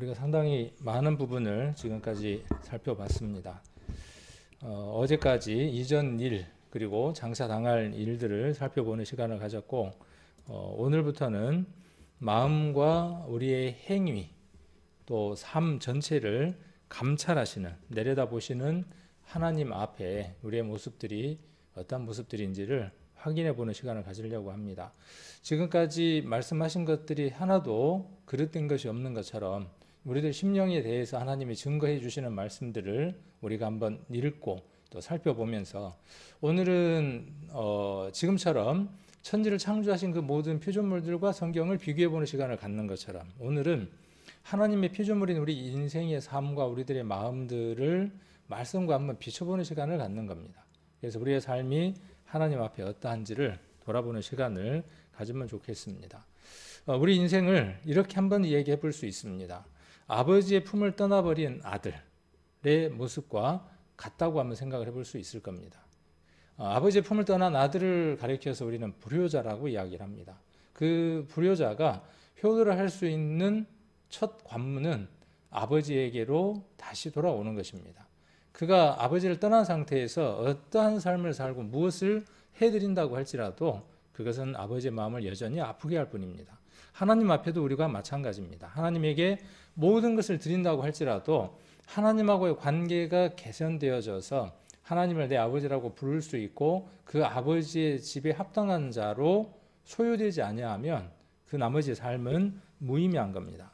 우리가 상당히 많은 부분을 지금까지 살펴봤습니다. 어제까지 이전 일 그리고 장차 당할 일들을 살펴보는 시간을 가졌고, 오늘부터는 마음과 우리의 행위 또 삶 전체를 감찰하시는, 내려다보시는 하나님 앞에 우리의 모습들이 어떤 모습들인지를 확인해 보는 시간을 가지려고 합니다. 지금까지 말씀하신 것들이 하나도 그릇된 것이 없는 것처럼 우리들 심령에 대해서 하나님이 증거해 주시는 말씀들을 우리가 한번 읽고 또 살펴보면서, 오늘은 지금처럼 천지를 창조하신 그 모든 피조물들과 성경을 비교해 보는 시간을 갖는 것처럼, 오늘은 하나님의 피조물인 우리 인생의 삶과 우리들의 마음들을 말씀과 한번 비춰보는 시간을 갖는 겁니다. 그래서 우리의 삶이 하나님 앞에 어떠한지를 돌아보는 시간을 가지면 좋겠습니다. 우리 인생을 이렇게 한번 얘기해 볼 수 있습니다. 아버지의 품을 떠나버린 아들의 모습과 같다고 한번 생각을 해볼 수 있을 겁니다. 아버지의 품을 떠난 아들을 가리켜서 우리는 불효자라고 이야기를 합니다. 그 불효자가 효도를 할 수 있는 첫 관문은 아버지에게로 다시 돌아오는 것입니다. 그가 아버지를 떠난 상태에서 어떠한 삶을 살고 무엇을 해드린다고 할지라도 그것은 아버지의 마음을 여전히 아프게 할 뿐입니다. 하나님 앞에도 우리가 마찬가지입니다. 하나님에게 모든 것을 드린다고 할지라도 하나님하고의 관계가 개선되어져서 하나님을 내 아버지라고 부를 수 있고 그 아버지의 집에 합당한 자로 소유되지 아니하면 그 나머지 삶은 무의미한 겁니다.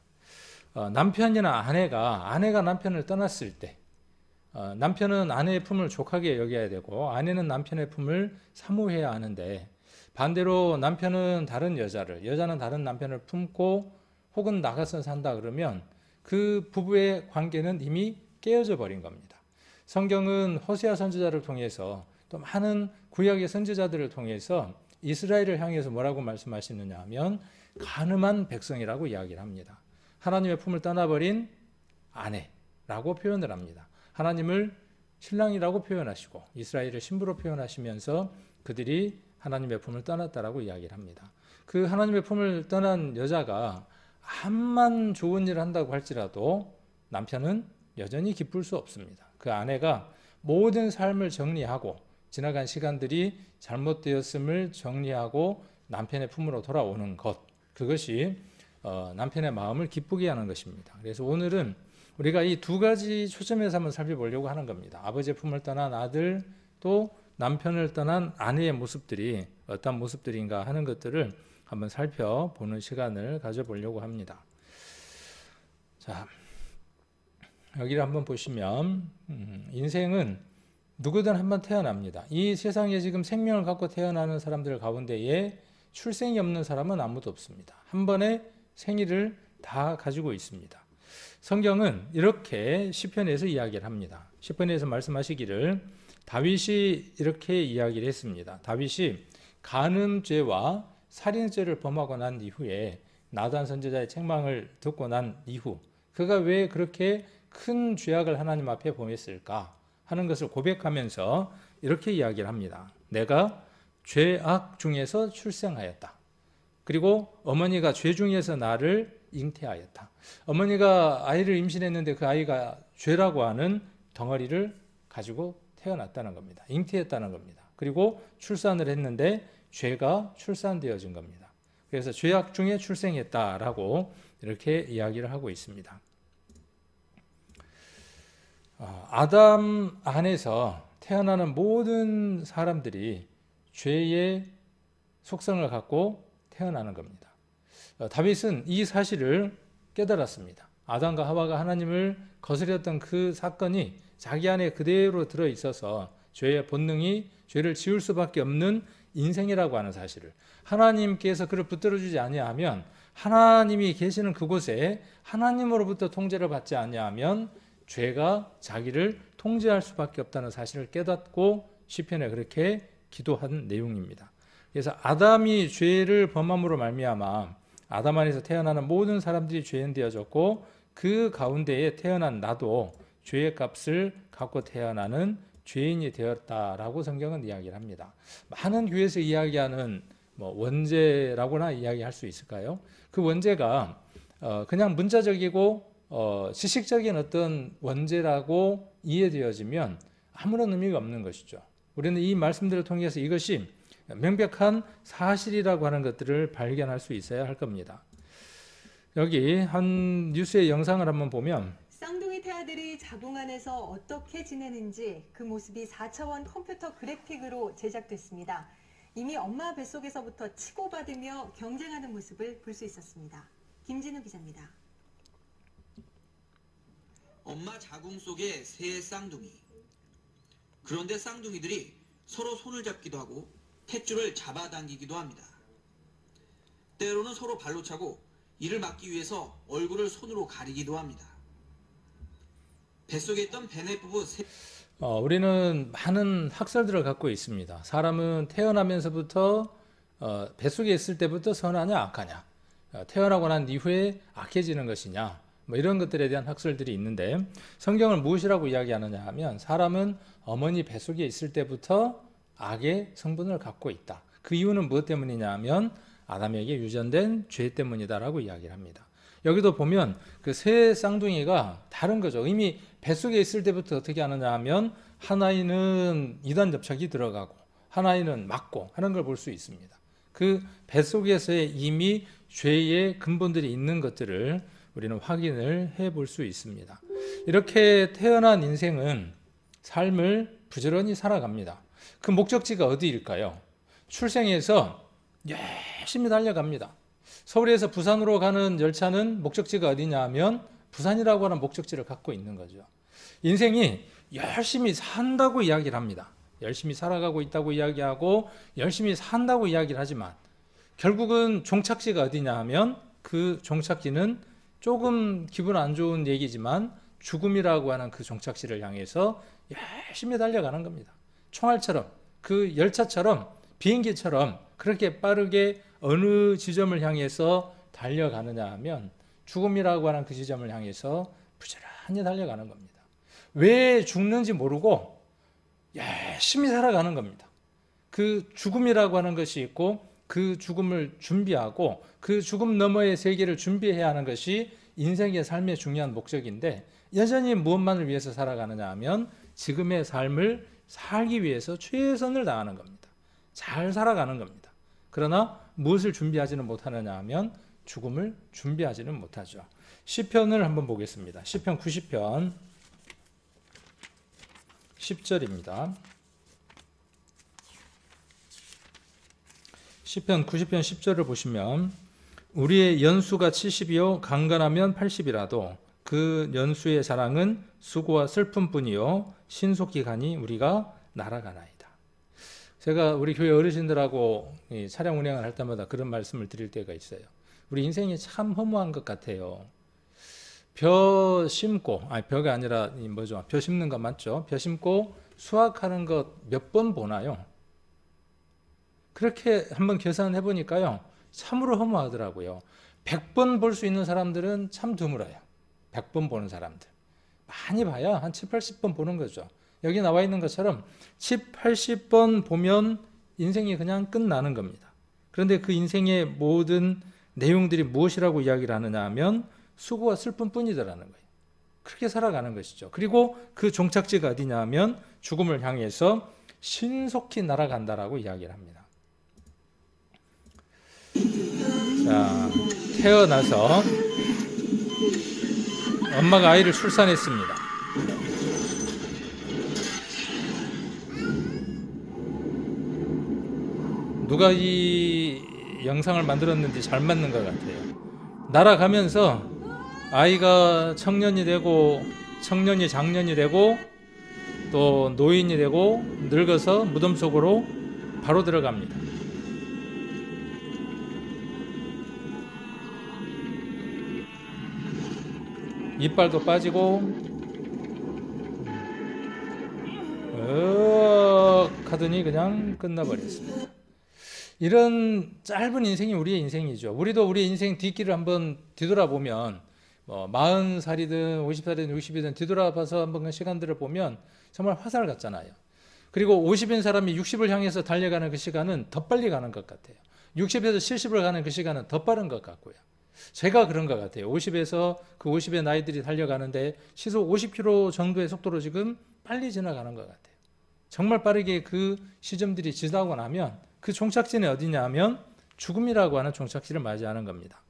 남편이나 아내가 남편을 떠났을 때, 남편은 아내의 품을 족하게 여겨야 되고 아내는 남편의 품을 사모해야 하는데, 반대로 남편은 다른 여자는 다른 남편을 품고 혹은 나가서 산다 그러면 그 부부의 관계는 이미 깨어져 버린 겁니다. 성경은 호세아 선지자를 통해서 또 많은 구약의 선지자들을 통해서 이스라엘을 향해서 뭐라고 말씀하시느냐 하면 간음한 백성이라고 이야기를 합니다. 하나님의 품을 떠나버린 아내라고 표현을 합니다. 하나님을 신랑이라고 표현하시고 이스라엘을 신부로 표현하시면서 그들이 하나님의 품을 떠났다라고 이야기를 합니다. 그 하나님의 품을 떠난 여자가 암만 좋은 일을 한다고 할지라도 남편은 여전히 기쁠 수 없습니다. 그 아내가 모든 삶을 정리하고 지나간 시간들이 잘못되었음을 정리하고 남편의 품으로 돌아오는 것, 그것이 남편의 마음을 기쁘게 하는 것입니다. 그래서 오늘은 우리가 이 두 가지 초점에서 한번 살펴보려고 하는 겁니다. 아버지의 품을 떠난 아들, 또 남편을 떠난 아내의 모습들이 어떤 모습들인가 하는 것들을 한번 살펴보는 시간을 가져보려고 합니다. 자, 여기를 한번 보시면 인생은 누구든 한번 태어납니다. 이 세상에 지금 생명을 갖고 태어나는 사람들 가운데에 출생이 없는 사람은 아무도 없습니다. 한 번에 생일을 다 가지고 있습니다. 성경은 이렇게 시편에서 이야기를 합니다. 시편에서 말씀하시기를 다윗이 이렇게 이야기를 했습니다. 다윗이 간음죄와 살인죄를 범하고 난 이후에 나단 선지자의 책망을 듣고 난 이후 그가 왜 그렇게 큰 죄악을 하나님 앞에 범했을까 하는 것을 고백하면서 이렇게 이야기를 합니다. 내가 죄악 중에서 출생하였다. 그리고 어머니가 죄 중에서 나를 잉태하였다. 어머니가 아이를 임신했는데 그 아이가 죄라고 하는 덩어리를 가지고 태어났다는 겁니다. 잉태했다는 겁니다. 그리고 출산을 했는데 죄가 출산되어진 겁니다. 그래서 죄악 중에 출생했다라고 이렇게 이야기를 하고 있습니다. 아담 안에서 태어나는 모든 사람들이 죄의 속성을 갖고 태어나는 겁니다. 다윗은 이 사실을 깨달았습니다. 아담과 하와가 하나님을 거스렸던 그 사건이 자기 안에 그대로 들어있어서 죄의 본능이 죄를 지을 수밖에 없는 인생이라고 하는 사실을, 하나님께서 그를 붙들어주지 아니하면, 하나님이 계시는 그곳에 하나님으로부터 통제를 받지 아니하면 죄가 자기를 통제할 수밖에 없다는 사실을 깨닫고 시편에 그렇게 기도한 내용입니다. 그래서 아담이 죄를 범함으로 말미암아 아담 안에서 태어나는 모든 사람들이 죄인 되어졌고 그 가운데에 태어난 나도 죄의 값을 갖고 태어나는 죄인이 되었다라고 성경은 이야기를 합니다. 많은 교회에서 이야기하는 원죄라고나 이야기할 수 있을까요? 그 원죄가 그냥 문자적이고 지식적인 어떤 원죄라고 이해되어지면 아무런 의미가 없는 것이죠. 우리는 이 말씀들을 통해서 이것이 명백한 사실이라고 하는 것들을 발견할 수 있어야 할 겁니다. 여기 한 뉴스의 영상을 한번 보면 쌍둥이 태아들이 자궁 안에서 어떻게 지내는지 그 모습이 4차원 컴퓨터 그래픽으로 제작됐습니다. 이미 엄마 뱃속에서부터 치고받으며 경쟁하는 모습을 볼 수 있었습니다. 김진우 기자입니다. 엄마 자궁 속의 새 쌍둥이. 그런데 쌍둥이들이 서로 손을 잡기도 하고 탯줄을 잡아당기기도 합니다. 때로는 서로 발로 차고 이를 막기 위해서 얼굴을 손으로 가리기도 합니다. 뱃속에 있던 베넷 부부 우리는 많은 학설들을 갖고 있습니다. 사람은 태어나면서부터 뱃속에 있을 때부터 선하냐 악하냐, 태어나고 난 이후에 악해지는 것이냐, 뭐 이런 것들에 대한 학설들이 있는데 성경을 무엇이라고 이야기하느냐 하면 사람은 어머니 뱃속에 있을 때부터 악의 성분을 갖고 있다. 그 이유는 무엇 때문이냐 하면 아담에게 유전된 죄 때문이다라고 이야기를 합니다. 여기도 보면 그 새 쌍둥이가 다른 거죠. 이미 뱃속에 있을 때부터 어떻게 하느냐 하면 한 아이는 이단 접착이 들어가고 한 아이는 맞고 하는 걸 볼 수 있습니다. 그 뱃속에서의 이미 죄의 근본들이 있는 것들을 우리는 확인을 해볼 수 있습니다. 이렇게 태어난 인생은 삶을 부지런히 살아갑니다. 그 목적지가 어디일까요? 출생해서 열심히 달려갑니다. 서울에서 부산으로 가는 열차는 목적지가 어디냐 하면 부산이라고 하는 목적지를 갖고 있는 거죠. 인생이 열심히 산다고 이야기를 합니다. 열심히 살아가고 있다고 이야기하고 열심히 산다고 이야기를 하지만 결국은 종착지가 어디냐 하면 그 종착지는 조금 기분 안 좋은 얘기지만 죽음이라고 하는 그 종착지를 향해서 열심히 달려가는 겁니다. 총알처럼, 그 열차처럼, 비행기처럼 그렇게 빠르게 어느 지점을 향해서 달려가느냐 하면 죽음이라고 하는 그 지점을 향해서 부지런히 달려가는 겁니다. 왜 죽는지 모르고 열심히 살아가는 겁니다. 그 죽음이라고 하는 것이 있고 그 죽음을 준비하고 그 죽음 너머의 세계를 준비해야 하는 것이 인생의 삶의 중요한 목적인데 여전히 무엇만을 위해서 살아가느냐 하면 지금의 삶을 살기 위해서 최선을 다하는 겁니다. 잘 살아가는 겁니다. 그러나 무엇을 준비하지는 못하느냐 하면 죽음을 준비하지는 못하죠. 시편을 한번 보겠습니다. 시편 90편 10절입니다. 시편 90편 10절을 보시면 우리의 연수가 70이요 강건하면 80이라도 그 연수의 자랑은 수고와 슬픔뿐이요 신속히 가니 우리가 날아가나이다. 제가 우리 교회 어르신들하고 차량 운행을 할 때마다 그런 말씀을 드릴 때가 있어요. 우리 인생이 참 허무한 것 같아요. 벼 심고, 벼가 아니라 뭐죠? 벼 심는 거 맞죠? 벼 심고 수확하는 것 몇 번 보나요? 그렇게 한번 계산해 보니까요. 참으로 허무하더라고요. 100번 볼 수 있는 사람들은 참 드물어요. 100번 보는 사람들. 많이 봐야 한 7, 80번 보는 거죠. 여기 나와 있는 것처럼 7, 80번 보면 인생이 그냥 끝나는 겁니다. 그런데 그 인생의 모든 내용들이 무엇이라고 이야기를 하느냐 하면 수고와 슬픔뿐이더라는 거예요. 그렇게 살아가는 것이죠. 그리고 그 종착지가 어디냐 하면 죽음을 향해서 신속히 날아간다라고 이야기를 합니다. 자, 태어나서 엄마가 아이를 출산했습니다. 누가 이 영상을 만들었는지 잘 맞는 것 같아요. 날아가면서 아이가 청년이 되고 청년이 장년이 되고 또 노인이 되고 늙어서 무덤 속으로 바로 들어갑니다. 이빨도 빠지고 하더니 그냥 끝나버렸습니다. 이런 짧은 인생이 우리의 인생이죠. 우리도 우리의 인생 뒷길을 한번 뒤돌아보면 40살이든 50살이든 60이든 뒤돌아봐서 한번 그 시간들을 보면 정말 화살 같잖아요. 그리고 50인 사람이 60을 향해서 달려가는 그 시간은 더 빨리 가는 것 같아요. 60에서 70을 가는 그 시간은 더 빠른 것 같고요. 제가 그런 것 같아요. 50에서 그 50의 나이들이 달려가는데 시속 50km 정도의 속도로 지금 빨리 지나가는 것 같아요. 정말 빠르게 그 시점들이 지나고 나면 그 종착지는 어디냐 하면 죽음이라고 하는 종착지를 맞이하는 겁니다.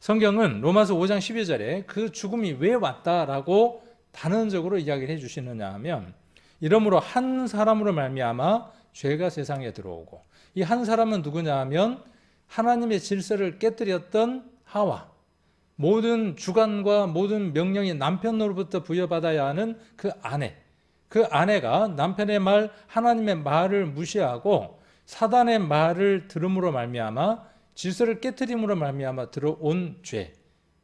성경은 로마서 5장 12절에 그 죽음이 왜 왔다라고 단언적으로 이야기를 해주시느냐 하면 이러므로 한 사람으로 말미암아 죄가 세상에 들어오고 이 한 사람은 누구냐 하면 하나님의 질서를 깨뜨렸던 하와, 모든 주관과 모든 명령이 남편으로부터 부여받아야 하는 그 아내가 남편의 말, 하나님의 말을 무시하고 사단의 말을 들음으로 말미암아 질서를 깨뜨림으로 말미암아 들어온 죄,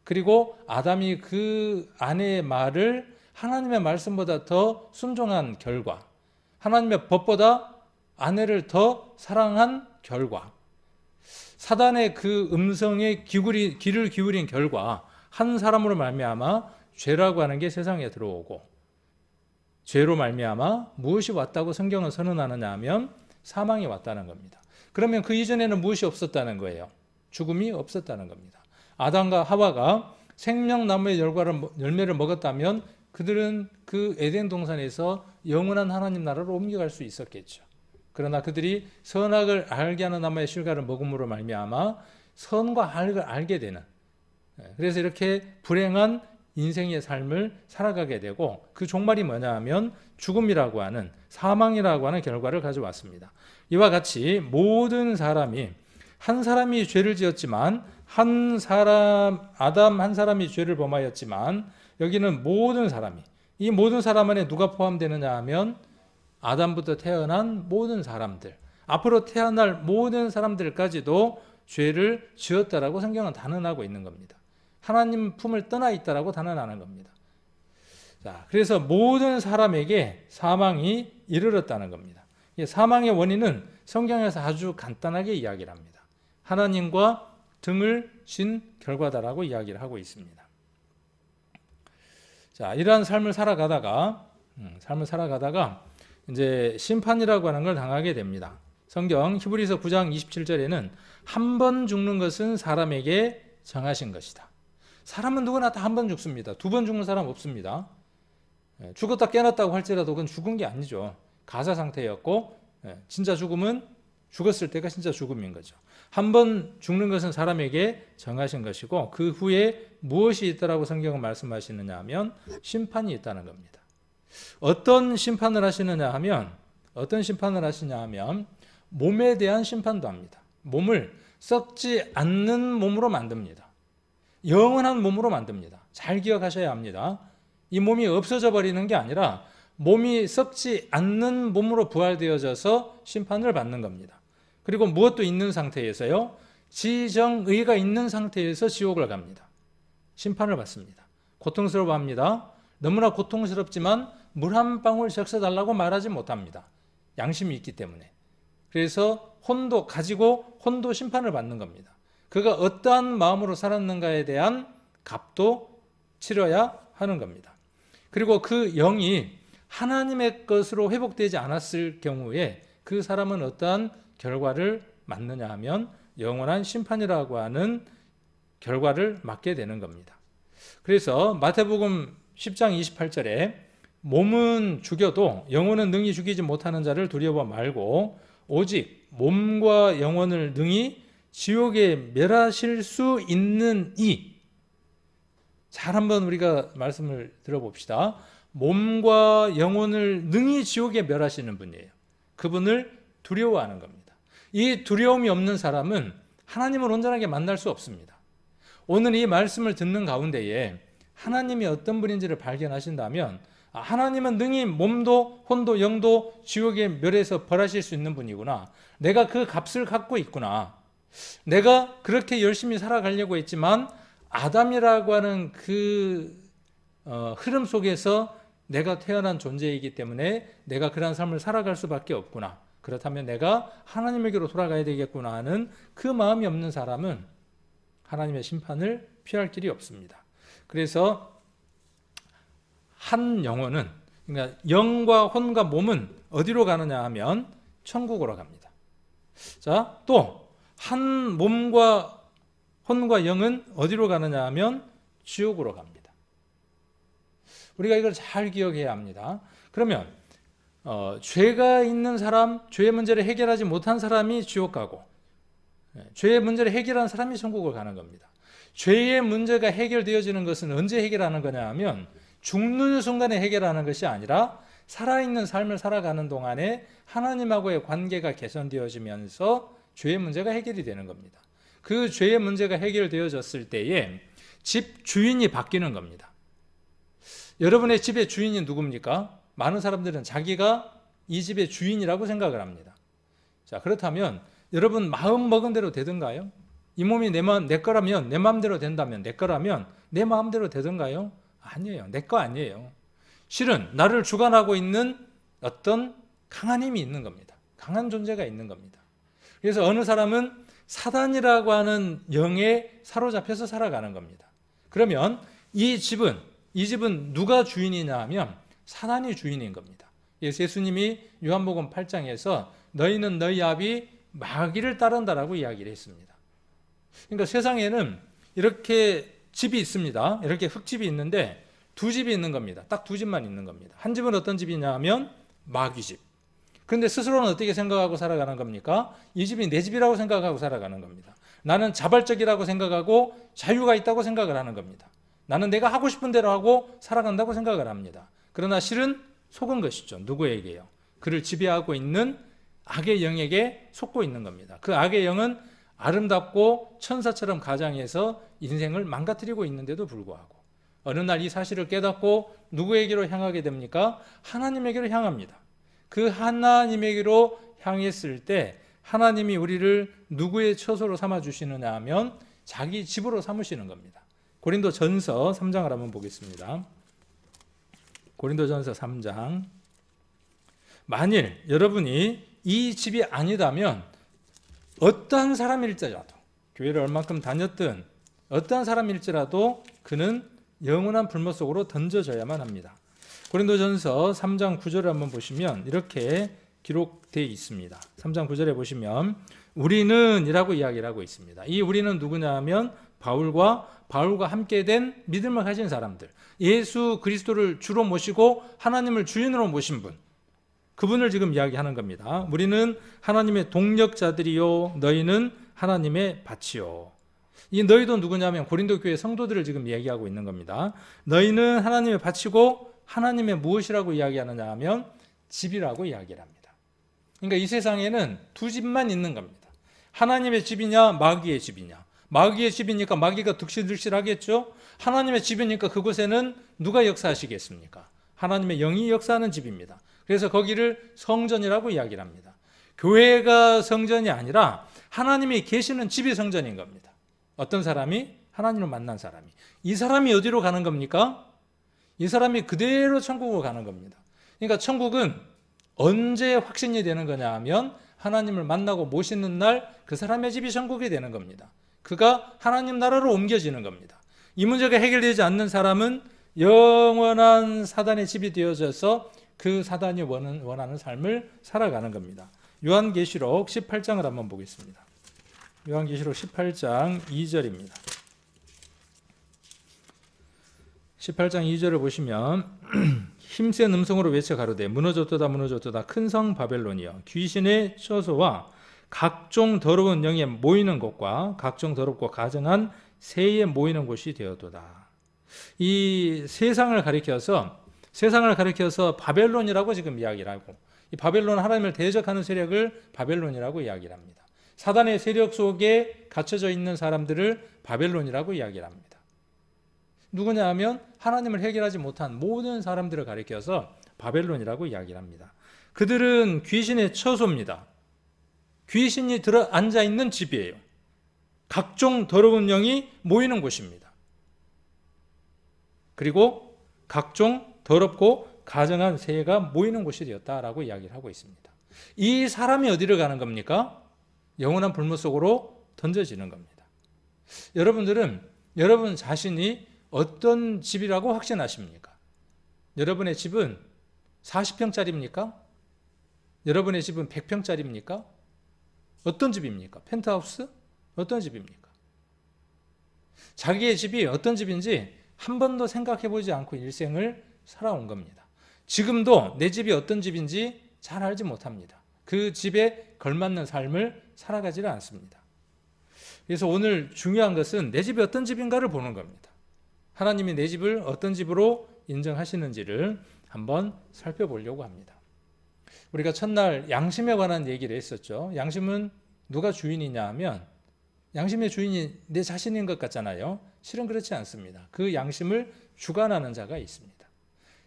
그리고 아담이 그 아내의 말을 하나님의 말씀보다 더 순종한 결과, 하나님의 법보다 아내를 더 사랑한 결과, 사단의 그 음성에 귀를 기울인 결과 한 사람으로 말미암아 죄라고 하는 게 세상에 들어오고, 죄로 말미암아 무엇이 왔다고 성경은 선언하느냐 하면 사망이 왔다는 겁니다. 그러면 그 이전에는 무엇이 없었다는 거예요? 죽음이 없었다는 겁니다. 아담과 하와가 생명나무의 열매를 먹었다면 그들은 그 에덴 동산에서 영원한 하나님 나라로 옮겨갈 수 있었겠죠. 그러나 그들이 선악을 알게 하는 나무의 실과를 먹음으로 말미암아 선과 악을 알게 되는, 그래서 이렇게 불행한 인생의 삶을 살아가게 되고 그 종말이 뭐냐 하면 죽음이라고 하는, 사망이라고 하는 결과를 가져왔습니다. 이와 같이 모든 사람이, 한 사람이 죄를 지었지만 아담 한 사람이 죄를 범하였지만 여기는 모든 사람이, 이 모든 사람 안에 누가 포함되느냐 하면 아담부터 태어난 모든 사람들, 앞으로 태어날 모든 사람들까지도 죄를 지었다라고 성경은 단언하고 있는 겁니다. 하나님 품을 떠나 있다라고 단언하는 겁니다. 자, 그래서 모든 사람에게 사망이 이르렀다는 겁니다. 사망의 원인은 성경에서 아주 간단하게 이야기를 합니다. 하나님과 등을 진 결과다라고 이야기를 하고 있습니다. 자, 이러한 삶을 살아가다가 이제 심판이라고 하는 걸 당하게 됩니다. 성경 히브리서 9장 27절에는 한 번 죽는 것은 사람에게 정하신 것이다. 사람은 누구나 다 한 번 죽습니다. 두 번 죽는 사람 없습니다. 죽었다 깨어났다고 할지라도 그건 죽은 게 아니죠. 가사 상태였고, 진짜 죽음은 죽었을 때가 진짜 죽음인 거죠. 한 번 죽는 것은 사람에게 정하신 것이고 그 후에 무엇이 있다라고 성경은 말씀하시느냐 하면 심판이 있다는 겁니다. 어떤 심판을 하시느냐 하면 몸에 대한 심판도 합니다. 몸을 썩지 않는 몸으로 만듭니다. 영원한 몸으로 만듭니다. 잘 기억하셔야 합니다. 이 몸이 없어져 버리는 게 아니라 몸이 썩지 않는 몸으로 부활되어져서 심판을 받는 겁니다. 그리고 무엇도 있는 상태에서요, 지정의가 있는 상태에서 지옥을 갑니다. 심판을 받습니다. 고통스러워합니다. 너무나 고통스럽지만 물 한 방울 적셔달라고 말하지 못합니다. 양심이 있기 때문에. 그래서 혼도 심판을 받는 겁니다. 그가 어떠한 마음으로 살았는가에 대한 값도 치러야 하는 겁니다. 그리고 그 영이 하나님의 것으로 회복되지 않았을 경우에 그 사람은 어떠한 결과를 맞느냐 하면 영원한 심판이라고 하는 결과를 맞게 되는 겁니다. 그래서 마태복음 10장 28절에 몸은 죽여도 영혼은 능히 죽이지 못하는 자를 두려워 말고 오직 몸과 영혼을 능히 지옥에 멸하실 수 있는 이, 잘 한번 우리가 말씀을 들어봅시다. 몸과 영혼을 능히 지옥에 멸하시는 분이에요. 그분을 두려워하는 겁니다. 이 두려움이 없는 사람은 하나님을 온전하게 만날 수 없습니다. 오늘 이 말씀을 듣는 가운데에 하나님이 어떤 분인지를 발견하신다면 하나님은 능히 몸도 혼도 영도 지옥에 멸해서 벌하실 수 있는 분이구나. 내가 그 값을 갖고 있구나. 내가 그렇게 열심히 살아가려고 했지만 아담이라고 하는 그 흐름 속에서 내가 태어난 존재이기 때문에 내가 그런 삶을 살아갈 수밖에 없구나. 그렇다면 내가 하나님에게로 돌아가야 되겠구나 하는 그 마음이 없는 사람은 하나님의 심판을 피할 길이 없습니다. 그래서 한 영혼은, 그러니까 영과 혼과 몸은 어디로 가느냐 하면 천국으로 갑니다. 자, 또 한 몸과 혼과 영은 어디로 가느냐 하면 지옥으로 갑니다. 우리가 이걸 잘 기억해야 합니다. 그러면 죄가 있는 사람, 죄의 문제를 해결하지 못한 사람이 지옥 가고, 죄의 문제를 해결한 사람이 천국을 가는 겁니다. 죄의 문제가 해결되어지는 것은 언제 해결하는 거냐 하면 죽는 순간에 해결하는 것이 아니라 살아있는 삶을 살아가는 동안에 하나님하고의 관계가 개선되어지면서 죄의 문제가 해결이 되는 겁니다. 그 죄의 문제가 해결되어졌을 때에 집 주인이 바뀌는 겁니다. 여러분의 집의 주인이 누굽니까? 많은 사람들은 자기가 이 집의 주인이라고 생각을 합니다. 자, 그렇다면 여러분 마음 먹은 대로 되던가요? 이 몸이 내 거라면, 내 마음대로 된다면, 내 거라면 내 마음대로 되던가요? 아니에요. 내 거 아니에요. 실은 나를 주관하고 있는 어떤 강한 힘이 있는 겁니다. 강한 존재가 있는 겁니다. 그래서 어느 사람은 사단이라고 하는 영에 사로잡혀서 살아가는 겁니다. 그러면 이 집은 누가 주인이냐 하면 사단이 주인인 겁니다. 예수님이 요한복음 8장에서 너희는 너희 아비 마귀를 따른다라고 이야기를 했습니다. 그러니까 세상에는 이렇게 집이 있습니다. 이렇게 흙집이 있는데 두 집이 있는 겁니다. 딱 두 집만 있는 겁니다. 한 집은 어떤 집이냐 하면 마귀집. 그런데 스스로는 어떻게 생각하고 살아가는 겁니까? 이 집이 내 집이라고 생각하고 살아가는 겁니다. 나는 자발적이라고 생각하고 자유가 있다고 생각을 하는 겁니다. 나는 내가 하고 싶은 대로 하고 살아간다고 생각을 합니다. 그러나 실은 속은 것이죠. 누구에게요? 그를 지배하고 있는 악의 영에게 속고 있는 겁니다. 그 악의 영은 아름답고 천사처럼 가장해서 인생을 망가뜨리고 있는데도 불구하고 어느 날 이 사실을 깨닫고 누구에게로 향하게 됩니까? 하나님에게로 향합니다. 그 하나님에게로 향했을 때 하나님이 우리를 누구의 처소로 삼아주시느냐 하면 자기 집으로 삼으시는 겁니다. 고린도전서 3장을 한번 보겠습니다. 고린도전서 3장. 만일 여러분이 이 집이 아니다면 어떠한 사람일지라도, 교회를 얼만큼 다녔든 어떠한 사람일지라도 그는 영원한 불못 속으로 던져져야만 합니다. 고린도전서 3장 9절을 한번 보시면 이렇게 기록되어 있습니다. 3장 9절에 보시면 우리는 이라고 이야기를 하고 있습니다. 이 우리는 누구냐 하면 바울과 함께 된 믿음을 가진 사람들, 예수 그리스도를 주로 모시고 하나님을 주인으로 모신 분, 그분을 지금 이야기하는 겁니다. 우리는 하나님의 동력자들이요 너희는 하나님의 밭이요. 이 너희도 누구냐면 고린도 교회 성도들을 지금 이야기하고 있는 겁니다. 너희는 하나님의 밭이고 하나님의 무엇이라고 이야기하느냐 하면 집이라고 이야기를 합니다. 그러니까 이 세상에는 두 집만 있는 겁니다. 하나님의 집이냐 마귀의 집이냐. 마귀의 집이니까 마귀가 득실득실하겠죠. 하나님의 집이니까 그곳에는 누가 역사하시겠습니까? 하나님의 영이 역사하는 집입니다. 그래서 거기를 성전이라고 이야기를 합니다. 교회가 성전이 아니라 하나님이 계시는 집이 성전인 겁니다. 어떤 사람이? 하나님을 만난 사람이. 이 사람이 어디로 가는 겁니까? 이 사람이 그대로 천국으로 가는 겁니다. 그러니까 천국은 언제 확신이 되는 거냐 하면 하나님을 만나고 모시는 날 그 사람의 집이 천국이 되는 겁니다. 그가 하나님 나라로 옮겨지는 겁니다. 이 문제가 해결되지 않는 사람은 영원한 사단의 집이 되어져서 그 사단이 원하는 삶을 살아가는 겁니다. 요한계시록 18장을 한번 보겠습니다. 요한계시록 18장 2절입니다. 18장 2절을 보시면 힘센 음성으로 외쳐 가로되 무너졌도다 무너졌도다 큰 성 바벨론이여 귀신의 처소와 각종 더러운 영에 모이는 곳과 각종 더럽고 가증한 새에 모이는 곳이 되었도다. 이 세상을 가리켜서 바벨론이라고 지금 이야기를 하고, 이 바벨론 하나님을 대적하는 세력을 바벨론이라고 이야기를 합니다. 사단의 세력 속에 갇혀져 있는 사람들을 바벨론이라고 이야기를 합니다. 누구냐 하면 하나님을 해결하지 못한 모든 사람들을 가리켜서 바벨론이라고 이야기를 합니다. 그들은 귀신의 처소입니다. 귀신이 들어 앉아 있는 집이에요. 각종 더러운 영이 모이는 곳입니다. 그리고 각종 더럽고 가증한 새가 모이는 곳이 되었다라고 이야기를 하고 있습니다. 이 사람이 어디를 가는 겁니까? 영원한 불못 속으로 던져지는 겁니다. 여러분들은 여러분 자신이 어떤 집이라고 확신하십니까? 여러분의 집은 40평짜리입니까? 여러분의 집은 100평짜리입니까? 어떤 집입니까? 펜트하우스? 어떤 집입니까? 자기의 집이 어떤 집인지 한 번도 생각해 보지 않고 일생을 살아온 겁니다. 지금도 내 집이 어떤 집인지 잘 알지 못합니다. 그 집에 걸맞는 삶을 살아가지를 않습니다. 그래서 오늘 중요한 것은 내 집이 어떤 집인가를 보는 겁니다. 하나님이 내 집을 어떤 집으로 인정하시는지를 한번 살펴보려고 합니다. 우리가 첫날 양심에 관한 얘기를 했었죠. 양심은 누가 주인이냐 하면 양심의 주인이 내 자신인 것 같잖아요. 실은 그렇지 않습니다. 그 양심을 주관하는 자가 있습니다.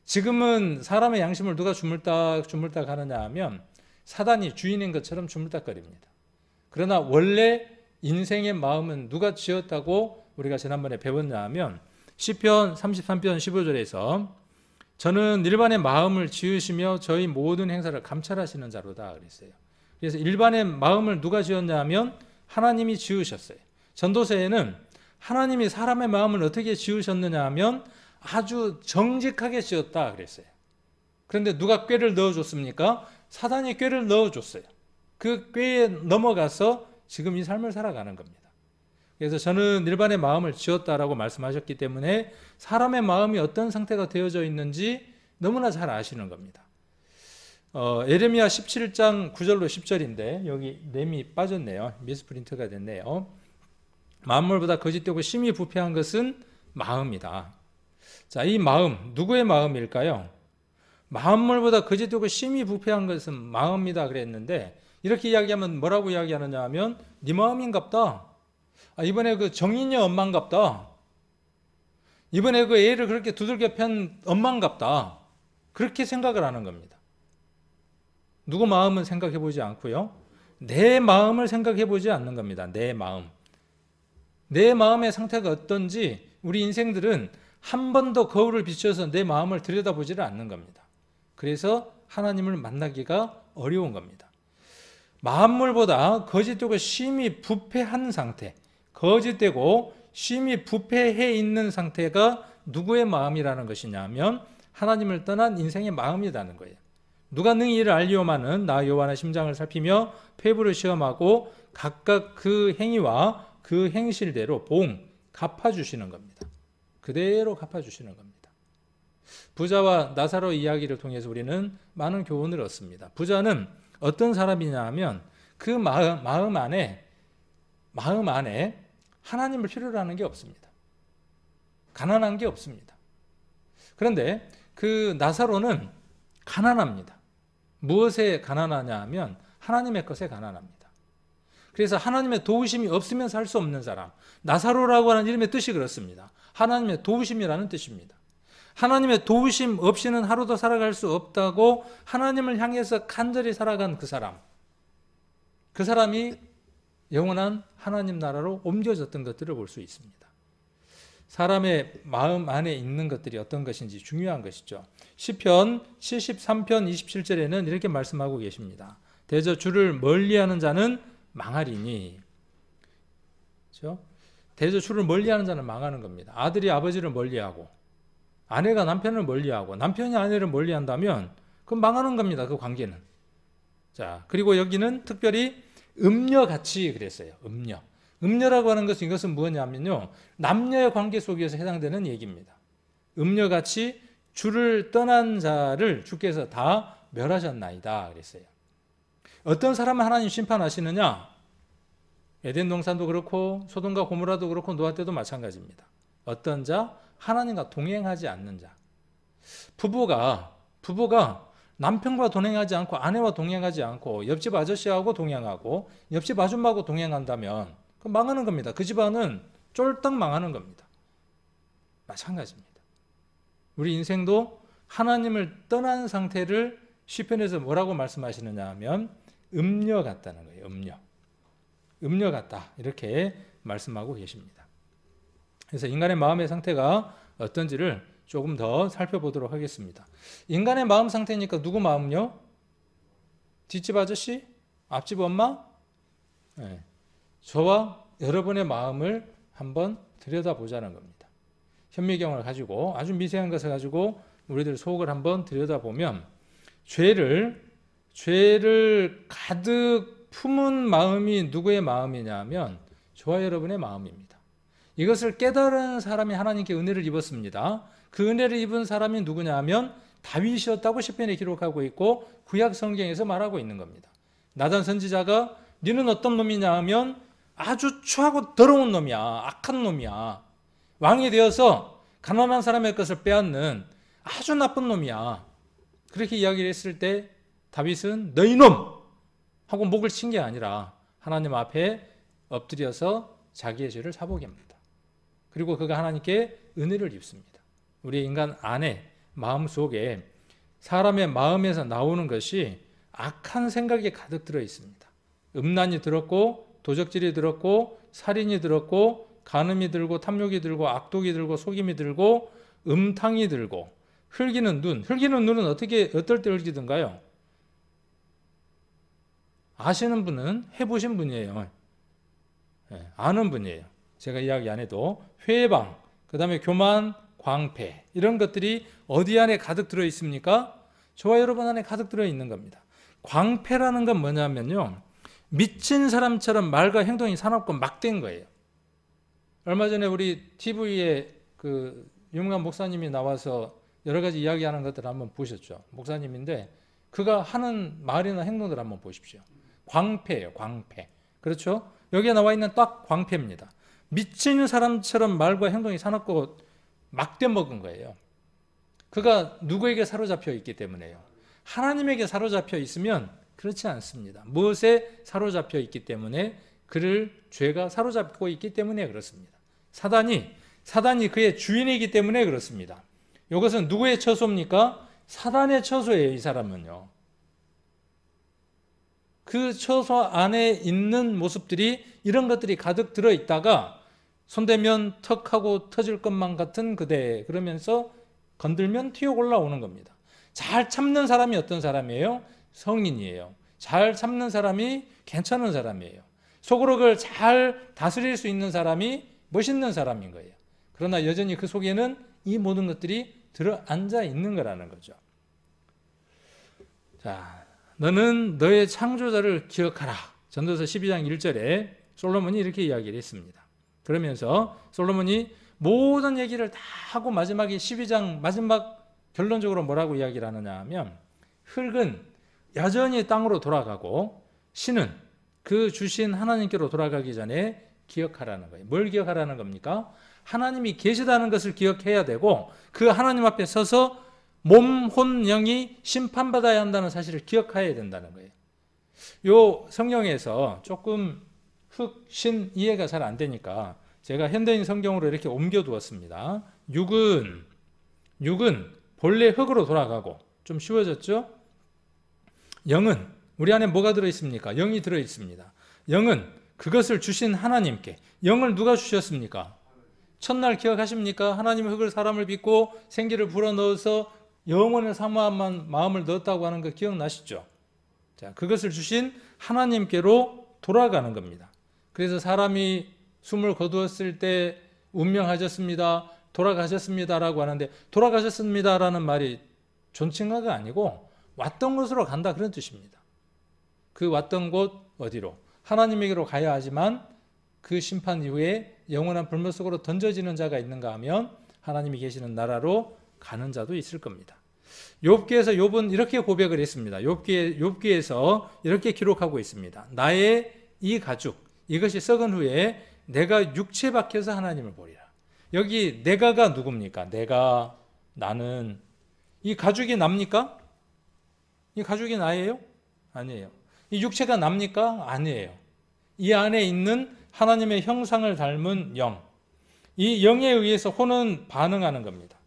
지금은 사람의 양심을 누가 주물딱 하느냐 하면 사단이 주인인 것처럼 주물딱거립니다. 그러나 원래 인생의 마음은 누가 지었다고 우리가 지난번에 배웠냐 하면 시편 33편 15절에서 저는 일반의 마음을 지으시며 저희 모든 행사를 감찰하시는 자로다 그랬어요. 그래서 일반의 마음을 누가 지었냐 하면 하나님이 지으셨어요. 전도서에는 하나님이 사람의 마음을 어떻게 지으셨느냐 하면 아주 정직하게 지었다 그랬어요. 그런데 누가 꾀를 넣어줬습니까? 사단이 꾀를 넣어줬어요. 그 꾀에 넘어가서 지금 이 삶을 살아가는 겁니다. 그래서 저는 일반의 마음을 지었다라고 말씀하셨기 때문에 사람의 마음이 어떤 상태가 되어져 있는지 너무나 잘 아시는 겁니다. 에레미야 17장 9절로 10절인데 여기 램이 빠졌네요. 미스프린트가 됐네요. 만물보다 거짓되고 심히 부패한 것은 마음이다. 자, 이 마음, 누구의 마음일까요? 만물보다 거짓되고 심히 부패한 것은 마음이다 그랬는데 이렇게 이야기하면 뭐라고 이야기하느냐 하면 네 마음인갑다. 이번에 그 정인이 엄마인갑다. 이번에 그 애를 그렇게 두들겨 편 엄마인갑다. 그렇게 생각을 하는 겁니다. 누구 마음은 생각해 보지 않고요. 내 마음을 생각해 보지 않는 겁니다. 내 마음. 내 마음의 상태가 어떤지 우리 인생들은 한 번도 거울을 비춰서 내 마음을 들여다보지를 않는 겁니다. 그래서 하나님을 만나기가 어려운 겁니다. 만물보다 거짓되고 심히 부패한 상태, 거짓되고 심히 부패해 있는 상태가 누구의 마음이라는 것이냐면 하나님을 떠난 인생의 마음이라는 거예요. 누가 능히 이를 알리오마는 나 여호와의 심장을 살피며 폐부를 시험하고 각각 그 행위와 그 행실대로 갚아주시는 겁니다. 그대로 갚아주시는 겁니다. 부자와 나사로 이야기를 통해서 우리는 많은 교훈을 얻습니다. 부자는 어떤 사람이냐 하면 그 마음 안에 하나님을 필요로 하는 게 없습니다. 가난한 게 없습니다. 그런데 그 나사로는 가난합니다. 무엇에 가난하냐 하면 하나님의 것에 가난합니다. 그래서 하나님의 도우심이 없으면 살 수 없는 사람. 나사로라고 하는 이름의 뜻이 그렇습니다. 하나님의 도우심이라는 뜻입니다. 하나님의 도우심 없이는 하루도 살아갈 수 없다고 하나님을 향해서 간절히 살아간 그 사람. 그 사람이 영원한 하나님 나라로 옮겨졌던 것들을 볼 수 있습니다. 사람의 마음 안에 있는 것들이 어떤 것인지 중요한 것이죠. 시편 73편 27절에는 이렇게 말씀하고 계십니다. 대저 주를 멀리하는 자는 망하리니. 그렇죠? 대저 주를 멀리하는 자는 망하는 겁니다. 아들이 아버지를 멀리하고 아내가 남편을 멀리하고 남편이 아내를 멀리한다면 그건 망하는 겁니다. 그 관계는. 자, 그리고 여기는 특별히 음녀같이 그랬어요. 음녀라고 하는 것은 이것은 뭐냐면요. 남녀의 관계 속에서 해당되는 얘기입니다. 음녀같이 주를 떠난 자를 주께서 다 멸하셨나이다 그랬어요. 어떤 사람을 하나님 심판하시느냐? 에덴 동산도 그렇고 소돔과 고모라도 그렇고 노아 때도 마찬가지입니다. 어떤 자? 하나님과 동행하지 않는 자. 부부가 남편과 동행하지 않고 아내와 동행하지 않고 옆집 아저씨하고 동행하고 옆집 아줌마하고 동행한다면 그건 망하는 겁니다. 그 집안은 쫄딱 망하는 겁니다. 마찬가지입니다. 우리 인생도 하나님을 떠난 상태를 시편에서 뭐라고 말씀하시느냐 하면 음녀 같다는 거예요. 음녀 같다 이렇게 말씀하고 계십니다. 그래서 인간의 마음의 상태가 어떤지를 조금 더 살펴보도록 하겠습니다. 인간의 마음 상태니까 누구 마음요? 뒷집 아저씨? 앞집 엄마? 네. 저와 여러분의 마음을 한번 들여다보자는 겁니다. 현미경을 가지고 아주 미세한 것을 가지고 우리들 속을 한번 들여다보면 죄를 가득 품은 마음이 누구의 마음이냐 하면 저와 여러분의 마음입니다. 이것을 깨달은 사람이 하나님께 은혜를 입었습니다. 그 은혜를 입은 사람이 누구냐 하면 다윗이었다고 시편에 기록하고 있고 구약 성경에서 말하고 있는 겁니다. 나단 선지자가 너는 어떤 놈이냐 하면 아주 추하고 더러운 놈이야. 악한 놈이야. 왕이 되어서 가난한 사람의 것을 빼앗는 아주 나쁜 놈이야. 그렇게 이야기를 했을 때 다윗은 너희 놈! 하고 목을 친 게 아니라 하나님 앞에 엎드려서 자기의 죄를 사보게 합니다. 그리고 그가 하나님께 은혜를 입습니다. 우리 인간 안에 마음속에 사람의 마음에서 나오는 것이 악한 생각이 가득 들어 있습니다. 음란이 들었고 도적질이 들었고 살인이 들었고 간음이 들고 탐욕이 들고 악독이 들고 속임이 들고 음탕이 들고 흘기는 눈은 어떨 때 흘기던가요? 아시는 분은 해보신 분이에요. 아는 분이에요. 제가 이야기 안 해도 회방, 그 다음에 교만, 광패 이런 것들이 어디 안에 가득 들어 있습니까? 저와 여러분 안에 가득 들어 있는 겁니다. 광패라는 건 뭐냐면요, 미친 사람처럼 말과 행동이 사납고 막된 거예요. 얼마 전에 우리 TV에 그 유명한 목사님이 나와서 여러 가지 이야기하는 것들을 한번 보셨죠. 목사님인데 그가 하는 말이나 행동들 한번 보십시오. 광패예요, 광패. 그렇죠? 여기에 나와 있는 딱 광패입니다. 미친 사람처럼 말과 행동이 사납고 막대 먹은 거예요. 그가 누구에게 사로잡혀 있기 때문에요. 하나님에게 사로잡혀 있으면 그렇지 않습니다. 무엇에 사로잡혀 있기 때문에 그를 죄가 사로잡고 있기 때문에 그렇습니다. 사단이 그의 주인이기 때문에 그렇습니다. 이것은 누구의 처소입니까? 사단의 처소예요. 이 사람은요. 그 처소 안에 있는 모습들이 이런 것들이 가득 들어있다가 손대면 턱하고 터질 것만 같은 그대 그러면서 건들면 튀어 올라오는 겁니다. 잘 참는 사람이 어떤 사람이에요? 성인이에요. 잘 참는 사람이 괜찮은 사람이에요. 속으로 그걸 잘 다스릴 수 있는 사람이 멋있는 사람인 거예요. 그러나 여전히 그 속에는 이 모든 것들이 들어앉아 있는 거라는 거죠. 자, 너는 너의 창조자를 기억하라. 전도서 12장 1절에 솔로몬이 이렇게 이야기를 했습니다. 그러면서 솔로몬이 모든 얘기를 다 하고 마지막에 12장 마지막 결론적으로 뭐라고 이야기를 하느냐 하면 흙은 여전히 땅으로 돌아가고 신은 그 주신 하나님께로 돌아가기 전에 기억하라는 거예요. 뭘 기억하라는 겁니까? 하나님이 계시다는 것을 기억해야 되고 그 하나님 앞에 서서 몸, 혼, 영이 심판받아야 한다는 사실을 기억해야 된다는 거예요. 요 성경에서 조금 흙, 신 이해가 잘 안 되니까 제가 현대인 성경으로 이렇게 옮겨두었습니다. 육은 본래 흙으로 돌아가고 좀 쉬워졌죠? 영은 우리 안에 뭐가 들어있습니까? 영이 들어있습니다. 영은 그것을 주신 하나님께. 영을 누가 주셨습니까? 첫날 기억하십니까? 하나님의 흙을 사람을 빚고 생기를 불어넣어서 영원의 사모한 마음을 넣었다고 하는 거 기억나시죠? 자, 그것을 주신 하나님께로 돌아가는 겁니다. 그래서 사람이 숨을 거두었을 때 운명하셨습니다, 돌아가셨습니다라고 하는데 돌아가셨습니다라는 말이 존칭어가 아니고 왔던 곳으로 간다 그런 뜻입니다. 그 왔던 곳 어디로? 하나님에게로 가야 하지만 그 심판 이후에 영원한 불못 속으로 던져지는 자가 있는가 하면 하나님이 계시는 나라로 가는 자도 있을 겁니다. 욥기에서 욥은 이렇게 고백을 했습니다. 욥기에서 이렇게 기록하고 있습니다. 나의 이 가죽 이것이 썩은 후에 내가 육체 밖에서 하나님을 보리라. 여기 내가가 누굽니까? 내가, 나는. 이 가죽이 납니까? 이 가죽이 나예요? 아니에요. 이 육체가 납니까? 아니에요. 이 안에 있는 하나님의 형상을 닮은 영, 이 영에 의해서 혼은 반응하는 겁니다.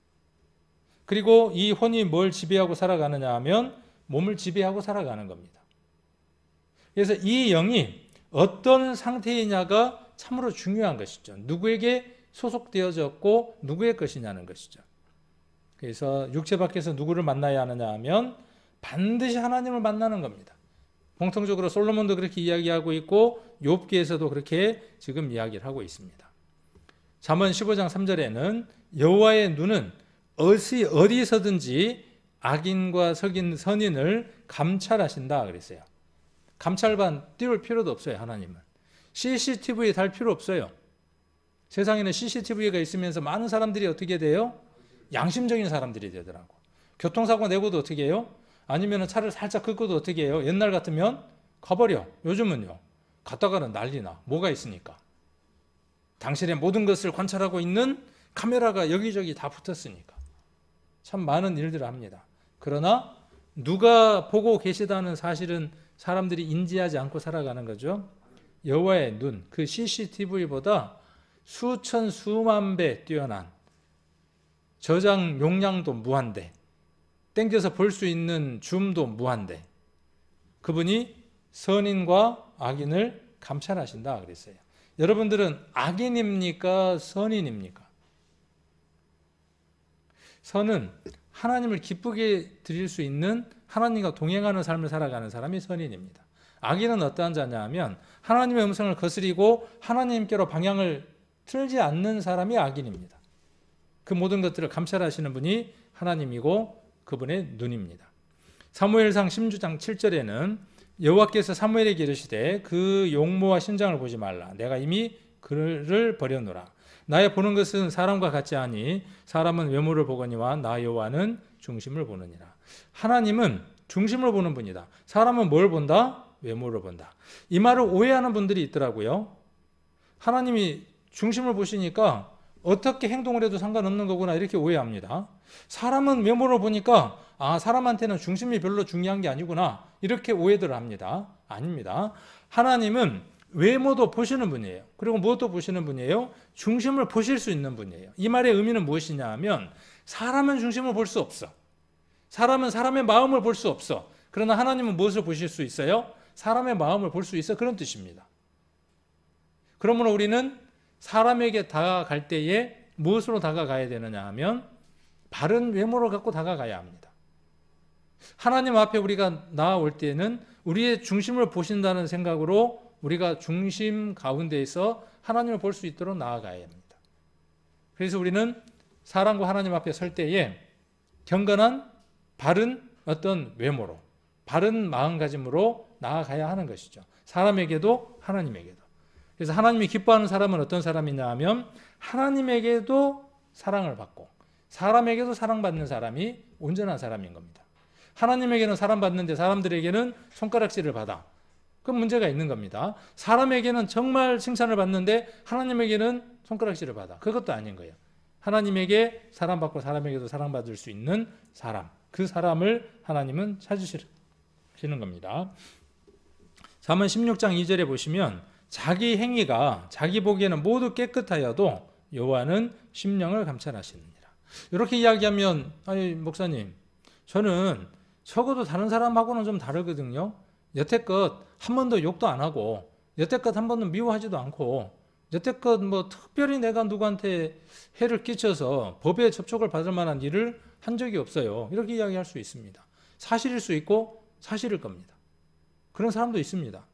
그리고 이 혼이 뭘 지배하고 살아가느냐 하면 몸을 지배하고 살아가는 겁니다. 그래서 이 영이 어떤 상태이냐가 참으로 중요한 것이죠. 누구에게 소속되어졌고 누구의 것이냐는 것이죠. 그래서 육체 밖에서 누구를 만나야 하느냐 하면 반드시 하나님을 만나는 겁니다. 공통적으로 솔로몬도 그렇게 이야기하고 있고 욥기에서도 그렇게 지금 이야기를 하고 있습니다. 잠언 15장 3절에는 여호와의 눈은 어디서든지 악인과 선인을 감찰하신다 그랬어요. 감찰반 띄울 필요도 없어요. 하나님은 CCTV 달 필요 없어요. 세상에는 CCTV가 있으면서 많은 사람들이 어떻게 돼요? 양심적인 사람들이 되더라고. 교통사고 내고도 어떻게 해요? 아니면 차를 살짝 긁고도 어떻게 해요? 옛날 같으면 가버려. 요즘은요. 갔다가는 난리나. 뭐가 있으니까. 당신의 모든 것을 관찰하고 있는 카메라가 여기저기 다 붙었으니까. 참 많은 일들을 합니다. 그러나 누가 보고 계시다는 사실은 사람들이 인지하지 않고 살아가는 거죠. 여호와의 눈, 그 CCTV보다 수천 수만 배 뛰어난, 저장 용량도 무한대, 땡겨서 볼 수 있는 줌도 무한대, 그분이 선인과 악인을 감찰하신다 그랬어요. 여러분들은 악인입니까? 선인입니까? 선은 하나님을 기쁘게 드릴 수 있는, 하나님과 동행하는 삶을 살아가는 사람이 선인입니다. 악인은 어떠한 자냐 하면 하나님의 음성을 거스리고 하나님께로 방향을 틀지 않는 사람이 악인입니다. 그 모든 것들을 감찰하시는 분이 하나님이고 그분의 눈입니다. 사무엘상 16장 7절에는 여호와께서 사무엘에게 이르시되 그 용모와 신장을 보지 말라. 내가 이미 그를 버려놓으라. 나의 보는 것은 사람과 같지 아니 사람은 외모를 보거니와 나 여호와는 중심을 보느니라. 하나님은 중심을 보는 분이다. 사람은 뭘 본다? 외모를 본다. 이 말을 오해하는 분들이 있더라고요. 하나님이 중심을 보시니까 어떻게 행동을 해도 상관없는 거구나 이렇게 오해합니다. 사람은 외모를 보니까 사람한테는 중심이 별로 중요한 게 아니구나 이렇게 오해들을 합니다. 아닙니다. 하나님은 외모도 보시는 분이에요. 그리고 무엇도 보시는 분이에요? 중심을 보실 수 있는 분이에요. 이 말의 의미는 무엇이냐 하면 사람은 중심을 볼 수 없어. 사람은 사람의 마음을 볼 수 없어. 그러나 하나님은 무엇을 보실 수 있어요? 사람의 마음을 볼 수 있어. 그런 뜻입니다. 그러므로 우리는 사람에게 다가갈 때에 무엇으로 다가가야 되느냐 하면 바른 외모를 갖고 다가가야 합니다. 하나님 앞에 우리가 나아올 때는 우리의 중심을 보신다는 생각으로 우리가 중심 가운데에서 하나님을 볼 수 있도록 나아가야 합니다. 그래서 우리는 사람과 하나님 앞에 설 때에 경건한 바른 어떤 외모로, 바른 마음가짐으로 나아가야 하는 것이죠. 사람에게도 하나님에게도. 그래서 하나님이 기뻐하는 사람은 어떤 사람이냐 하면 하나님에게도 사랑을 받고 사람에게도 사랑받는 사람이 온전한 사람인 겁니다. 하나님에게는 사랑받는데 사람들에게는 손가락질을 받아. 그건 문제가 있는 겁니다. 사람에게는 정말 칭찬을 받는데 하나님에게는 손가락질을 받아. 그것도 아닌 거예요. 하나님에게 사랑받고 사람에게도 사랑받을 수 있는 사람, 그 사람을 하나님은 찾으시는 겁니다. 잠언 16장 2절에 보시면 자기 행위가 자기 보기에는 모두 깨끗하여도 여호와는 심령을 감찰하시느니라. 이렇게 이야기하면 아니 목사님 저는 적어도 다른 사람하고는 좀 다르거든요. 여태껏 한 번도 욕도 안 하고 여태껏 한 번도 미워하지도 않고 여태껏 뭐 특별히 내가 누구한테 해를 끼쳐서 법에 접촉을 받을 만한 일을 한 적이 없어요. 이렇게 이야기할 수 있습니다. 사실일 수 있고 사실일 겁니다. 그런 사람도 있습니다.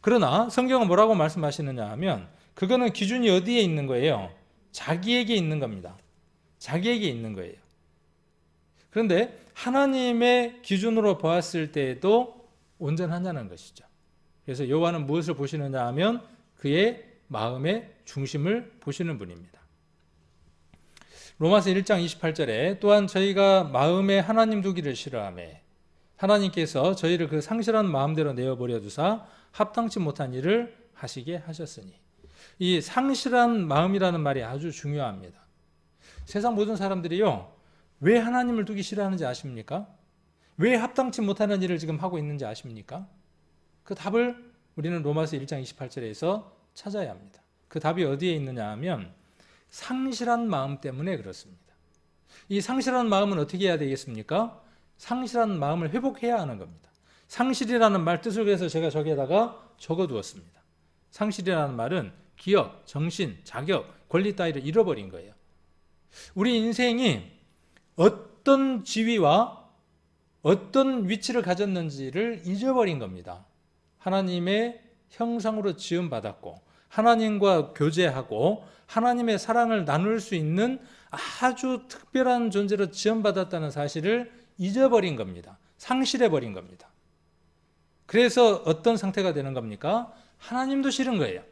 그러나 성경은 뭐라고 말씀하시느냐 하면 그거는 기준이 어디에 있는 거예요? 자기에게 있는 겁니다. 자기에게 있는 거예요. 그런데 하나님의 기준으로 보았을 때에도 온전하냐는 것이죠. 그래서 여호와는 무엇을 보시느냐 하면 그의 마음의 중심을 보시는 분입니다. 로마서 1장 28절에 또한 저희가 마음에 하나님 두기를 싫어하며 하나님께서 저희를 그 상실한 마음대로 내어버려 두사 합당치 못한 일을 하시게 하셨으니. 이 상실한 마음이라는 말이 아주 중요합니다. 세상 모든 사람들이요, 왜 하나님을 두기 싫어하는지 아십니까? 왜 합당치 못하는 일을 지금 하고 있는지 아십니까? 그 답을 우리는 로마서 1장 28절에서 찾아야 합니다. 그 답이 어디에 있느냐 하면 상실한 마음 때문에 그렇습니다. 이 상실한 마음은 어떻게 해야 되겠습니까? 상실한 마음을 회복해야 하는 겁니다. 상실이라는 말 뜻을 위해서 제가 저기에다가 적어두었습니다. 상실이라는 말은 기억, 정신, 자격, 권리 따위를 잃어버린 거예요. 우리 인생이 어떤 지위와 어떤 위치를 가졌는지를 잊어버린 겁니다. 하나님의 형상으로 지음받았고 하나님과 교제하고 하나님의 사랑을 나눌 수 있는 아주 특별한 존재로 지음받았다는 사실을 잊어버린 겁니다. 상실해버린 겁니다. 그래서 어떤 상태가 되는 겁니까? 하나님도 싫은 거예요.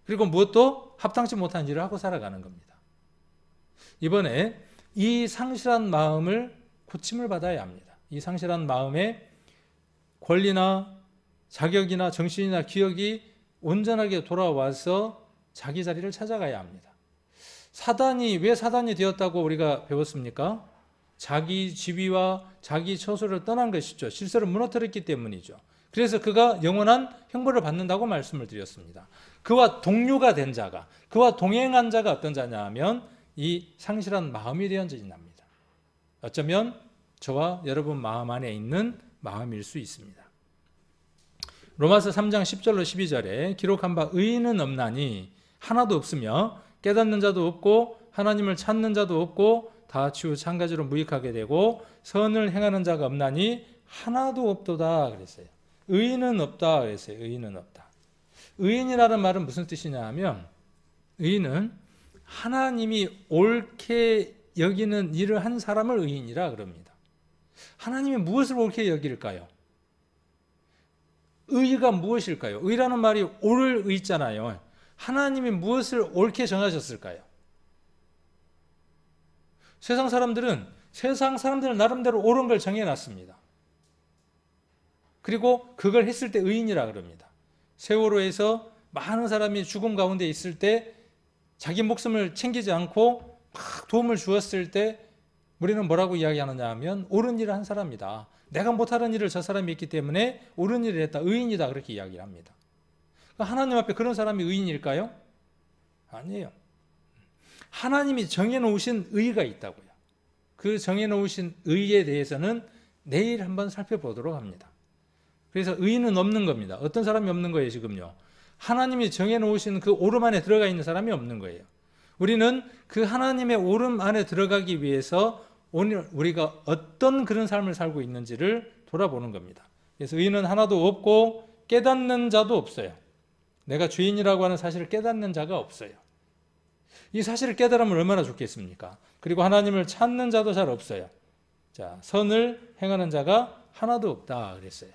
그리고 무엇도 합당치 못한 일을 하고 살아가는 겁니다. 이번에 이 상실한 마음을 고침을 받아야 합니다. 이 상실한 마음에 권리나 자격이나 정신이나 기억이 온전하게 돌아와서 자기 자리를 찾아가야 합니다. 왜 사단이 되었다고 우리가 배웠습니까? 자기 지위와 자기 처소를 떠난 것이죠. 질서를 무너뜨렸기 때문이죠. 그래서 그가 영원한 형벌을 받는다고 말씀을 드렸습니다. 그와 동료가 된 자가, 그와 동행한 자가 어떤 자냐 하면 이 상실한 마음이 되어진답니다. 어쩌면 저와 여러분 마음 안에 있는 마음일 수 있습니다. 로마서 3장 10절로 12절에 기록한 바 의인은 없나니 하나도 없으며 깨닫는 자도 없고 하나님을 찾는 자도 없고 다 치우쳐 한 가지로 무익하게 되고 선을 행하는 자가 없나니 하나도 없도다 그랬어요. 의인은 없다 그랬어요. 의인은 없다. 의인이라는 말은 무슨 뜻이냐 하면 의인은 하나님이 옳게 여기는 일을 한 사람을 의인이라 그럽니다. 하나님이 무엇을 옳게 여길까요? 의가 무엇일까요? 의라는 말이 옳을 의잖아요. 하나님이 무엇을 옳게 정하셨을까요? 세상 사람들은 나름대로 옳은 걸 정해놨습니다. 그리고 그걸 했을 때 의인이라 그럽니다. 세월호에서 많은 사람이 죽음 가운데 있을 때 자기 목숨을 챙기지 않고 막 도움을 주었을 때 우리는 뭐라고 이야기하느냐 하면 옳은 일을 한 사람이다. 내가 못하는 일을 저 사람이 했기 때문에 옳은 일을 했다. 의인이다. 그렇게 이야기를 합니다. 하나님 앞에 그런 사람이 의인일까요? 아니에요. 하나님이 정해놓으신 의가 있다고요. 그 정해놓으신 의에 대해서는 내일 한번 살펴보도록 합니다. 그래서 의인은 없는 겁니다. 어떤 사람이 없는 거예요, 지금요? 하나님이 정해놓으신 그 오름 안에 들어가 있는 사람이 없는 거예요. 우리는 그 하나님의 오름 안에 들어가기 위해서 오늘 우리가 어떤 그런 삶을 살고 있는지를 돌아보는 겁니다. 그래서 의인은 하나도 없고 깨닫는 자도 없어요. 내가 죄인이라고 하는 사실을 깨닫는 자가 없어요. 이 사실을 깨달으면 얼마나 좋겠습니까? 그리고 하나님을 찾는 자도 잘 없어요. 자, 선을 행하는 자가 하나도 없다 그랬어요.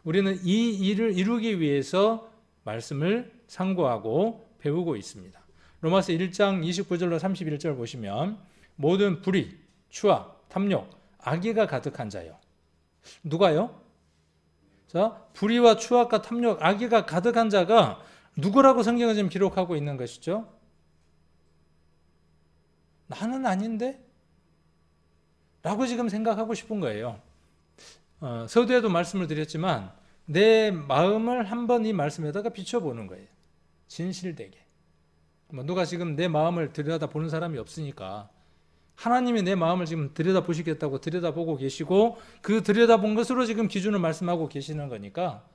우리는 이 일을 이루기 위해서 말씀을 상고하고 배우고 있습니다. 로마서 1장 29절로 31절 보시면 모든 불의, 추악, 탐욕, 악의가 가득한 자요. 누가요? 자, 불의와 추악과 탐욕, 악의가 가득한 자가 누구라고 성경은 지금 기록하고 있는 것이죠? 나는 아닌데? 라고 지금 생각하고 싶은 거예요. 서두에도 말씀을 드렸지만 내 마음을 한번 이 말씀에다가 비춰보는 거예요. 진실되게. 누가 지금 내 마음을 들여다보는 사람이 없으니까 하나님이 내 마음을 지금 들여다보시겠다고 들여다보고 계시고 그 들여다본 것으로 지금 기준을 말씀하고 계시는 거니까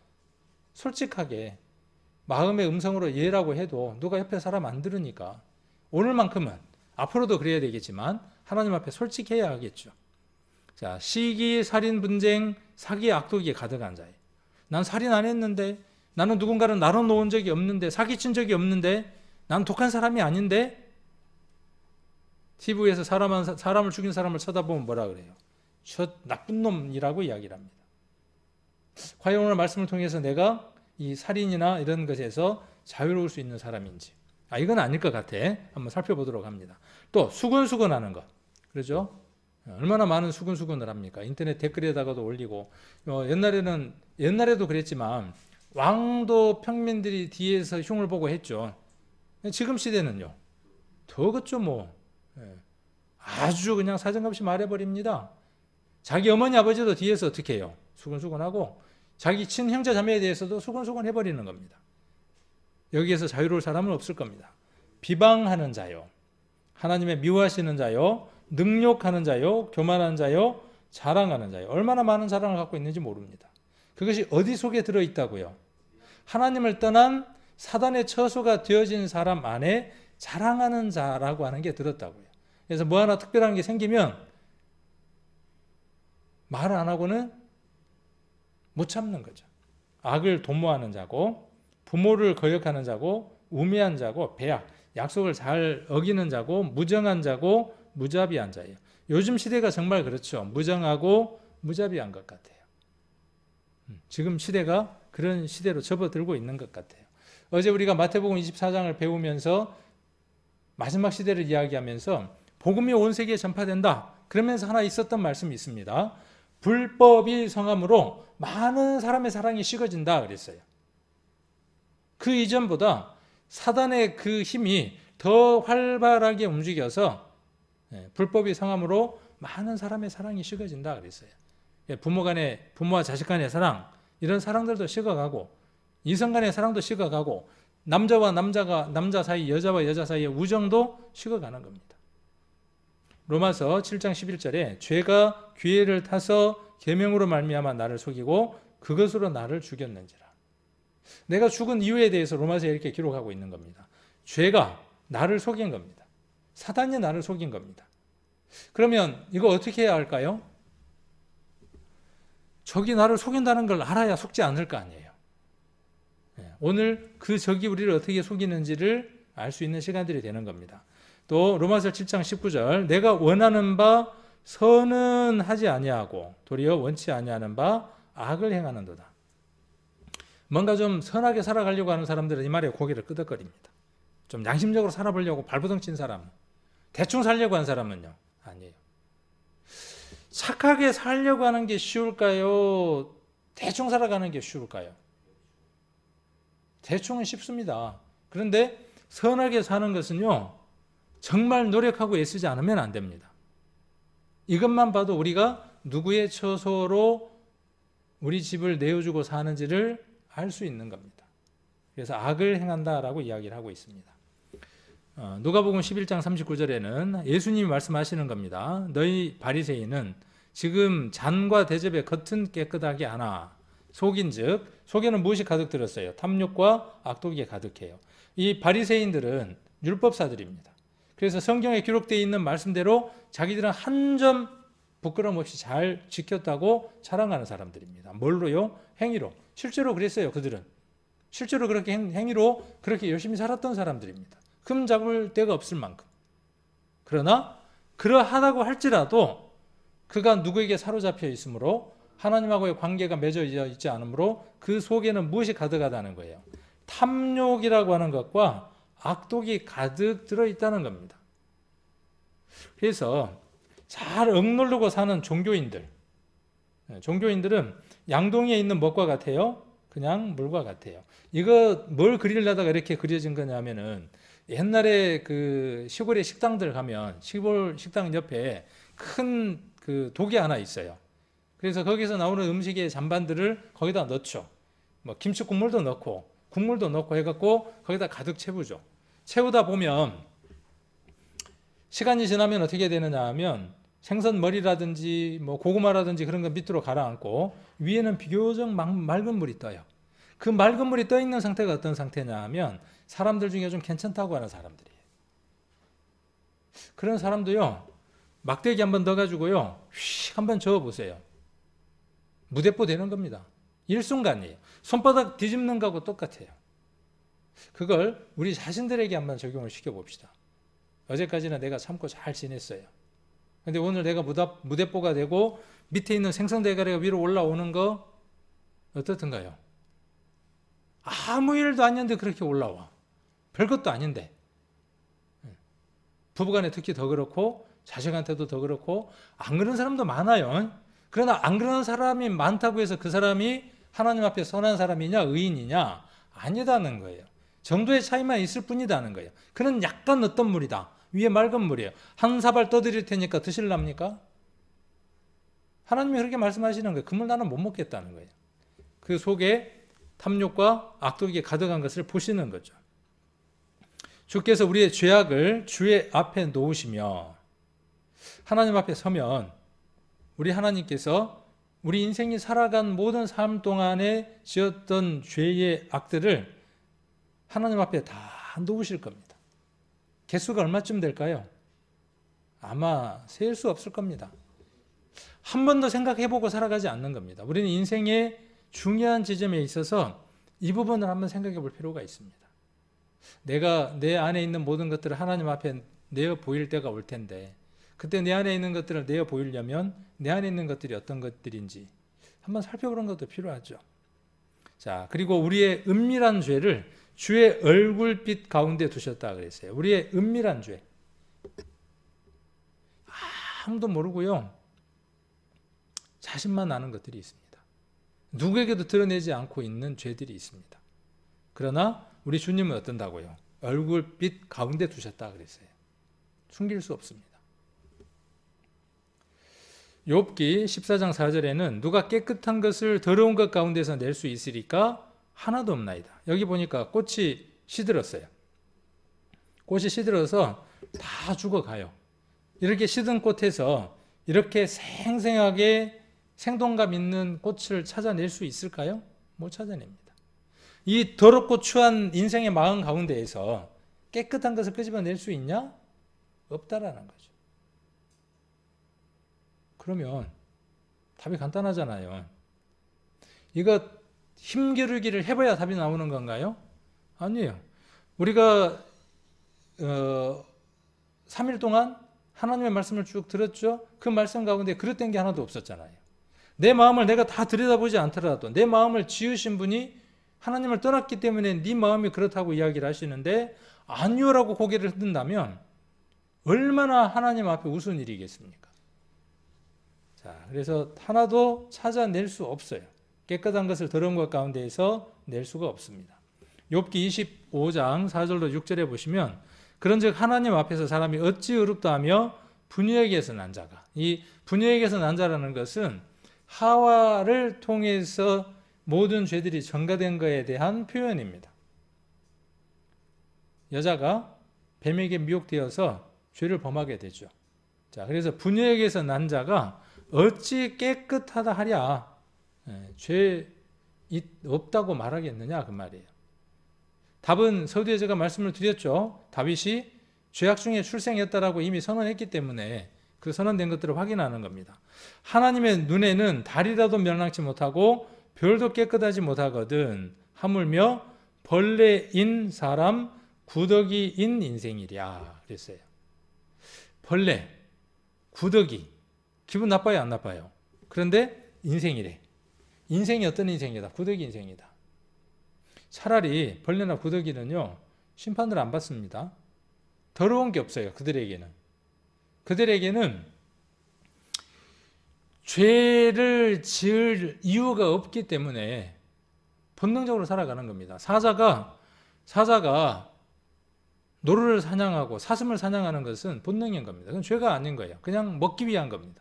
솔직하게 마음의 음성으로 예라고 해도 누가 옆에 사람 안 들으니까 오늘만큼은 앞으로도 그래야 되겠지만 하나님 앞에 솔직해야 하겠죠. 자, 시기, 살인, 분쟁, 사기, 악독이 가득한 자예요. 난 살인 안 했는데, 나는 누군가를 나눠 놓은 적이 없는데, 사기친 적이 없는데, 난 독한 사람이 아닌데, TV에서 사람을 죽인 사람을 쳐다보면 뭐라 그래요? 저 나쁜 놈이라고 이야기를 합니다. 과연 오늘 말씀을 통해서 내가 이 살인이나 이런 것에서 자유로울 수 있는 사람인지, 이건 아닐 것 같아. 한번 살펴보도록 합니다. 또 수근수근하는 것, 그렇죠? 얼마나 많은 수근수근을 합니까? 인터넷 댓글에다가도 올리고, 옛날에도 그랬지만 왕도 평민들이 뒤에서 흉을 보고 했죠. 지금 시대는요, 더 그렇죠 뭐. 아주 그냥 사정없이 말해버립니다. 자기 어머니 아버지도 뒤에서 어떻게 해요? 수근수근하고 자기 친형제 자매에 대해서도 수근수근 해버리는 겁니다. 여기에서 자유로울 사람은 없을 겁니다. 비방하는 자요, 하나님의 미워하시는 자요, 능욕하는 자요, 교만한 자요, 자랑하는 자요. 얼마나 많은 자랑을 갖고 있는지 모릅니다. 그것이 어디 속에 들어있다고요? 하나님을 떠난 사단의 처소가 되어진 사람 안에 자랑하는 자라고 하는 게 들었다고요. 그래서 뭐 하나 특별한 게 생기면 말 안 하고는 못 참는 거죠. 악을 도모하는 자고, 부모를 거역하는 자고, 우매한 자고, 배악, 약속을 잘 어기는 자고, 무정한 자고, 무자비한 자예요. 요즘 시대가 정말 그렇죠. 무정하고 무자비한 것 같아요. 지금 시대가 그런 시대로 접어들고 있는 것 같아요. 어제 우리가 마태복음 24장을 배우면서 마지막 시대를 이야기하면서 복음이 온 세계에 전파된다. 그러면서 하나 있었던 말씀이 있습니다. 불법이 성함으로 많은 사람의 사랑이 식어진다 그랬어요. 그 이전보다 사단의 그 힘이 더 활발하게 움직여서 불법이 성함으로 많은 사람의 사랑이 식어진다 그랬어요. 부모와 자식 간의 사랑, 이런 사랑들도 식어가고, 이성 간의 사랑도 식어가고, 남자 사이, 여자와 여자 사이의 우정도 식어가는 겁니다. 로마서 7장 11절에 죄가 기회를 타서 계명으로 말미암아 나를 속이고 그것으로 나를 죽였는지라. 내가 죽은 이유에 대해서 로마서에 이렇게 기록하고 있는 겁니다. 죄가 나를 속인 겁니다. 사단이 나를 속인 겁니다. 그러면 이거 어떻게 해야 할까요? 적이 나를 속인다는 걸 알아야 속지 않을 거 아니에요. 오늘 그 적이 우리를 어떻게 속이는지를 알 수 있는 시간들이 되는 겁니다. 또 로마서 7장 19절 내가 원하는 바 선은 하지 아니하고 도리어 원치 아니하는 바 악을 행하는도다. 뭔가 좀 선하게 살아가려고 하는 사람들은 이 말에 고개를 끄덕거립니다. 좀 양심적으로 살아보려고 발버둥 친 사람, 대충 살려고 한 사람은요, 아니에요. 착하게 살려고 하는 게 쉬울까요? 대충 살아가는 게 쉬울까요? 대충은 쉽습니다. 그런데 선하게 사는 것은요, 정말 노력하고 애쓰지 않으면 안 됩니다. 이것만 봐도 우리가 누구의 처소로 우리 집을 내어주고 사는지를 알 수 있는 겁니다. 그래서 악을 행한다라고 이야기를 하고 있습니다. 누가복음 11장 39절에는 예수님이 말씀하시는 겁니다. 너희 바리새인은 지금 잔과 대접의 겉은 깨끗하게 하나 속인즉 속에는 무엇이 가득 들었어요? 탐욕과 악독이 가득해요. 이 바리새인들은 율법사들입니다. 그래서 성경에 기록되어 있는 말씀대로 자기들은 한 점 부끄럼 없이 잘 지켰다고 자랑하는 사람들입니다. 뭘로요? 행위로. 실제로 그랬어요. 그들은 실제로 그렇게 행위로 그렇게 열심히 살았던 사람들입니다. 흠 잡을 데가 없을 만큼. 그러나 그러하다고 할지라도 그가 누구에게 사로잡혀 있으므로 하나님하고의 관계가 맺어져 있지 않으므로 그 속에는 무엇이 가득하다는 거예요? 탐욕이라고 하는 것과 악독이 가득 들어있다는 겁니다. 그래서 잘 억누르고 사는 종교인들은 양동이에 있는 무엇과 같아요? 그냥 물과 같아요. 이거 뭘 그리려다가 이렇게 그려진 거냐면은 옛날에 그 시골의 식당들 가면 시골 식당 옆에 큰 그 독이 하나 있어요. 그래서 거기서 나오는 음식의 잔반들을 거기다 넣죠. 뭐 김치 국물도 넣고 국물도 넣고 해갖고 거기다 가득 채우죠. 채우다 보면 시간이 지나면 어떻게 되느냐 하면 생선 머리라든지 뭐 고구마라든지 그런 거 밑으로 가라앉고 위에는 비교적 맑은 물이 떠요. 그 맑은 물이 떠 있는 상태가 어떤 상태냐 하면 사람들 중에 좀 괜찮다고 하는 사람들이에요. 그런 사람도요, 막대기 한번 넣어가지고요, 휙 한번 저어보세요. 무대뽀 되는 겁니다. 일순간이에요. 손바닥 뒤집는 거하고 똑같아요. 그걸 우리 자신들에게 한번 적용을 시켜봅시다. 어제까지는 내가 참고 잘 지냈어요. 근데 오늘 내가 무대뽀가 되고 밑에 있는 생선대가리가 위로 올라오는 거 어떻든가요? 아무 일도 아닌데 그렇게 올라와. 별것도 아닌데. 부부간에 특히 더 그렇고 자식한테도 더 그렇고 안 그런 사람도 많아요. 그러나 안 그러는 사람이 많다고 해서 그 사람이 하나님 앞에 선한 사람이냐 의인이냐 아니다는 거예요. 정도의 차이만 있을 뿐이다는 거예요. 그는 약간 어떤 물이다. 위에 맑은 물이에요. 한 사발 떠드릴 테니까 드실랍니까? 하나님이 그렇게 말씀하시는 거예요. 그 물 나는 못 먹겠다는 거예요. 그 속에 탐욕과 악독이 가득한 것을 보시는 거죠. 주께서 우리의 죄악을 주의 앞에 놓으시며 하나님 앞에 서면 우리 하나님께서 우리 인생이 살아간 모든 삶 동안에 지었던 죄의 악들을 하나님 앞에 다 놓으실 겁니다. 개수가 얼마쯤 될까요? 아마 셀 수 없을 겁니다. 한 번 더 생각해보고 살아가지 않는 겁니다. 우리는 인생의 중요한 지점에 있어서 이 부분을 한번 생각해 볼 필요가 있습니다. 내가 내 안에 있는 모든 것들을 하나님 앞에 내어 보일 때가 올 텐데 그때 내 안에 있는 것들을 내어 보이려면 내 안에 있는 것들이 어떤 것들인지 한번 살펴보는 것도 필요하죠. 자, 그리고 우리의 은밀한 죄를 주의 얼굴빛 가운데 두셨다 그랬어요. 우리의 은밀한 죄. 아무도 모르고요. 자신만 아는 것들이 있습니다. 누구에게도 드러내지 않고 있는 죄들이 있습니다. 그러나 우리 주님은 어떤다고요? 얼굴빛 가운데 두셨다 그랬어요. 숨길 수 없습니다. 욥기 14장 4절에는 누가 깨끗한 것을 더러운 것 가운데서 낼 수 있으리까? 하나도 없나이다. 여기 보니까 꽃이 시들었어요. 꽃이 시들어서 다 죽어가요. 이렇게 시든 꽃에서 이렇게 생생하게 생동감 있는 꽃을 찾아낼 수 있을까요? 못 찾아냅니다. 이 더럽고 추한 인생의 마음 가운데에서 깨끗한 것을 끄집어낼 수 있냐? 없다라는 거죠. 그러면 답이 간단하잖아요. 이거 힘겨루기를 해봐야 답이 나오는 건가요? 아니에요. 우리가 3일 동안 하나님의 말씀을 쭉 들었죠. 그 말씀 가운데 그릇된 게 하나도 없었잖아요. 내 마음을 내가 다 들여다보지 않더라도 내 마음을 지으신 분이 하나님을 떠났기 때문에 네 마음이 그렇다고 이야기를 하시는데 아니요라고 고개를 흔든다면 얼마나 하나님 앞에 우스운 일이겠습니까? 자, 그래서 하나도 찾아낼 수 없어요. 깨끗한 것을 더러운 것 가운데에서 낼 수가 없습니다. 욥기 25장 4절로 6절에 보시면 그런즉 하나님 앞에서 사람이 어찌 의롭다 하며 분유에게서 난 자가, 이 분유에게서 난 자라는 것은 하와를 통해서 모든 죄들이 전가된 것에 대한 표현입니다. 여자가 뱀에게 미혹되어서 죄를 범하게 되죠. 자, 그래서 분유에게서 난 자가 어찌 깨끗하다 하랴, 죄 없다고 말하겠느냐 그 말이에요. 답은 서두에 제가 말씀을 드렸죠. 다윗이 죄악 중에 출생했다라고 이미 선언했기 때문에 그 선언된 것들을 확인하는 겁니다. 하나님의 눈에는 달이라도 멸망치 못하고 별도 깨끗하지 못하거든 하물며 벌레인 사람 구더기인 인생이랴 그랬어요. 벌레, 구더기 기분 나빠요 안 나빠요? 그런데 인생이래. 인생이 어떤 인생이다? 구더기 인생이다. 차라리 벌레나 구더기는요 심판을 안 받습니다. 더러운 게 없어요. 그들에게는 죄를 지을 이유가 없기 때문에 본능적으로 살아가는 겁니다. 사자가 노루를 사냥하고 사슴을 사냥하는 것은 본능인 겁니다. 그건 죄가 아닌 거예요. 그냥 먹기 위한 겁니다.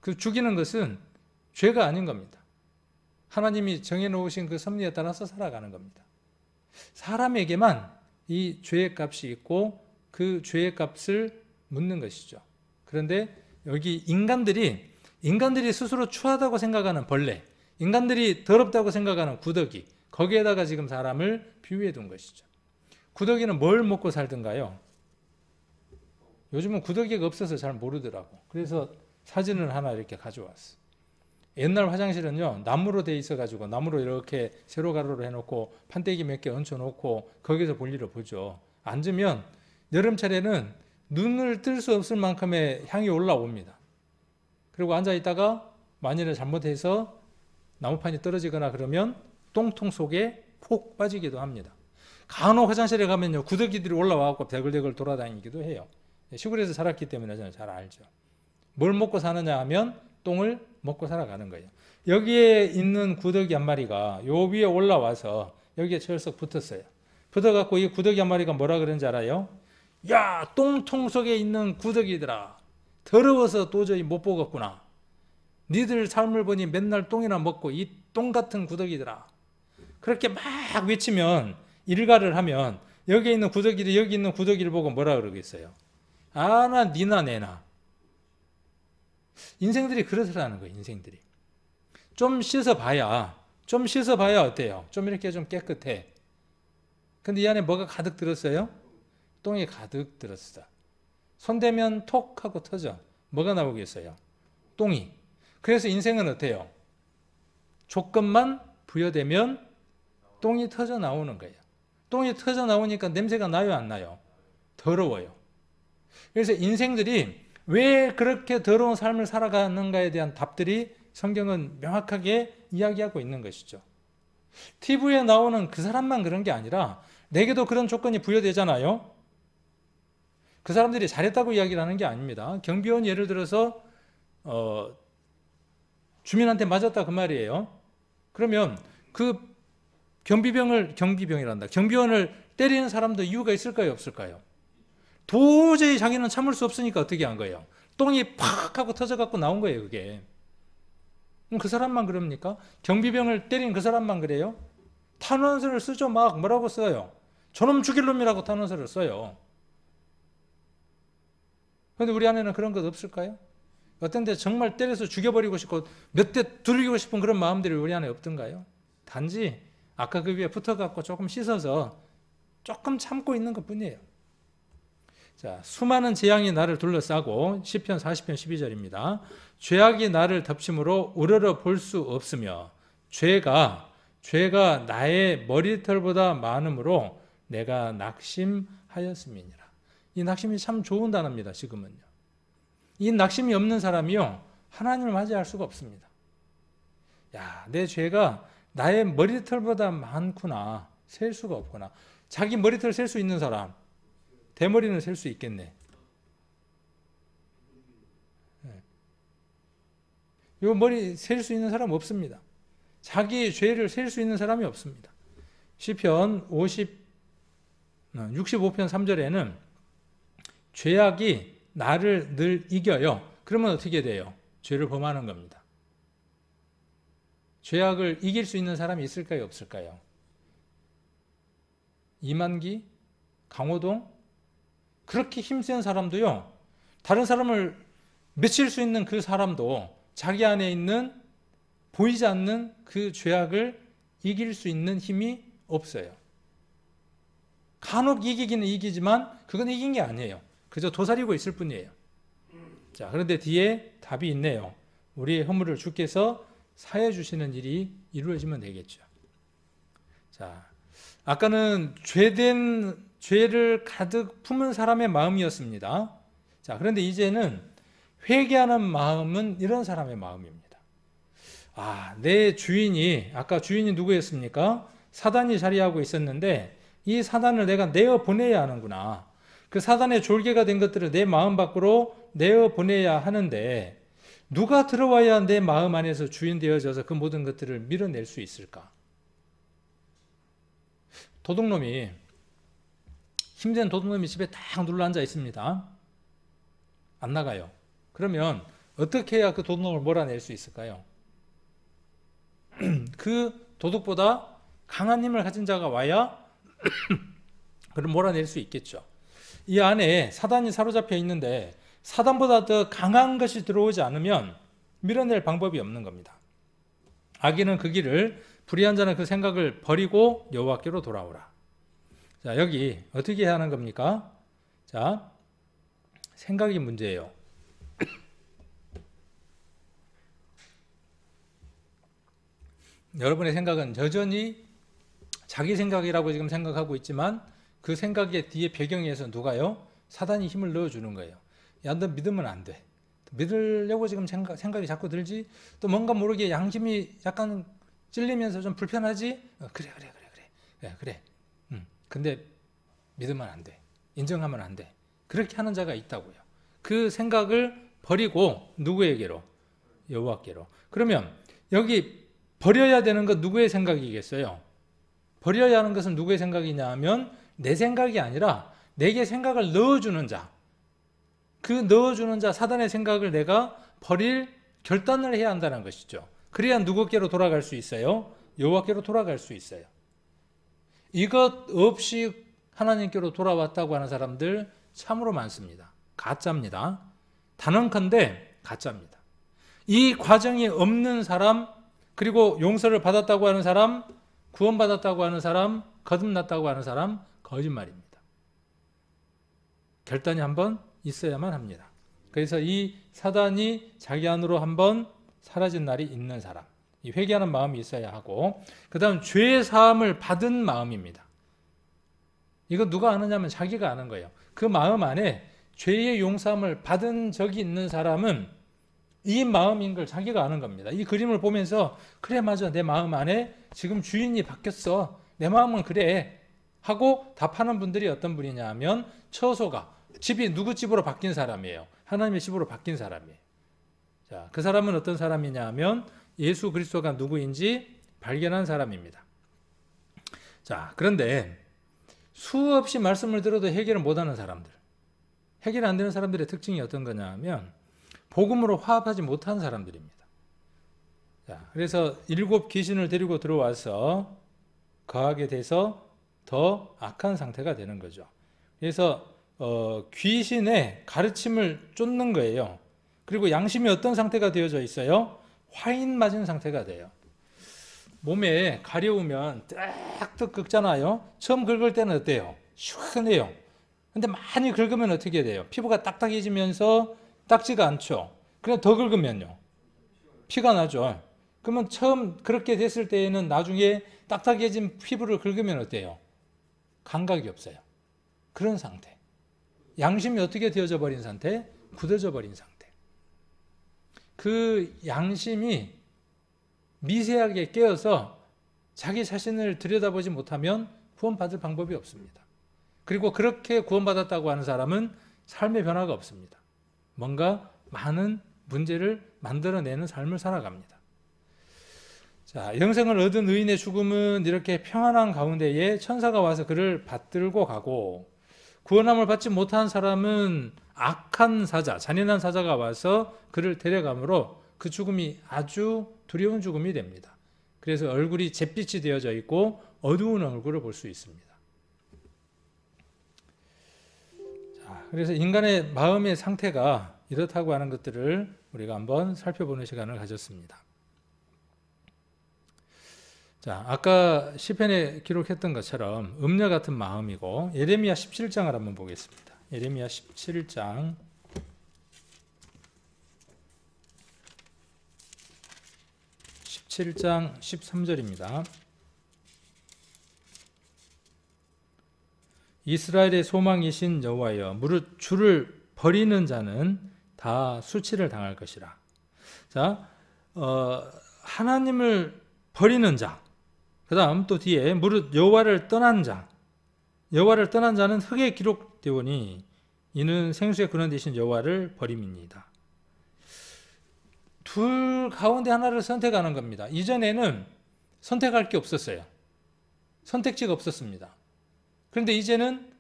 그 죽이는 것은 죄가 아닌 겁니다. 하나님이 정해놓으신 그 섭리에 따라서 살아가는 겁니다. 사람에게만 이 죄의 값이 있고 그 죄의 값을 묻는 것이죠. 그런데 여기 인간들이 스스로 추하다고 생각하는 벌레, 인간들이 더럽다고 생각하는 구더기, 거기에다가 지금 사람을 비유해 둔 것이죠. 구더기는 뭘 먹고 살던가요? 요즘은 구더기가 없어서 잘 모르더라고. 그래서 사진을 하나 이렇게 가져왔어. 옛날 화장실은요 나무로 돼 있어가지고 나무로 이렇게 세로 가로로 해놓고 판때기 몇 개 얹혀놓고 거기서 볼일을 보죠. 앉으면 여름철에는 눈을 뜰 수 없을 만큼의 향이 올라옵니다. 그리고 앉아있다가 만일에 잘못해서 나무판이 떨어지거나 그러면 똥통 속에 폭 빠지기도 합니다. 간혹 화장실에 가면요 구더기들이 올라와서 대글대글 돌아다니기도 해요. 시골에서 살았기 때문에 저는 잘 알죠. 뭘 먹고 사느냐 하면 똥을 먹고 살아가는 거예요. 여기에 있는 구더기 한 마리가 요 위에 올라와서 여기에 철썩 붙었어요. 붙어갖고 이 구더기 한 마리가 뭐라 그런지 알아요? 야, 똥통 속에 있는 구더기들아, 더러워서 도저히 못 보겠구나. 니들 삶을 보니 맨날 똥이나 먹고 이 똥 같은 구더기들아. 그렇게 막 외치면 일가를 하면 여기에 있는 구더기들이 여기 있는 구더기를 보고 뭐라 그러겠어요? 아나 니나 내나. 인생들이 그렇다는 거예요. 인생들이 좀 씻어봐야 어때요? 좀 이렇게 좀 깨끗해. 근데 이 안에 뭐가 가득 들었어요? 똥이 가득 들었어. 손대면 톡 하고 터져. 뭐가 나오겠어요? 똥이. 그래서 인생은 어때요? 조건만 부여되면 똥이 터져 나오는 거예요. 똥이 터져 나오니까 냄새가 나요 안 나요? 더러워요. 그래서 인생들이 왜 그렇게 더러운 삶을 살아가는가에 대한 답들이 성경은 명확하게 이야기하고 있는 것이죠. TV에 나오는 그 사람만 그런 게 아니라 내게도 그런 조건이 부여되잖아요. 그 사람들이 잘했다고 이야기를 하는 게 아닙니다. 경비원이 예를 들어서 주민한테 맞았다 그 말이에요. 그러면 그 경비원을 때리는 사람도 이유가 있을까요, 없을까요? 도저히 자기는 참을 수 없으니까 어떻게 한 거예요? 똥이 팍 하고 터져갖고 나온 거예요, 그게. 그럼 그 사람만 그럽니까? 경비병을 때린 그 사람만 그래요? 탄원서를 쓰죠. 막 뭐라고 써요? 저놈 죽일 놈이라고 탄원서를 써요. 그런데 우리 안에는 그런 것 없을까요? 어떤 데 정말 때려서 죽여버리고 싶고 몇 대 두르기고 싶은 그런 마음들이 우리 안에 없던가요? 단지 아까 그 위에 붙어갖고 조금 씻어서 조금 참고 있는 것 뿐이에요. 자, 수많은 재앙이 나를 둘러싸고 시편 40편 12절입니다. 죄악이 나를 덮침으로 우러러 볼 수 없으며 죄가 나의 머리털보다 많음으로 내가 낙심하였음이니라. 이 낙심이 참 좋은 단어입니다. 지금은요. 이 낙심이 없는 사람이요 하나님을 맞이할 수가 없습니다. 야, 내 죄가 나의 머리털보다 많구나. 셀 수가 없구나. 자기 머리털 셀 수 있는 사람 대머리는 셀 수 있겠네. 이 머리 셀 수 있는 사람 없습니다. 자기의 죄를 셀 수 있는 사람이 없습니다. 시편 65편 3절에는 죄악이 나를 늘 이겨요. 그러면 어떻게 돼요? 죄를 범하는 겁니다. 죄악을 이길 수 있는 사람이 있을까요? 없을까요? 이만기? 강호동? 그렇게 힘센 사람도요, 다른 사람을 맺힐 수 있는 그 사람도 자기 안에 있는 보이지 않는 그 죄악을 이길 수 있는 힘이 없어요. 간혹 이기기는 이기지만 그건 이긴 게 아니에요. 그저 도사리고 있을 뿐이에요. 자, 그런데 뒤에 답이 있네요. 우리의 허물을 주께서 사해 주시는 일이 이루어지면 되겠죠. 자, 아까는 죄를 가득 품은 사람의 마음이었습니다. 자, 그런데 이제는 회개하는 마음은 이런 사람의 마음입니다. 아, 내 주인이, 아까 주인이 누구였습니까? 사단이 자리하고 있었는데 이 사단을 내가 내어 보내야 하는구나. 그 사단의 졸개가 된 것들을 내 마음 밖으로 내어 보내야 하는데 누가 들어와야 내 마음 안에서 주인 되어져서 그 모든 것들을 밀어낼 수 있을까? 힘든 도둑놈이 집에 딱 눌러앉아 있습니다. 안 나가요. 그러면 어떻게 해야 그 도둑놈을 몰아낼 수 있을까요? 그 도둑보다 강한 힘을 가진 자가 와야 그를 몰아낼 수 있겠죠. 이 안에 사단이 사로잡혀 있는데 사단보다 더 강한 것이 들어오지 않으면 밀어낼 방법이 없는 겁니다. 악인은 그 길을, 불의한 자는 그 생각을 버리고 여호와께로 돌아오라. 자, 여기 어떻게 해야 하는 겁니까? 자, 생각이 문제예요. 여러분의 생각은 여전히 자기 생각이라고 지금 생각하고 있지만 그 생각의 뒤에 배경에서 누가요? 사단이 힘을 넣어주는 거예요. 야, 너 믿으면 안 돼. 믿으려고 지금 생각이 자꾸 들지? 또 뭔가 모르게 양심이 약간 찔리면서 좀 불편하지? 그래. 근데 믿으면 안 돼. 인정하면 안 돼. 그렇게 하는 자가 있다고요. 그 생각을 버리고 누구에게로? 여호와께로. 그러면 여기 버려야 되는 건 누구의 생각이겠어요? 버려야 하는 것은 누구의 생각이냐 하면 내 생각이 아니라 내게 생각을 넣어주는 자. 그 넣어주는 자, 사단의 생각을 내가 버릴 결단을 해야 한다는 것이죠. 그래야 누구께로 돌아갈 수 있어요? 여호와께로 돌아갈 수 있어요. 이것 없이 하나님께로 돌아왔다고 하는 사람들 참으로 많습니다. 가짜입니다. 단언컨대 가짜입니다. 이 과정이 없는 사람, 그리고 용서를 받았다고 하는 사람, 구원받았다고 하는 사람, 거듭났다고 하는 사람, 거짓말입니다. 결단이 한번 있어야만 합니다. 그래서 이 사단이 자기 안으로 한번 사라진 날이 있는 사람, 이 회개하는 마음이 있어야 하고, 그 다음 죄의 사함을 받은 마음입니다. 이거 누가 아느냐면 자기가 아는 거예요. 그 마음 안에 죄의 용서함을 받은 적이 있는 사람은 이 마음인 걸 자기가 아는 겁니다. 이 그림을 보면서 그래 맞아 내 마음 안에 지금 주인이 바뀌었어. 내 마음은 그래 하고 답하는 분들이 어떤 분이냐 하면 처소가 집이 누구 집으로 바뀐 사람이에요. 하나님의 집으로 바뀐 사람이에요. 자, 그 사람은 어떤 사람이냐 하면 예수 그리스도가 누구인지 발견한 사람입니다. 자, 그런데 수없이 말씀을 들어도 해결을 못하는 사람들, 해결 안 되는 사람들의 특징이 어떤 거냐 하면 복음으로 화합하지 못한 사람들입니다. 자, 그래서 7 귀신을 데리고 들어와서 거하게 돼서 더 악한 상태가 되는 거죠. 그래서 귀신의 가르침을 쫓는 거예요. 그리고 양심이 어떤 상태가 되어져 있어요? 화인 맞은 상태가 돼요. 몸에 가려우면 뜩뜩 긁잖아요. 처음 긁을 때는 어때요? 시원해요. 근데 많이 긁으면 어떻게 돼요? 피부가 딱딱해지면서 딱지가 않죠. 그냥 더 긁으면요. 피가 나죠. 그러면 처음 그렇게 됐을 때에는 나중에 딱딱해진 피부를 긁으면 어때요? 감각이 없어요. 그런 상태. 양심이 어떻게 되어져 버린 상태? 굳어져 버린 상태. 그 양심이 미세하게 깨어서 자기 자신을 들여다보지 못하면 구원받을 방법이 없습니다. 그리고 그렇게 구원받았다고 하는 사람은 삶의 변화가 없습니다. 뭔가 많은 문제를 만들어내는 삶을 살아갑니다. 자, 영생을 얻은 의인의 죽음은 이렇게 평안한 가운데에 천사가 와서 그를 받들고 가고, 구원함을 받지 못한 사람은 악한 사자, 잔인한 사자가 와서 그를 데려가므로 그 죽음이 아주 두려운 죽음이 됩니다. 그래서 얼굴이 잿빛이 되어져 있고 어두운 얼굴을 볼 수 있습니다. 자, 그래서 인간의 마음의 상태가 이렇다고 하는 것들을 우리가 한번 살펴보는 시간을 가졌습니다. 자, 아까 시편에 기록했던 것처럼 음녀 같은 마음이고, 예레미야 17장을 한번 보겠습니다. 예레미야 17장 13절입니다. 이스라엘의 소망이신 여호와여, 무릇 주를 버리는 자는 다 수치를 당할 것이라. 자, 하나님을 버리는 자, 그 다음 또 뒤에 무릇 여호와를 떠난 자, 여호와를 떠난 자는 흙에 기록되오니 이는 생수의 근원 되신 여호와를 버림입니다. 둘 가운데 하나를 선택하는 겁니다. 이전에는 선택할 게 없었어요. 선택지가 없었습니다. 그런데 이제는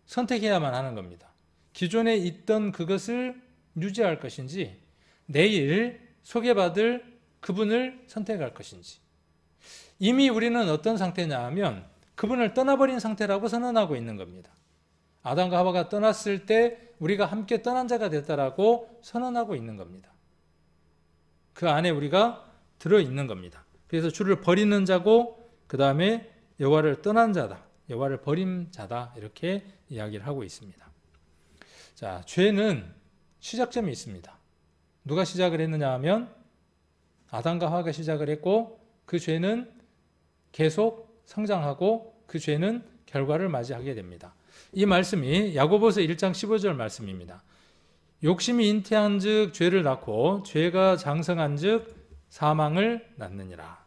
선택해야만 하는 겁니다. 기존에 있던 그것을 유지할 것인지, 내일 소개받을 그분을 선택할 것인지. 이미 우리는 어떤 상태냐 하면 그분을 떠나버린 상태라고 선언하고 있는 겁니다. 아담과 하와가 떠났을 때 우리가 함께 떠난 자가 됐다라고 선언하고 있는 겁니다. 그 안에 우리가 들어있는 겁니다. 그래서 주를 버리는 자고, 그 다음에 여호와를 떠난 자다, 여호와를 버린 자다, 이렇게 이야기를 하고 있습니다. 자, 죄는 시작점이 있습니다. 누가 시작을 했느냐 하면 아담과 하와가 시작을 했고, 그 죄는 계속 성장하고 그 죄는 결과를 맞이하게 됩니다. 이 말씀이 야고보서 1장 15절 말씀입니다. 욕심이 잉태한 즉 죄를 낳고, 죄가 장성한 즉 사망을 낳느니라.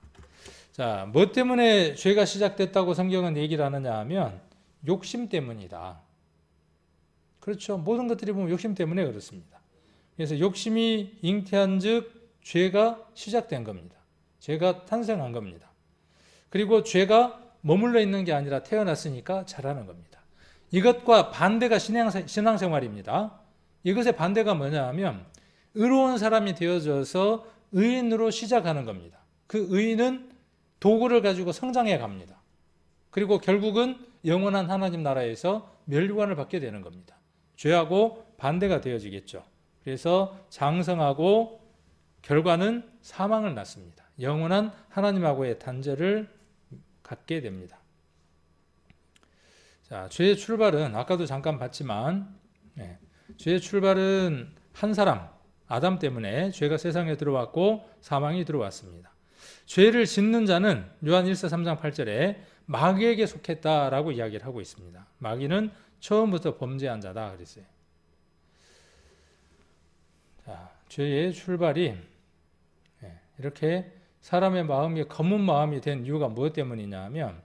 자, 뭐 때문에 죄가 시작됐다고 성경은 얘기를 하느냐 하면 욕심 때문이다. 그렇죠. 모든 것들이 보면 욕심 때문에 그렇습니다. 그래서 욕심이 잉태한 즉 죄가 시작된 겁니다. 죄가 탄생한 겁니다. 그리고 죄가 머물러 있는 게 아니라 태어났으니까 자라는 겁니다. 이것과 반대가 신앙생활입니다. 이것의 반대가 뭐냐 하면 의로운 사람이 되어져서 의인으로 시작하는 겁니다. 그 의인은 도구를 가지고 성장해 갑니다. 그리고 결국은 영원한 하나님 나라에서 멸류관을 받게 되는 겁니다. 죄하고 반대가 되어지겠죠. 그래서 장성하고 결과는 사망을 낳습니다. 영원한 하나님하고의 단절을 갖게 됩니다. 자, 죄의 출발은 아까도 잠깐 봤지만, 죄의 출발은 한 사람, 아담 때문에 죄가 세상에 들어왔고 사망이 들어왔습니다. 죄를 짓는 자는 요한 1서 3장 8절에 마귀에게 속했다라고 이야기를 하고 있습니다. 마귀는 처음부터 범죄한 자다 그랬어요. 자, 죄의 출발이 이렇게 사람의 마음이 검은 마음이 된 이유가 무엇 때문이냐 하면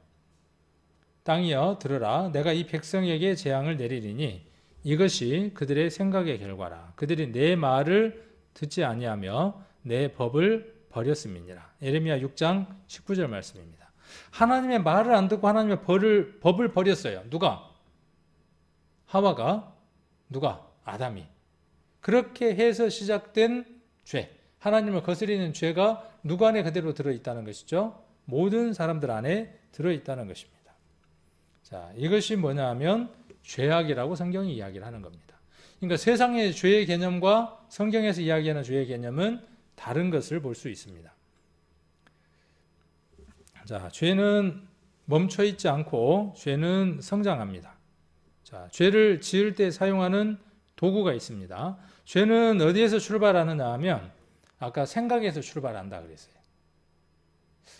땅이여 들으라 내가 이 백성에게 재앙을 내리리니 이것이 그들의 생각의 결과라. 그들이 내 말을 듣지 아니하며 내 법을 버렸음이니라. 예레미야 6장 19절 말씀입니다. 하나님의 말을 안 듣고 하나님의 법을 버렸어요. 누가? 하와가. 누가? 아담이. 그렇게 해서 시작된 죄, 하나님을 거스리는 죄가 누구 안에 그대로 들어있다는 것이죠? 모든 사람들 안에 들어있다는 것입니다. 자, 이것이 뭐냐 하면 죄악이라고 성경이 이야기를 하는 겁니다. 그러니까 세상의 죄의 개념과 성경에서 이야기하는 죄의 개념은 다른 것을 볼 수 있습니다. 자, 죄는 멈춰 있지 않고 죄는 성장합니다. 자, 죄를 지을 때 사용하는 도구가 있습니다. 죄는 어디에서 출발하느냐 하면 아까 생각에서 출발한다 그랬어요.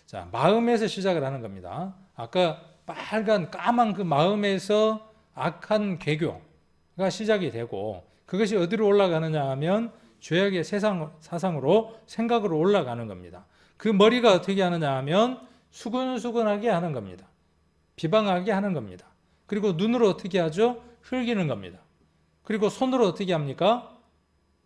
자, 마음에서 시작을 하는 겁니다. 아까 빨간 까만 그 마음에서 악한 괴교가 시작이 되고 그것이 어디로 올라가느냐 하면 죄악의 사상으로 생각으로 올라가는 겁니다. 그 머리가 어떻게 하느냐 하면 수근수근하게 하는 겁니다. 비방하게 하는 겁니다. 그리고 눈으로 어떻게 하죠? 흘기는 겁니다. 그리고 손으로 어떻게 합니까?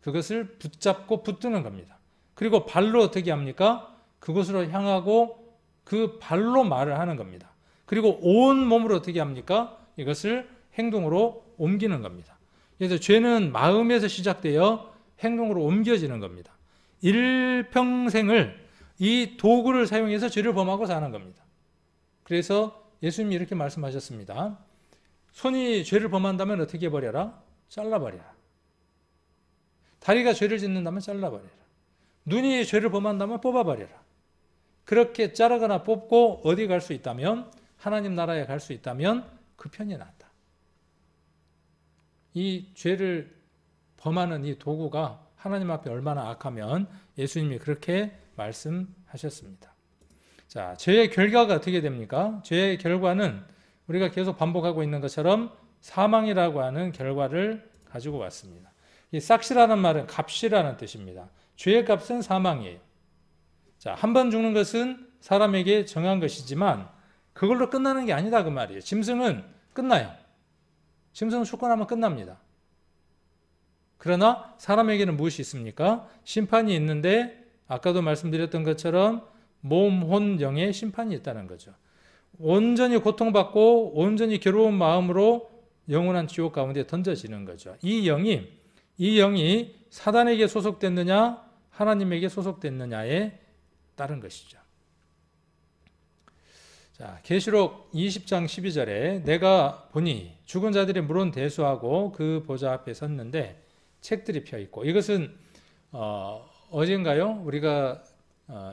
그것을 붙잡고 붙드는 겁니다. 그리고 발로 어떻게 합니까? 그곳으로 향하고 그 발로 말을 하는 겁니다. 그리고 온 몸으로 어떻게 합니까? 이것을 행동으로 옮기는 겁니다. 그래서 죄는 마음에서 시작되어 행동으로 옮겨지는 겁니다. 일평생을 이 도구를 사용해서 죄를 범하고 사는 겁니다. 그래서 예수님이 이렇게 말씀하셨습니다. 손이 죄를 범한다면 어떻게 해버려라? 잘라버려라. 다리가 죄를 짓는다면 잘라버려라. 눈이 죄를 범한다면 뽑아버려라. 그렇게 자르거나 뽑고 어디 갈 수 있다면 하나님 나라에 갈 수 있다면 그 편이 낫다. 이 죄를 범하는 이 도구가 하나님 앞에 얼마나 악하면 예수님이 그렇게 말씀하셨습니다. 자, 죄의 결과가 어떻게 됩니까? 죄의 결과는 우리가 계속 반복하고 있는 것처럼 사망이라고 하는 결과를 가지고 왔습니다. 이 싹시라는 말은 값이라는 뜻입니다. 죄의 값은 사망이에요. 자, 한 번 죽는 것은 사람에게 정한 것이지만 그걸로 끝나는 게 아니다 그 말이에요. 짐승은 끝나요. 짐승은 죽고 나면 끝납니다. 그러나 사람에게는 무엇이 있습니까? 심판이 있는데 아까도 말씀드렸던 것처럼 몸, 혼, 영의 심판이 있다는 거죠. 온전히 고통받고 온전히 괴로운 마음으로 영원한 지옥 가운데 던져지는 거죠. 이 영이 사단에게 소속됐느냐 하나님에게 소속됐느냐에 따른 것이죠. 자, 계시록 20장 12절에 내가 보니 죽은 자들이 물은 대수하고 그 보좌 앞에 섰는데 책들이 펴 있고 이것은 어젠가요? 우리가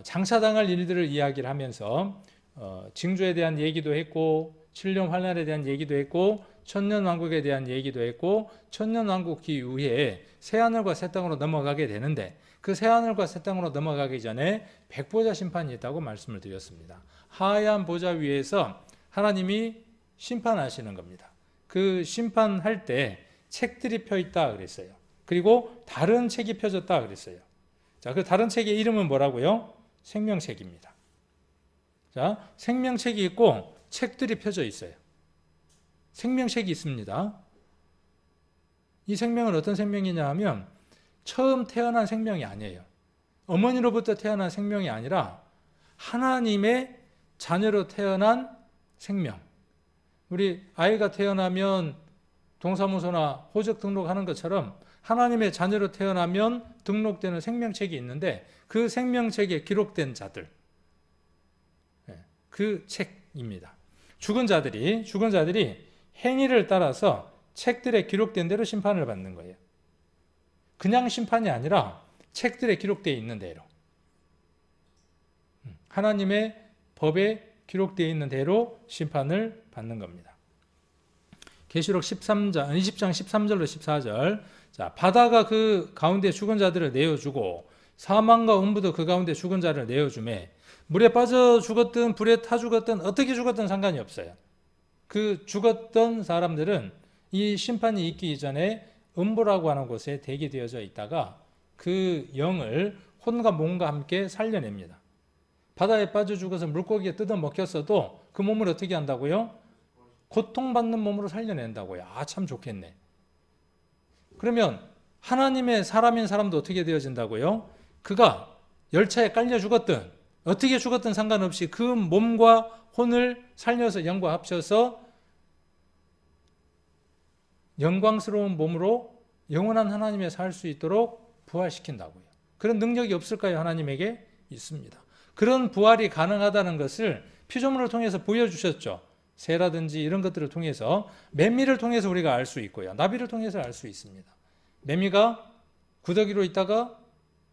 장사당할 일들을 이야기를 하면서 징조에 대한 얘기도 했고 7년 환란에 대한 얘기도 했고 천년왕국에 대한 얘기도 했고 천년왕국 이후에 새하늘과 새 땅으로 넘어가게 되는데 그 새하늘과 새 땅으로 넘어가기 전에 백보자 심판이 있다고 말씀을 드렸습니다. 하얀 보좌 위에서 하나님이 심판하시는 겁니다. 그 심판할 때 책들이 펴 있다 그랬어요. 그리고 다른 책이 펴졌다 그랬어요. 자, 그 다른 책의 이름은 뭐라고요? 생명책입니다. 자, 생명책이 있고 책들이 펴져 있어요. 생명책이 있습니다. 이 생명은 어떤 생명이냐 하면 처음 태어난 생명이 아니에요. 어머니로부터 태어난 생명이 아니라 하나님의 자녀로 태어난 생명. 우리 아이가 태어나면 동사무소나 호적 등록하는 것처럼 하나님의 자녀로 태어나면 등록되는 생명책이 있는데 그 생명책에 기록된 자들, 그 책입니다. 죽은 자들이 행위를 따라서 책들에 기록된 대로 심판을 받는 거예요. 그냥 심판이 아니라 책들에 기록되어 있는 대로, 하나님의 법에 기록되어 있는 대로 심판을 받는 겁니다. 계시록 20장 13절로 14절. 자, 바다가 그 가운데 죽은 자들을 내어주고 사망과 음부도 그 가운데 죽은 자를 내어주매 물에 빠져 죽었든 불에 타 죽었든 어떻게 죽었든 상관이 없어요. 그 죽었던 사람들은 이 심판이 있기 전에 음부라고 하는 곳에 대기되어져 있다가 그 영을 혼과 몸과 함께 살려냅니다. 바다에 빠져 죽어서 물고기에 뜯어 먹혔어도 그 몸을 어떻게 한다고요? 고통받는 몸으로 살려낸다고요. 아, 참 좋겠네. 그러면 하나님의 사람인 사람도 어떻게 되어진다고요? 그가 열차에 깔려 죽었든 어떻게 죽었든 상관없이 그 몸과 혼을 살려서 영과 합쳐서 영광스러운 몸으로 영원한 하나님에 살 수 있도록 부활시킨다고요. 그런 능력이 없을까요? 하나님에게 있습니다. 그런 부활이 가능하다는 것을 피조물을 통해서 보여주셨죠. 새라든지 이런 것들을 통해서, 매미를 통해서 우리가 알 수 있고요. 나비를 통해서 알 수 있습니다. 매미가 구더기로 있다가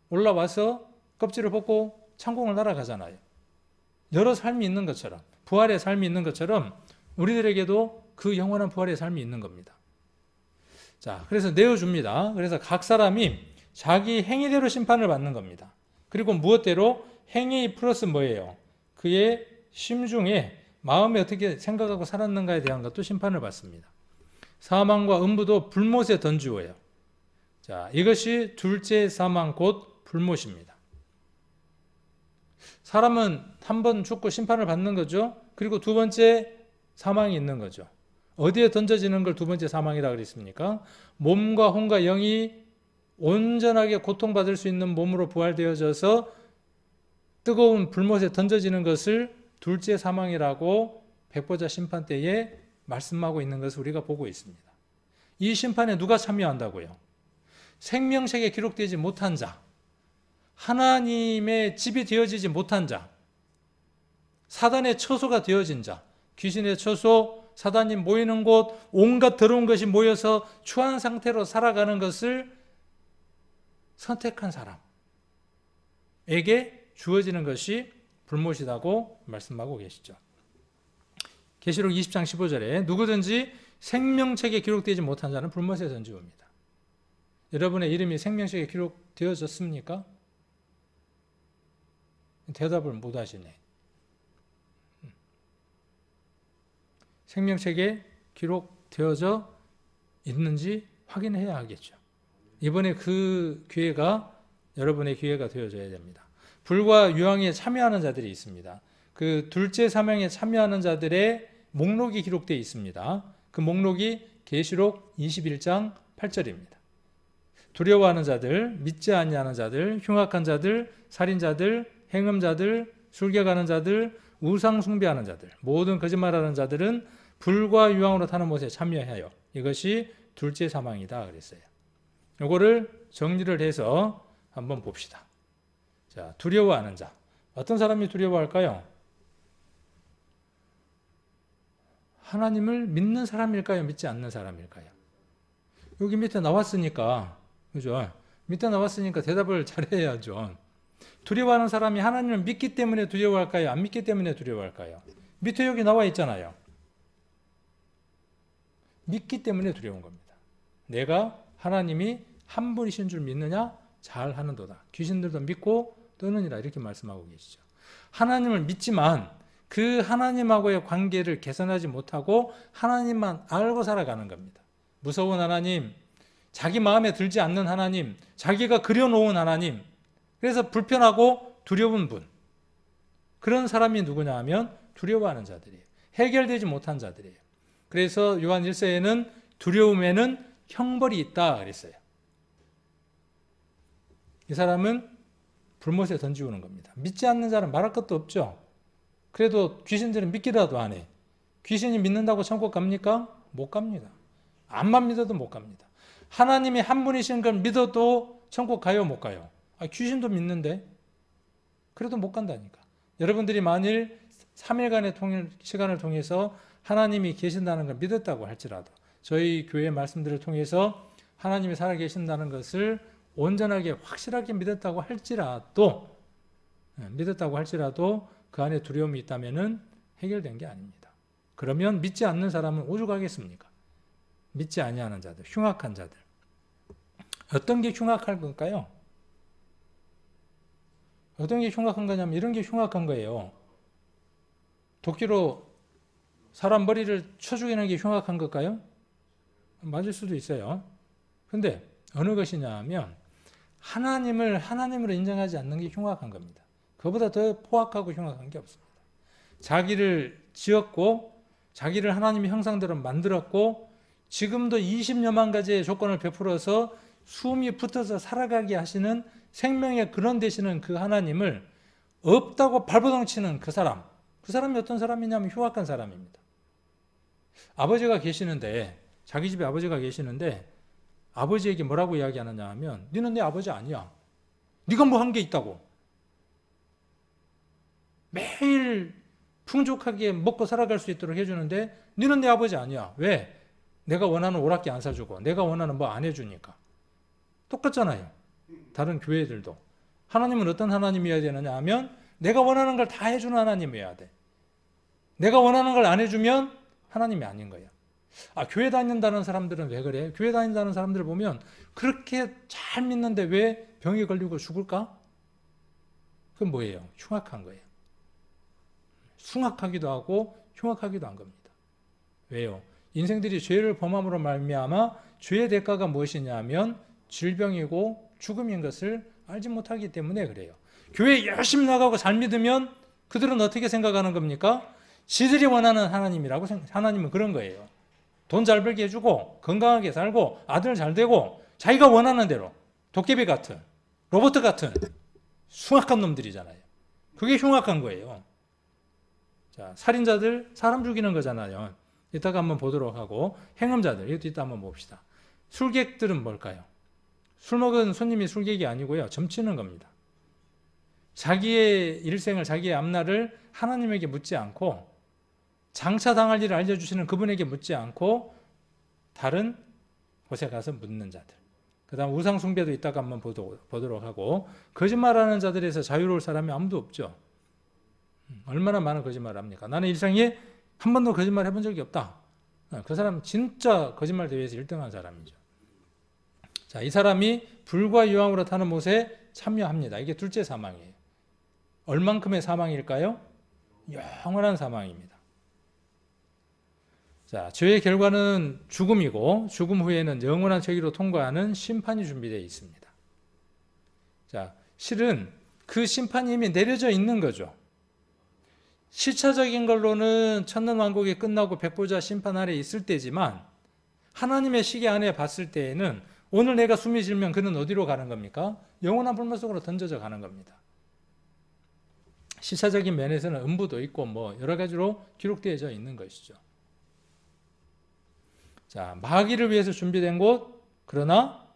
올라와서 껍질을 벗고 창공을 날아가잖아요. 여러 삶이 있는 것처럼, 부활의 삶이 있는 것처럼 우리들에게도 그 영원한 부활의 삶이 있는 겁니다. 자, 그래서 내어줍니다. 그래서 각 사람이 자기 행위대로 심판을 받는 겁니다. 그리고 무엇대로? 행위 플러스 뭐예요? 그의 심중에 마음에 어떻게 생각하고 살았는가에 대한 것도 심판을 받습니다. 사망과 음부도 불못에 던지어요. 자, 이것이 둘째 사망 곧 불못입니다. 사람은 한 번 죽고 심판을 받는 거죠. 그리고 두 번째 사망이 있는 거죠. 어디에 던져지는 걸 두 번째 사망이라고 그랬습니까? 몸과 혼과 영이 온전하게 고통받을 수 있는 몸으로 부활되어져서 뜨거운 불못에 던져지는 것을 둘째 사망이라고 백보자 심판 때에 말씀하고 있는 것을 우리가 보고 있습니다. 이 심판에 누가 참여한다고요? 생명책에 기록되지 못한 자, 하나님의 집이 되어지지 못한 자, 사단의 처소가 되어진 자, 귀신의 처소, 사단이 모이는 곳, 온갖 더러운 것이 모여서 추한 상태로 살아가는 것을 선택한 사람에게 주어지는 것이 불못이라고 말씀하고 계시죠. 계시록 20장 15절에 누구든지 생명책에 기록되지 못한 자는 불못에 던지옵니다. 여러분의 이름이 생명책에 기록되어졌습니까? 대답을 못 하시네. 생명책에 기록되어져 있는지 확인해야 하겠죠. 이번에 그 기회가 여러분의 기회가 되어져야 됩니다. 불과 유황에 참여하는 자들이 있습니다. 그 둘째 사명에 참여하는 자들의 목록이 기록되어 있습니다. 그 목록이 계시록 21장 8절입니다. 두려워하는 자들, 믿지 아니하는 자들, 흉악한 자들, 살인자들, 행음자들, 술객하는 자들, 우상 숭배하는 자들, 모든 거짓말하는 자들은 불과 유황으로 타는 못에 참여하여 이것이 둘째 사망이다 그랬어요. 이거를 정리를 해서 한번 봅시다. 자, 두려워하는 자. 어떤 사람이 두려워할까요? 하나님을 믿는 사람일까요? 믿지 않는 사람일까요? 여기 밑에 나왔으니까, 그죠? 밑에 나왔으니까 대답을 잘해야죠. 두려워하는 사람이 하나님을 믿기 때문에 두려워할까요? 안 믿기 때문에 두려워할까요? 밑에 여기 나와 있잖아요. 믿기 때문에 두려운 겁니다. 내가 하나님이 한 분이신 줄 믿느냐? 잘 하는도다. 귀신들도 믿고 떠느니라 이렇게 말씀하고 계시죠. 하나님을 믿지만 그 하나님하고의 관계를 개선하지 못하고 하나님만 알고 살아가는 겁니다. 무서운 하나님, 자기 마음에 들지 않는 하나님, 자기가 그려놓은 하나님, 그래서 불편하고 두려운 분, 그런 사람이 누구냐 하면 두려워하는 자들이에요. 해결되지 못한 자들이에요. 그래서 요한 1서에는 두려움에는 형벌이 있다 그랬어요. 이 사람은 불못에 던지우는 겁니다. 믿지 않는 자는 말할 것도 없죠. 그래도 귀신들은 믿기라도 안 해. 귀신이 믿는다고 천국 갑니까? 못 갑니다. 암만 믿어도 못 갑니다. 하나님이 한 분이신 걸 믿어도 천국 가요, 못 가요? 귀신도 믿는데 그래도 못 간다니까. 여러분들이 만일 3일간의 시간을 통해서 하나님이 계신다는 걸 믿었다고 할지라도, 저희 교회 말씀들을 통해서 하나님이 살아계신다는 것을 온전하게 확실하게 믿었다고 할지라도 그 안에 두려움이 있다면 해결된 게 아닙니다. 그러면 믿지 않는 사람은 오죽하겠습니까? 믿지 아니하는 자들, 흉악한 자들. 어떤 게 흉악한 걸까요? 어떤 게 흉악한 거냐면 이런 게 흉악한 거예요. 도끼로 사람 머리를 쳐 죽이는 게 흉악한 걸까요? 맞을 수도 있어요. 근데 어느 것이냐 하면 하나님을 하나님으로 인정하지 않는 게 흉악한 겁니다. 그보다 더 포악하고 흉악한 게 없습니다. 자기를 지었고 자기를 하나님의 형상대로 만들었고 지금도 20여만 가지의 조건을 베풀어서 숨이 붙어서 살아가게 하시는 생명의 근원 되시는 그 하나님을 없다고 발버둥치는 그 사람이 어떤 사람이냐면 흉악한 사람입니다. 아버지가 계시는데 자기 집에 아버지가 계시는데 아버지에게 뭐라고 이야기하느냐 하면 너는 내 아버지 아니야. 네가 뭐 한 게 있다고. 매일 풍족하게 먹고 살아갈 수 있도록 해주는데 너는 내 아버지 아니야. 왜? 내가 원하는 오락기 안 사주고 내가 원하는 뭐 안 해주니까. 똑같잖아요. 다른 교회들도. 하나님은 어떤 하나님이어야 되느냐 하면 내가 원하는 걸 다 해주는 하나님이어야 돼. 내가 원하는 걸 안 해주면 하나님이 아닌 거야. 교회 다닌다는 사람들은 왜 그래? 교회 다닌다는 사람들을 보면 그렇게 잘 믿는데 왜 병이 걸리고 죽을까? 그건 뭐예요? 흉악한 거예요. 숭악하기도 하고 흉악하기도 한 겁니다. 왜요? 인생들이 죄를 범함으로 말미암아 죄의 대가가 무엇이냐면 질병이고 죽음인 것을 알지 못하기 때문에 그래요. 교회 열심히 나가고 잘 믿으면 그들은 어떻게 생각하는 겁니까? 지들이 원하는 하나님이라고 하나님은 그런 거예요. 돈 잘 벌게 해주고 건강하게 살고 아들 잘 되고 자기가 원하는 대로 도깨비 같은 로봇 같은 흉악한 놈들이잖아요. 그게 흉악한 거예요. 자, 살인자들 사람 죽이는 거잖아요. 이따가 한번 보도록 하고 행음자들 이것도 이따 한번 봅시다. 술객들은 뭘까요? 술 먹은 손님이 술객이 아니고요. 점치는 겁니다. 자기의 일생을 자기의 앞날을 하나님에게 묻지 않고 장차 당할 일을 알려주시는 그분에게 묻지 않고 다른 곳에 가서 묻는 자들. 그 다음 우상 숭배도 이따가 한번 보도록 하고 거짓말하는 자들에서 자유로울 사람이 아무도 없죠. 얼마나 많은 거짓말을 합니까? 나는 일생에 한 번도 거짓말 해본 적이 없다. 그 사람 진짜 거짓말 대회에서 1등한 사람이죠. 자, 이 사람이 불과 유황으로 타는 못에 참여합니다. 이게 둘째 사망이에요. 얼만큼의 사망일까요? 영원한 사망입니다. 자, 죄의 결과는 죽음이고 죽음 후에는 영원한 저기로 통과하는 심판이 준비되어 있습니다. 자, 실은 그 심판이 이미 내려져 있는 거죠. 시차적인 걸로는 천년왕국이 끝나고 백보자 심판 아래 있을 때지만 하나님의 시계 안에 봤을 때에는 오늘 내가 숨이 질면 그는 어디로 가는 겁니까? 영원한 불못 속으로 던져져 가는 겁니다. 시차적인 면에서는 음부도 있고 뭐 여러 가지로 기록되어져 있는 것이죠. 자, 마귀를 위해서 준비된 곳, 그러나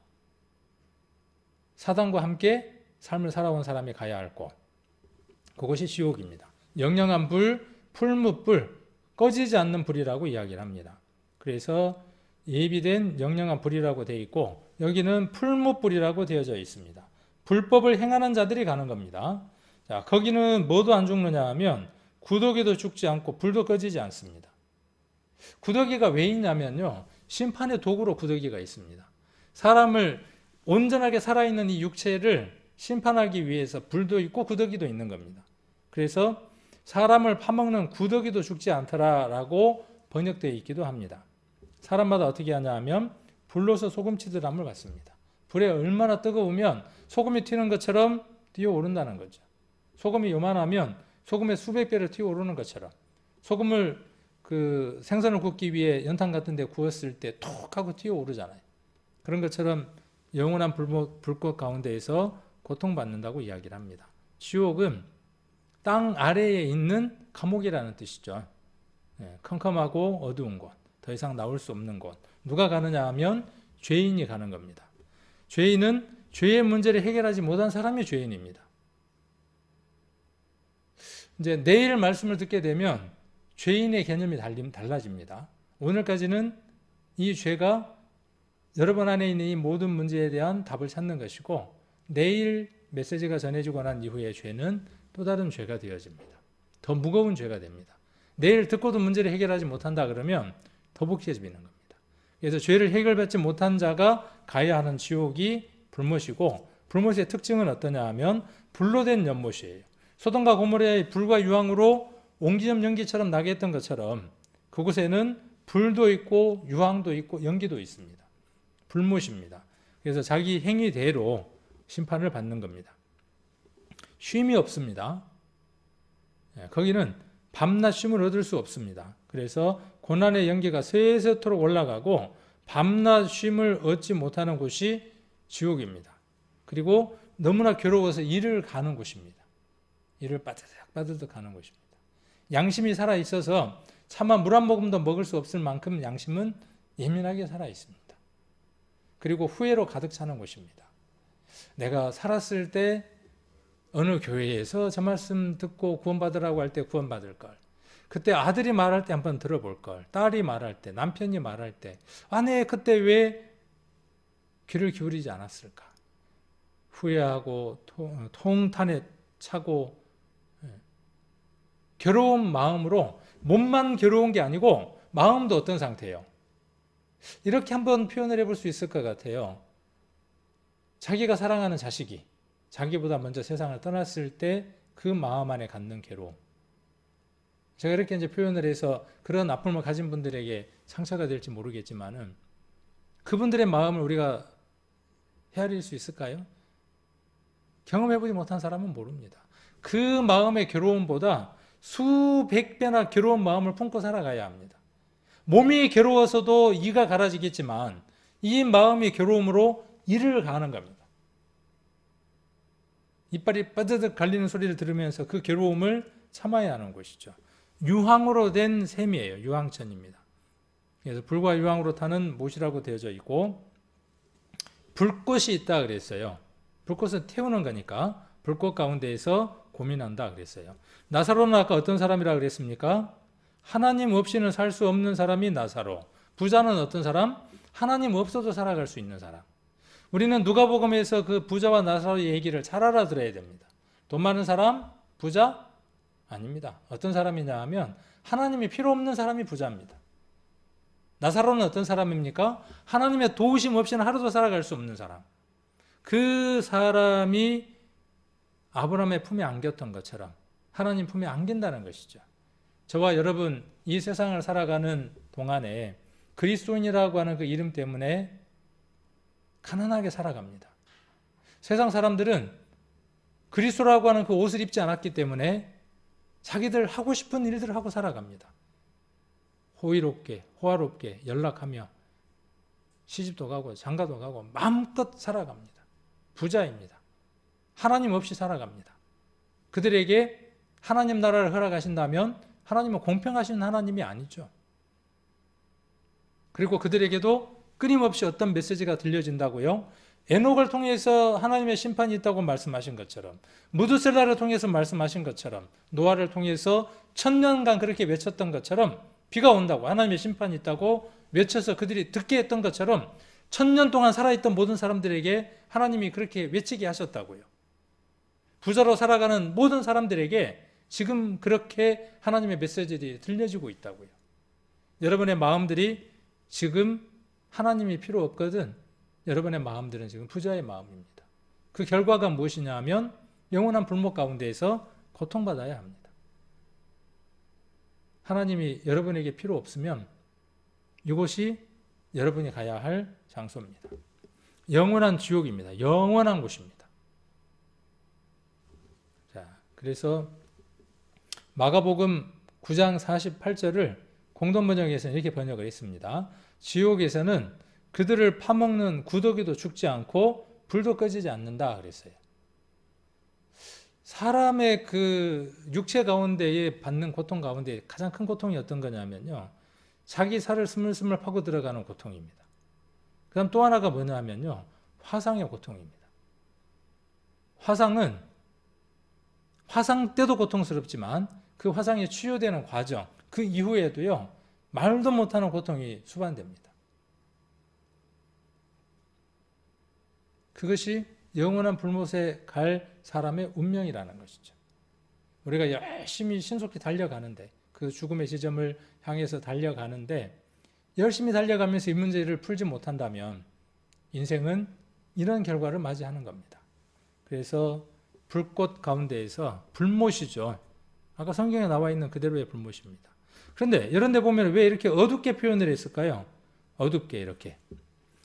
사단과 함께 삶을 살아온 사람이 가야 할 곳, 그것이 지옥입니다. 영영한 불, 풀무불, 꺼지지 않는 불이라고 이야기를 합니다. 그래서 예비된 영영한 불이라고 되어 있고 여기는 풀무불이라고 되어져 있습니다. 불법을 행하는 자들이 가는 겁니다. 자, 거기는 뭐도 안 죽느냐 하면 구더기도 죽지 않고 불도 꺼지지 않습니다. 구더기가 왜 있냐면요, 심판의 도구로 구더기가 있습니다. 사람을 온전하게 살아있는 이 육체를 심판하기 위해서 불도 있고 구더기도 있는 겁니다. 그래서 사람을 파먹는 구더기도 죽지 않더라라고 번역되어 있기도 합니다. 사람마다 어떻게 하냐 하면 불로서 소금치듯 함을 같습니다. 불에 얼마나 뜨거우면 소금이 튀는 것처럼 뛰어오른다는 거죠. 소금이 요만하면 소금의 수백 배를 튀어오르는 것처럼 소금을 그 생선을 굽기 위해 연탄 같은 데 구웠을 때 톡 하고 튀어오르잖아요. 그런 것처럼 영원한 불꽃 가운데에서 고통받는다고 이야기를 합니다. 지옥은 땅 아래에 있는 감옥이라는 뜻이죠. 컴컴하고 어두운 곳, 더 이상 나올 수 없는 곳. 누가 가느냐 하면 죄인이 가는 겁니다. 죄인은 죄의 문제를 해결하지 못한 사람이 죄인입니다. 이제 내일 말씀을 듣게 되면 죄인의 개념이 달라집니다. 오늘까지는 이 죄가 여러분 안에 있는 이 모든 문제에 대한 답을 찾는 것이고 내일 메시지가 전해지고 난 이후의 죄는 또 다른 죄가 되어집니다. 더 무거운 죄가 됩니다. 내일 듣고도 문제를 해결하지 못한다 그러면 더 복잡해지는 겁니다. 그래서 죄를 해결받지 못한 자가 가야 하는 지옥이 불못이고 불못의 특징은 어떠냐 하면 불로 된 연못이에요. 소돔과 고모라의 불과 유황으로 옹기점 연기처럼 나게 했던 것처럼 그곳에는 불도 있고 유황도 있고 연기도 있습니다. 불못입니다. 그래서 자기 행위대로 심판을 받는 겁니다. 쉼이 없습니다. 거기는 밤낮 쉼을 얻을 수 없습니다. 그래서 고난의 연기가 세세토록 올라가고 밤낮 쉼을 얻지 못하는 곳이 지옥입니다. 그리고 너무나 괴로워서 이를 가는 곳입니다. 이를 빠드득 가는 곳입니다. 양심이 살아있어서 차마 물 한 모금도 먹을 수 없을 만큼 양심은 예민하게 살아있습니다. 그리고 후회로 가득 차는 곳입니다. 내가 살았을 때 어느 교회에서 저 말씀 듣고 구원받으라고 할 때 구원받을 걸, 그때 아들이 말할 때 한번 들어볼 걸, 딸이 말할 때, 남편이 말할 때, 아내 그때 왜 귀를 기울이지 않았을까? 후회하고 통탄에 차고 괴로운 마음으로, 몸만 괴로운 게 아니고 마음도 어떤 상태예요? 이렇게 한번 표현을 해볼 수 있을 것 같아요. 자기가 사랑하는 자식이 자기보다 먼저 세상을 떠났을 때 그 마음 안에 갖는 괴로움. 제가 이렇게 이제 표현을 해서 그런 아픔을 가진 분들에게 상처가 될지 모르겠지만은 그분들의 마음을 우리가 헤아릴 수 있을까요? 경험해보지 못한 사람은 모릅니다. 그 마음의 괴로움보다 수백 배나 괴로운 마음을 품고 살아가야 합니다. 몸이 괴로워서도 이가 갈아지겠지만 이 마음이 괴로움으로 이를 가는 겁니다. 이빨이 빠드득 갈리는 소리를 들으면서 그 괴로움을 참아야 하는 것이죠. 유황으로 된 샘이에요. 유황천입니다. 그래서 불과 유황으로 타는 못이라고 되어져 있고 불꽃이 있다 그랬어요. 불꽃은 태우는 거니까 불꽃 가운데에서 고민한다 그랬어요. 나사로는 아까 어떤 사람이라 그랬습니까? 하나님 없이는 살 수 없는 사람이 나사로. 부자는 어떤 사람? 하나님 없어도 살아갈 수 있는 사람. 우리는 누가복음에서 그 부자와 나사로의 얘기를 잘 알아들어야 됩니다. 돈 많은 사람? 부자? 아닙니다. 어떤 사람이냐 하면 하나님이 필요 없는 사람이 부자입니다. 나사로는 어떤 사람입니까? 하나님의 도우심 없이는 하루도 살아갈 수 없는 사람. 그 사람이 아브라함의 품에 안겼던 것처럼 하나님 품에 안긴다는 것이죠. 저와 여러분 이 세상을 살아가는 동안에 그리스도인이라고 하는 그 이름 때문에 가난하게 살아갑니다. 세상 사람들은 그리스도라고 하는 그 옷을 입지 않았기 때문에 자기들 하고 싶은 일들을 하고 살아갑니다. 호의롭게, 호화롭게 연락하며 시집도 가고 장가도 가고 마음껏 살아갑니다. 부자입니다. 하나님 없이 살아갑니다. 그들에게 하나님 나라를 허락하신다면 하나님은 공평하신 하나님이 아니죠. 그리고 그들에게도 끊임없이 어떤 메시지가 들려진다고요? 에녹을 통해서 하나님의 심판이 있다고 말씀하신 것처럼, 무드셀라를 통해서 말씀하신 것처럼, 노아를 통해서 1000년간 그렇게 외쳤던 것처럼 비가 온다고, 하나님의 심판이 있다고 외쳐서 그들이 듣게 했던 것처럼 1000년 동안 살아있던 모든 사람들에게 하나님이 그렇게 외치게 하셨다고요. 부자로 살아가는 모든 사람들에게 지금 그렇게 하나님의 메시지들이 들려지고 있다고요. 여러분의 마음들이 지금 하나님이 필요 없거든. 여러분의 마음들은 지금 부자의 마음입니다. 그 결과가 무엇이냐 하면 영원한 불목 가운데에서 고통받아야 합니다. 하나님이 여러분에게 필요 없으면 이곳이 여러분이 가야 할 장소입니다. 영원한 지옥입니다. 영원한 곳입니다. 자, 그래서 마가복음 9장 48절을 공동번역에서는 이렇게 번역을 했습니다. 지옥에서는 그들을 파먹는 구더기도 죽지 않고 불도 꺼지지 않는다 그랬어요. 사람의 그 육체 가운데에 받는 고통 가운데 가장 큰 고통이 어떤 거냐면요, 자기 살을 스물스물 파고 들어가는 고통입니다. 그 다음 또 하나가 뭐냐 하면요, 화상의 고통입니다. 화상은 화상 때도 고통스럽지만 그 화상이 치유되는 과정, 그 이후에도요, 말도 못하는 고통이 수반됩니다. 그것이 영원한 불못에 갈 사람의 운명이라는 것이죠. 우리가 열심히 신속히 달려가는데, 그 죽음의 지점을 향해서 달려가는데 열심히 달려가면서 이 문제를 풀지 못한다면 인생은 이런 결과를 맞이하는 겁니다. 그래서 불꽃 가운데에서 불못이죠. 아까 성경에 나와 있는 그대로의 불못입니다. 그런데 이런 데 보면 왜 이렇게 어둡게 표현을 했을까요? 어둡게 이렇게.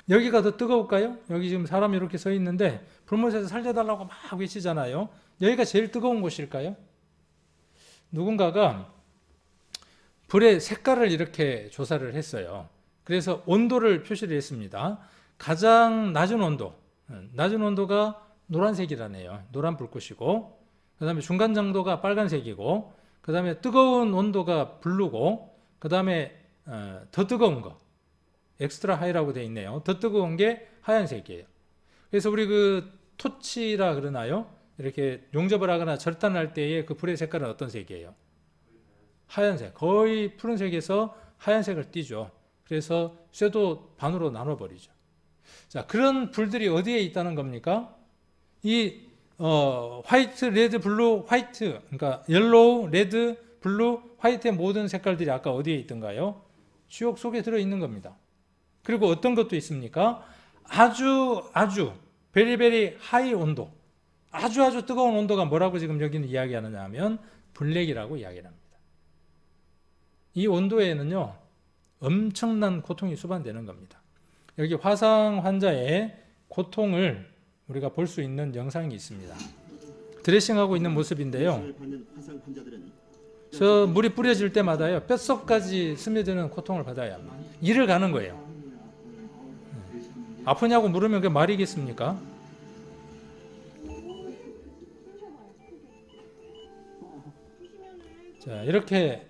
여기가 더 뜨거울까요? 여기 지금 사람이 이렇게 서 있는데 불못에서 살려달라고 막 외치잖아요. 여기가 제일 뜨거운 곳일까요? 누군가가 불의 색깔을 이렇게 조사를 했어요. 그래서 온도를 표시를 했습니다. 가장 낮은 온도가 노란색이라네요. 노란 불꽃이고, 그 다음에 중간 정도가 빨간색이고, 그 다음에 뜨거운 온도가 블루고, 그 다음에 더 뜨거운 거, 엑스트라 하이라고 되어 있네요. 더 뜨거운 게 하얀색이에요. 그래서 우리 그 토치라 그러나요? 이렇게 용접을 하거나 절단할 때의 그 불의 색깔은 어떤 색이에요? 하얀색. 거의 푸른색에서 하얀색을 띠죠. 그래서 쇠도 반으로 나눠버리죠. 자, 그런 불들이 어디에 있다는 겁니까? 이 화이트, 레드, 블루, 화이트, 그러니까 옐로우, 레드, 블루, 화이트의 모든 색깔들이 아까 어디에 있던가요? 지옥 속에 들어있는 겁니다. 그리고 어떤 것도 있습니까? 아주 베리베리 하이 온도, 아주 뜨거운 온도가 뭐라고 지금 여기는 이야기하느냐 하면 블랙이라고 이야기를 합니다. 이 온도에는요 엄청난 고통이 수반되는 겁니다. 여기 화상 환자의 고통을 우리가 볼 수 있는 영상이 있습니다. 드레싱하고 있는 모습인데요. 저 물이 뿌려질 때마다요 뼛속까지 스며드는 고통을 받아야 합니다. 이를 가는 거예요. 아프냐고 물으면 그게 말이겠습니까? 자, 이렇게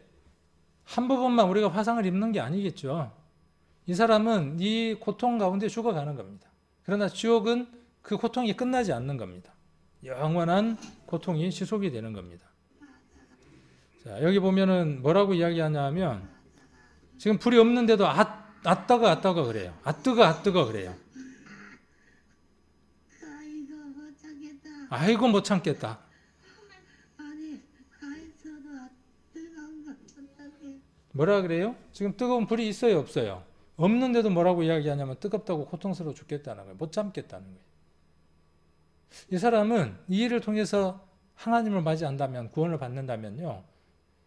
한 부분만 우리가 화상을 입는 게 아니겠죠. 이 사람은 이 고통 가운데 죽어가는 겁니다. 그러나 지옥은 그 고통이 끝나지 않는 겁니다. 영원한 고통이 지속이 되는 겁니다. 자, 여기 보면은 뭐라고 이야기하냐면 지금 불이 없는데도 뜨거 그래요. 뜨거 그래요. 아이고 못 참겠다. 뭐라 그래요? 지금 뜨거운 불이 있어요, 없어요? 없는데도 뭐라고 이야기하냐면 뜨겁다고 고통스러워 죽겠다는 거예요. 못 참겠다는 거예요. 이 사람은 이 일을 통해서 하나님을 맞이한다면, 구원을 받는다면요,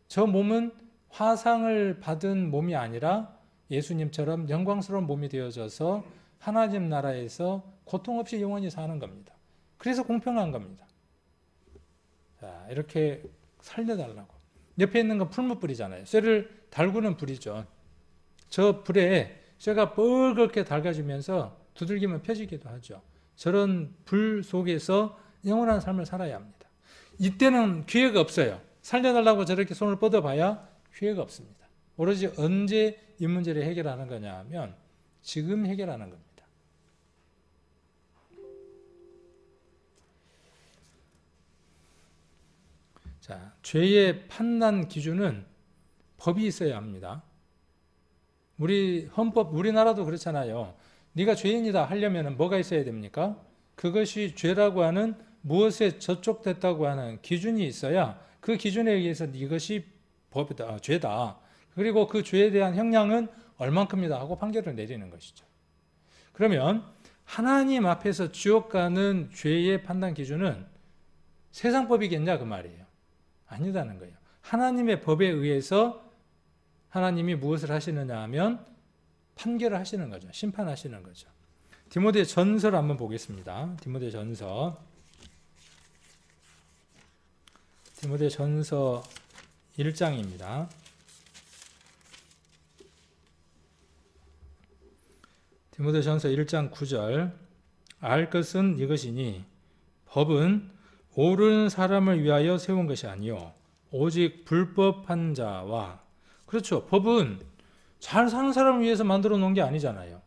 저 몸은 화상을 받은 몸이 아니라 예수님처럼 영광스러운 몸이 되어져서 하나님 나라에서 고통 없이 영원히 사는 겁니다. 그래서 공평한 겁니다. 자, 이렇게 살려달라고. 옆에 있는 건 풀무불이잖아요. 쇠를 달구는 불이죠. 저 불에 쇠가 뻘겋게 달가지면서 두들기면 펴지기도 하죠. 저런 불 속에서 영원한 삶을 살아야 합니다. 이때는 기회가 없어요. 살려달라고 저렇게 손을 뻗어봐야 기회가 없습니다. 오로지 언제 이 문제를 해결하는 거냐 하면 지금 해결하는 겁니다. 자, 죄의 판단 기준은 법이 있어야 합니다. 우리 헌법, 우리나라도 그렇잖아요. 네가 죄인이다 하려면 뭐가 있어야 됩니까? 그것이 죄라고 하는 무엇에 저촉됐다고 하는 기준이 있어야 그 기준에 의해서 이것이 법이다, 죄다. 그리고 그 죄에 대한 형량은 얼만큼이다 하고 판결을 내리는 것이죠. 그러면 하나님 앞에서 지옥 가는 죄의 판단 기준은 세상 법이겠냐 그 말이에요. 아니다는 거예요. 하나님의 법에 의해서 하나님이 무엇을 하시느냐 하면 판결을 하시는 거죠. 심판하시는 거죠. 디모데 전서를 한번 보겠습니다. 디모데 전서 1장입니다. 디모데 전서 1장 9절 알 것은 이것이니 법은 옳은 사람을 위하여 세운 것이 아니요 오직 불법한 자와 그렇죠. 법은 잘 사는 사람을 위해서 만들어 놓은 게 아니잖아요.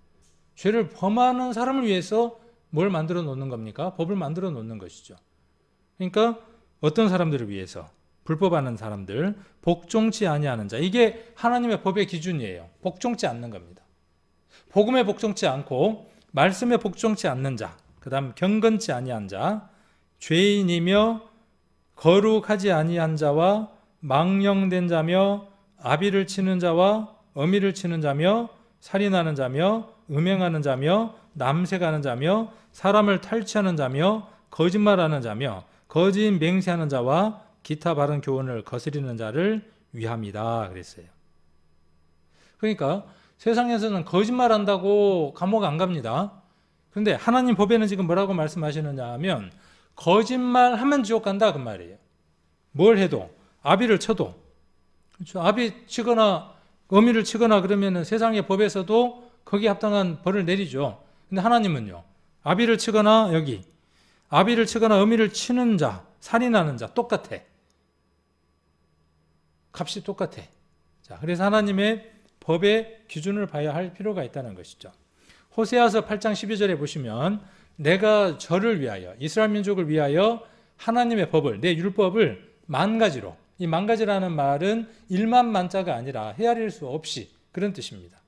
죄를 범하는 사람을 위해서 뭘 만들어 놓는 겁니까? 법을 만들어 놓는 것이죠. 그러니까 어떤 사람들을 위해서? 불법하는 사람들, 복종치 아니하는 자. 이게 하나님의 법의 기준이에요. 복종치 않는 겁니다. 복음에 복종치 않고 말씀에 복종치 않는 자, 그 다음 경건치 아니한 자, 죄인이며 거룩하지 아니한 자와 망령된 자며 아비를 치는 자와 어미를 치는 자며 살인하는 자며 음행하는 자며 남색하는 자며 사람을 탈취하는 자며 거짓말하는 자며 거짓 맹세하는 자와 기타 바른 교훈을 거스리는 자를 위함이다 그랬어요. 그러니까 세상에서는 거짓말한다고 감옥 안 갑니다. 그런데 하나님 법에는 지금 뭐라고 말씀하시느냐 하면 거짓말하면 지옥 간다 그 말이에요. 뭘 해도 아비를 쳐도 그렇죠. 아비 치거나 어미를 치거나 그러면은 세상의 법에서도 거기에 합당한 벌을 내리죠. 근데 하나님은요. 아비를 치거나 여기 아비를 치거나 어미를 치는 자, 살인하는 자 똑같아. 값이 똑같아. 자, 그래서 하나님의 법의 기준을 봐야 할 필요가 있다는 것이죠. 호세아서 8장 12절에 보시면 내가 저를 위하여 이스라엘 민족을 위하여 하나님의 법을 내 율법을 만 가지로 이 만 가지라는 말은 1만 만자가 아니라 헤아릴 수 없이 그런 뜻입니다.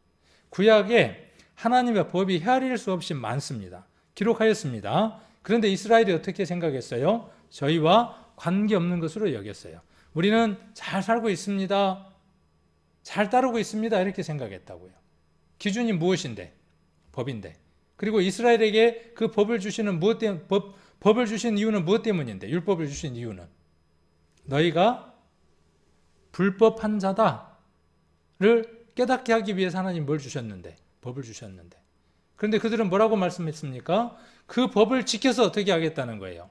구약에 하나님의 법이 헤아릴 수 없이 많습니다. 기록하였습니다. 그런데 이스라엘이 어떻게 생각했어요? 저희와 관계없는 것으로 여겼어요. 우리는 잘 살고 있습니다. 잘 따르고 있습니다. 이렇게 생각했다고요. 기준이 무엇인데? 법인데. 그리고 이스라엘에게 그 법을 주시는 법을 주신 이유는 무엇 때문인데? 율법을 주신 이유는 너희가 불법한 자다를 깨닫게 하기 위해서 하나님 뭘 주셨는데? 법을 주셨는데. 그런데 그들은 뭐라고 말씀했습니까? 그 법을 지켜서 어떻게 하겠다는 거예요.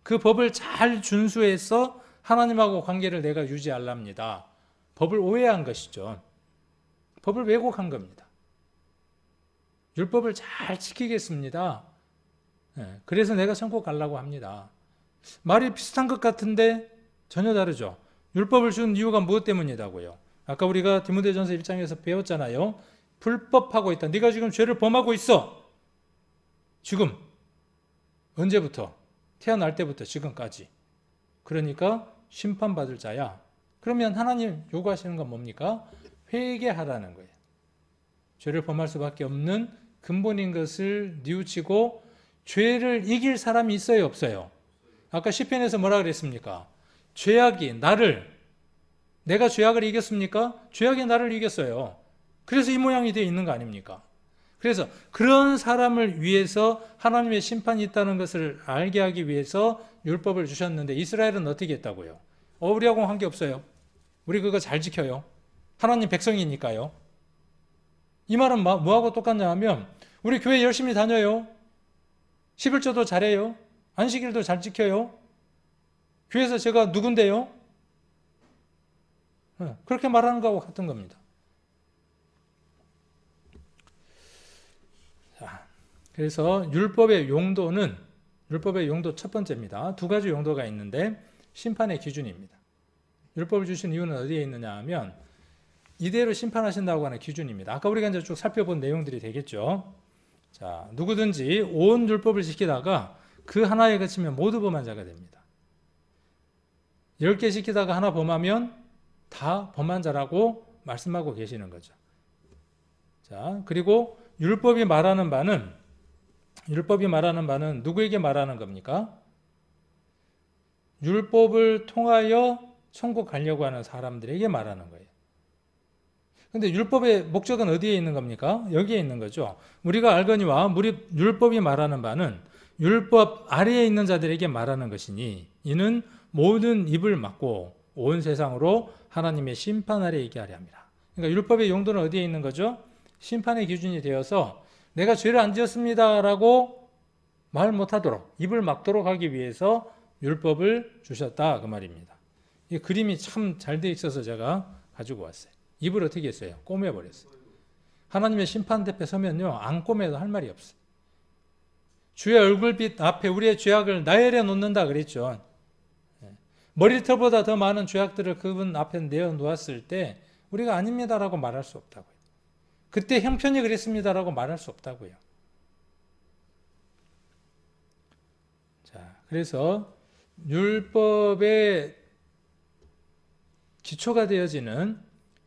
그 법을 잘 준수해서 하나님하고 관계를 내가 유지하랍니다. 법을 오해한 것이죠. 법을 왜곡한 겁니다. 율법을 잘 지키겠습니다. 그래서 내가 천국 가려고 합니다. 말이 비슷한 것 같은데 전혀 다르죠. 율법을 준 이유가 무엇 때문이라고요? 아까 우리가 디모데전서 1장에서 배웠잖아요. 불법하고 있다. 네가 지금 죄를 범하고 있어. 지금. 언제부터? 태어날 때부터 지금까지. 그러니까 심판받을 자야. 그러면 하나님 요구하시는 건 뭡니까? 회개하라는 거예요. 죄를 범할 수밖에 없는 근본인 것을 뉘우치고 죄를 이길 사람이 있어요, 없어요? 아까 시편에서 뭐라 그랬습니까? 죄악이 내가 죄악을 이겼습니까? 죄악이 나를 이겼어요. 그래서 이 모양이 되어 있는 거 아닙니까? 그래서 그런 사람을 위해서 하나님의 심판이 있다는 것을 알게 하기 위해서 율법을 주셨는데 이스라엘은 어떻게 했다고요? 우리하고는 관계없어요. 우리 그거 잘 지켜요. 하나님 백성이니까요. 이 말은 뭐하고 똑같냐 하면 우리 교회 열심히 다녀요. 11조도 잘해요. 안식일도 잘 지켜요. 교회에서 제가 누군데요? 그렇게 말하는 거하고 같은 겁니다. 자, 그래서 율법의 용도 첫 번째입니다. 두 가지 용도가 있는데 심판의 기준입니다. 율법을 주신 이유는 어디에 있느냐 하면 이대로 심판하신다고 하는 기준입니다. 아까 우리가 이제 쭉 살펴본 내용들이 되겠죠. 자, 누구든지 온 율법을 지키다가 그 하나에 그치면 모두 범한 자가 됩니다. 10개 지키다가 하나 범하면 다 범한 자라고 말씀하고 계시는 거죠. 자, 그리고 율법이 말하는 바는 누구에게 말하는 겁니까? 율법을 통하여 천국 가려고 하는 사람들에게 말하는 거예요. 근데 율법의 목적은 어디에 있는 겁니까? 여기에 있는 거죠. 우리가 알거니와 율법이 말하는 바는 율법 아래에 있는 자들에게 말하는 것이니 이는 모든 입을 막고 온 세상으로 하나님의 심판 아래에 있게 하려 함이라. 그러니까 율법의 용도는 어디에 있는 거죠? 심판의 기준이 되어서 내가 죄를 안 지었습니다라고 말 못하도록 입을 막도록 하기 위해서 율법을 주셨다 그 말입니다. 이 그림이 참 잘 돼 있어서 제가 가지고 왔어요. 입을 어떻게 했어요? 꼬매버렸어요. 하나님의 심판 앞에 서면요 안 꼬매도 할 말이 없어요. 주의 얼굴빛 앞에 우리의 죄악을 나열해 놓는다 그랬죠. 머리털보다 더 많은 죄악들을 그분 앞에 내어놓았을 때 우리가 아닙니다라고 말할 수 없다고요. 그때 형편이 그랬습니다라고 말할 수 없다고요. 자, 그래서 율법의 기초가 되어지는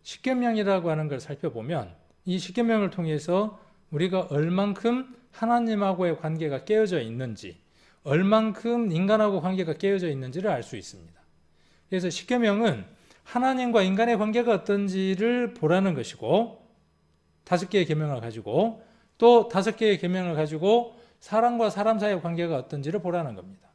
십계명이라고 하는 걸 살펴보면 이 십계명을 통해서 우리가 얼만큼 하나님하고의 관계가 깨어져 있는지, 얼만큼 인간하고 관계가 깨어져 있는지를 알 수 있습니다. 그래서 십계명은 하나님과 인간의 관계가 어떤지를 보라는 것이고 5개의 계명을 가지고 또 5개의 계명을 가지고 사람과 사람 사이의 관계가 어떤지를 보라는 겁니다.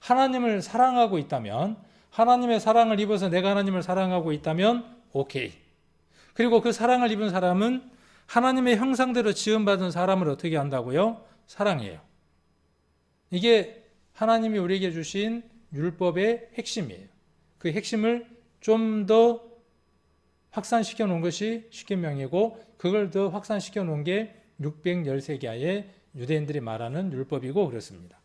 하나님을 사랑하고 있다면 하나님의 사랑을 입어서 내가 하나님을 사랑하고 있다면 오케이. 그리고 그 사랑을 입은 사람은 하나님의 형상대로 지음받은 사람을 어떻게 한다고요? 사랑해요. 이게 하나님이 우리에게 주신 율법의 핵심이에요. 그 핵심을 좀 더 확산시켜 놓은 것이 십계명이고, 그걸 더 확산시켜 놓은 게 613개의 유대인들이 말하는 율법이고 그렇습니다.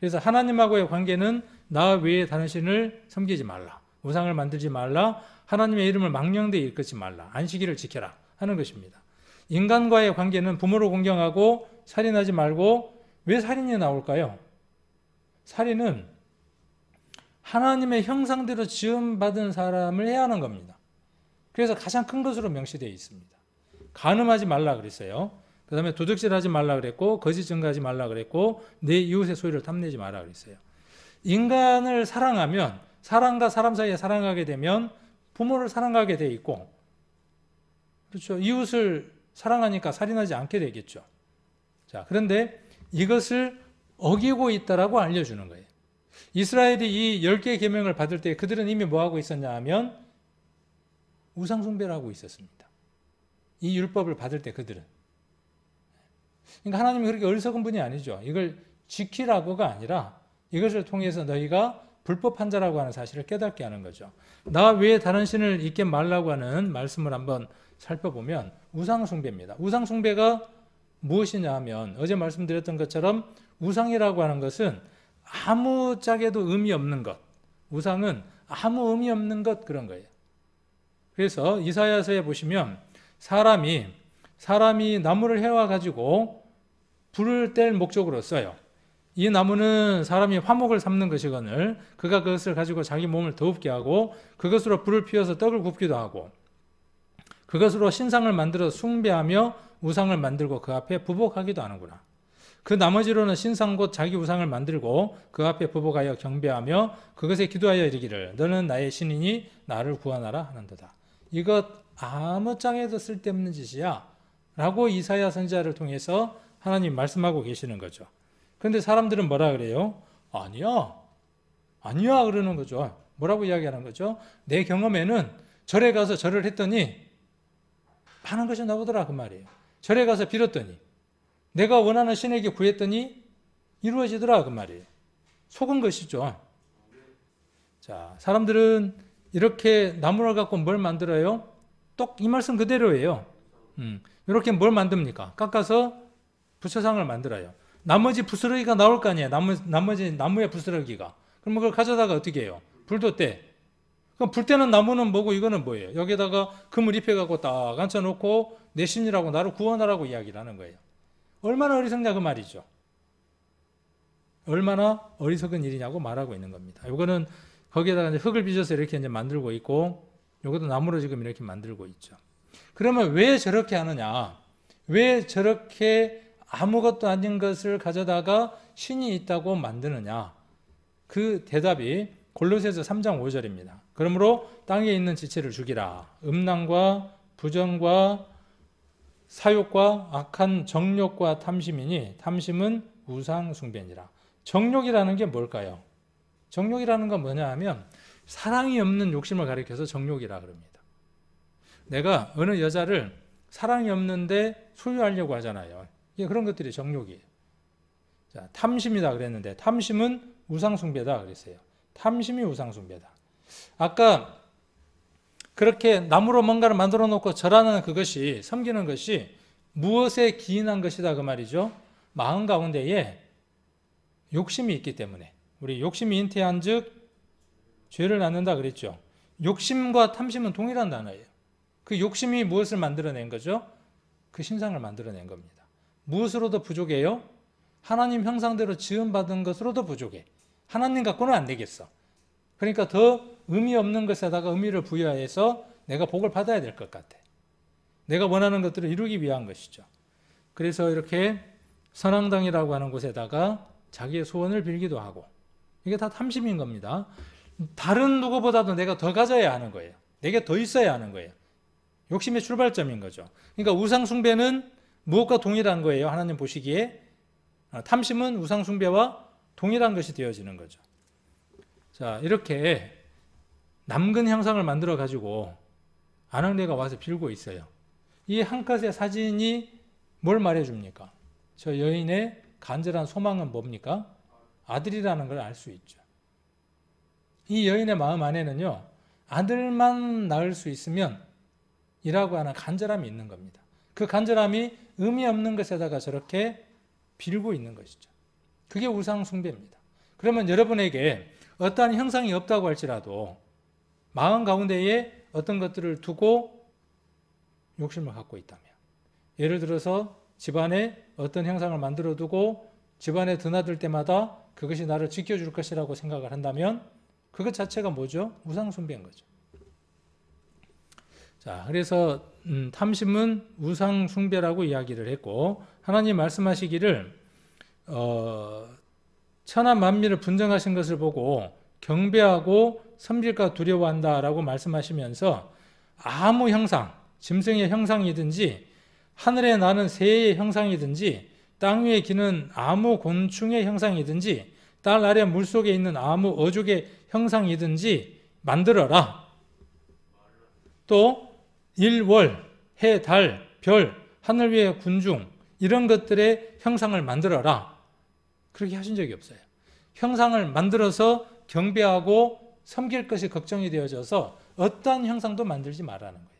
그래서 하나님하고의 관계는 나 외에 다른 신을 섬기지 말라, 우상을 만들지 말라, 하나님의 이름을 망령되이 일컫지 말라, 안식일을 지켜라 하는 것입니다. 인간과의 관계는 부모를 공경하고 살인하지 말고. 왜 살인이 나올까요? 살인은 하나님의 형상대로 지음받은 사람을 해야 하는 겁니다. 그래서 가장 큰 것으로 명시되어 있습니다. 간음하지 말라 그랬어요. 그 다음에 도둑질하지 말라 그랬고, 거짓 증거하지 말라 그랬고, 내 이웃의 소유를 탐내지 말라 그랬어요. 인간을 사랑하면, 사람과 사람 사이에 사랑하게 되면 부모를 사랑하게 돼 있고, 그렇죠. 이웃을 사랑하니까 살인하지 않게 되겠죠. 자, 그런데 이것을 어기고 있다라고 알려주는 거예요. 이스라엘이 이 10개의 계명을 받을 때 그들은 이미 뭐 하고 있었냐 하면 우상 숭배를 하고 있었습니다. 이 율법을 받을 때 그들은. 그러니까 하나님이 그렇게 어리석은 분이 아니죠. 이걸 지키라고가 아니라 이것을 통해서 너희가 불법한 자라고 하는 사실을 깨닫게 하는 거죠. 나 외에 다른 신을 잊게 말라고 하는 말씀을 한번 살펴보면 우상 숭배입니다. 우상 숭배가 무엇이냐 하면 어제 말씀드렸던 것처럼 우상이라고 하는 것은 아무짝에도 의미 없는 것, 우상은 아무 의미 없는 것, 그런 거예요. 그래서 이사야서에 보시면 사람이 나무를 해와 가지고 불을 뗄 목적으로 써요. 이 나무는 사람이 화목을 삼는 것이거늘 그가 그것을 가지고 자기 몸을 더웁게 하고 그것으로 불을 피워서 떡을 굽기도 하고 그것으로 신상을 만들어 숭배하며 우상을 만들고 그 앞에 부복하기도 하는구나. 그 나머지로는 신상 곧 자기 우상을 만들고 그 앞에 부복하여 경배하며 그것에 기도하여 이르기를 너는 나의 신이니 나를 구원하라 하는도다. 이것 아무짝에도 쓸데없는 짓이야 라고 이사야 선지자를 통해서 하나님 말씀하고 계시는 거죠. 그런데 사람들은 뭐라 그래요? 아니야 그러는 거죠. 뭐라고 이야기하는 거죠? 내 경험에는 절에 가서 절을 했더니 많은 것이 나오더라 그 말이에요. 절에 가서 빌었더니 내가 원하는 신에게 구했더니 이루어지더라 그 말이에요. 속은 것이죠. 자, 사람들은 이렇게 나무를 갖고 뭘 만들어요? 똑 이 말씀 그대로예요. 이렇게 뭘 만듭니까? 깎아서 부처상을 만들어요. 나머지 부스러기가 나올 거 아니에요. 나머지 나무의 부스러기가. 그럼 그걸 가져다가 어떻게 해요? 불도 때. 그럼 불 때는 나무는 뭐고 이거는 뭐예요? 여기다가 금을 입혀갖고 딱 앉혀놓고 내 신이라고 나를 구원하라고 이야기를 하는 거예요. 얼마나 어리석냐 그 말이죠. 얼마나 어리석은 일이냐고 말하고 있는 겁니다. 이거는 거기에다가 이제 흙을 빚어서 이렇게 이제 만들고 있고, 이것도 나무로 지금 이렇게 만들고 있죠. 그러면 왜 저렇게 하느냐? 왜 저렇게 아무것도 아닌 것을 가져다가 신이 있다고 만드느냐? 그 대답이 골로새서 3장 5절입니다. 그러므로 땅에 있는 지체를 죽이라. 음란과 부정과 사욕과 악한 정욕과 탐심이니 탐심은 우상 숭배니라. 정욕이라는 게 뭘까요? 정욕이라는 건 뭐냐 하면 사랑이 없는 욕심을 가리켜서 정욕이라 그럽니다. 내가 어느 여자를 사랑이 없는데 소유하려고 하잖아요. 이게 그런 것들이 정욕이에요. 자, 탐심이다 그랬는데 탐심은 우상 숭배다 그랬어요. 탐심이 우상 숭배다. 아까 그렇게 나무로 뭔가를 만들어 놓고 절하는 그것이, 섬기는 것이 무엇에 기인한 것이다 그 말이죠. 마음 가운데에 욕심이 있기 때문에. 우리 욕심이 잉태한 즉 죄를 낳는다 그랬죠. 욕심과 탐심은 동일한 단어예요. 그 욕심이 무엇을 만들어낸 거죠? 그 신상을 만들어낸 겁니다. 무엇으로도 부족해요? 하나님 형상대로 지음받은 것으로도 부족해. 하나님 갖고는 안 되겠어. 그러니까 더 의미 없는 것에다가 의미를 부여해서 내가 복을 받아야 될 것 같아. 내가 원하는 것들을 이루기 위한 것이죠. 그래서 이렇게 선앙당이라고 하는 곳에다가 자기의 소원을 빌기도 하고, 이게 다 탐심인 겁니다. 다른 누구보다도 내가 더 가져야 하는 거예요. 내게 더 있어야 하는 거예요. 욕심의 출발점인 거죠. 그러니까 우상 숭배는 무엇과 동일한 거예요? 하나님 보시기에. 탐심은 우상 숭배와 동일한 것이 되어지는 거죠. 자, 이렇게 남근 형상을 만들어 가지고 아낙네가 와서 빌고 있어요. 이 한 컷의 사진이 뭘 말해줍니까? 저 여인의 간절한 소망은 뭡니까? 아들이라는 걸 알 수 있죠. 이 여인의 마음 안에는요, 아들만 낳을 수 있으면 이라고 하는 간절함이 있는 겁니다. 그 간절함이 의미 없는 것에다가 저렇게 빌고 있는 것이죠. 그게 우상 숭배입니다. 그러면 여러분에게 어떠한 형상이 없다고 할지라도 마음 가운데에 어떤 것들을 두고 욕심을 갖고 있다면, 예를 들어서 집안에 어떤 형상을 만들어 두고 집안에 드나들 때마다 그것이 나를 지켜줄 것이라고 생각을 한다면 그것 자체가 뭐죠? 우상 숭배인 거죠. 자, 그래서 탐심은 우상 숭배라고 이야기를 했고, 하나님 말씀하시기를 천하 만민을 분정하신 것을 보고 경배하고 섬길까 두려워한다라고 말씀하시면서 아무 형상, 짐승의 형상이든지 하늘에 나는 새의 형상이든지 땅 위에 기는 아무 곤충의 형상이든지 땅 아래 물속에 있는 아무 어족의 형상이든지 만들어라. 또 일, 해, 달, 별, 하늘 위의 군중 이런 것들의 형상을 만들어라. 그렇게 하신 적이 없어요. 형상을 만들어서 경배하고 섬길 것이 걱정이 되어져서 어떠한 형상도 만들지 말라는 거예요.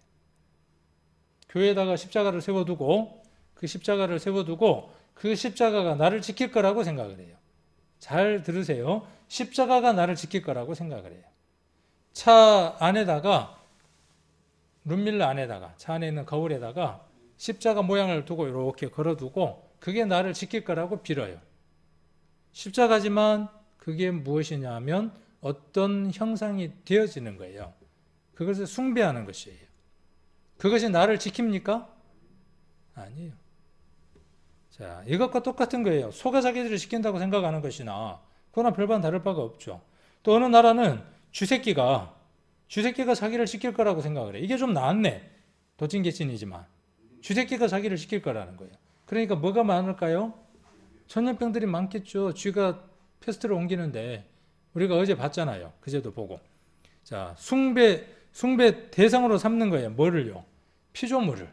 교회에다가 십자가를 세워두고 그 십자가가 나를 지킬 거라고 생각을 해요. 잘 들으세요. 십자가가 나를 지킬 거라고 생각을 해요. 차 안에다가 룸밀러 안에다가 차 안에 있는 거울에다가 십자가 모양을 두고 이렇게 걸어두고 그게 나를 지킬 거라고 빌어요. 십자가지만 그게 무엇이냐 하면 어떤 형상이 되어지는 거예요. 그것을 숭배하는 것이에요. 그것이 나를 지킵니까? 아니에요. 자, 이것과 똑같은 거예요. 소가 자기들을 지킨다고 생각하는 것이나 그거나 별반 다를 바가 없죠. 또 어느 나라는 쥐새끼가 자기를 지킬 거라고 생각을 해요. 이게 좀 낫네. 도찐개찐이지만 쥐새끼가 자기를 지킬 거라는 거예요. 그러니까 뭐가 많을까요? 전염병들이 많겠죠. 쥐가 패스트를 옮기는데 우리가 어제 봤잖아요. 그제도 보고. 자, 숭배 대상으로 삼는 거예요. 뭐를요? 피조물을.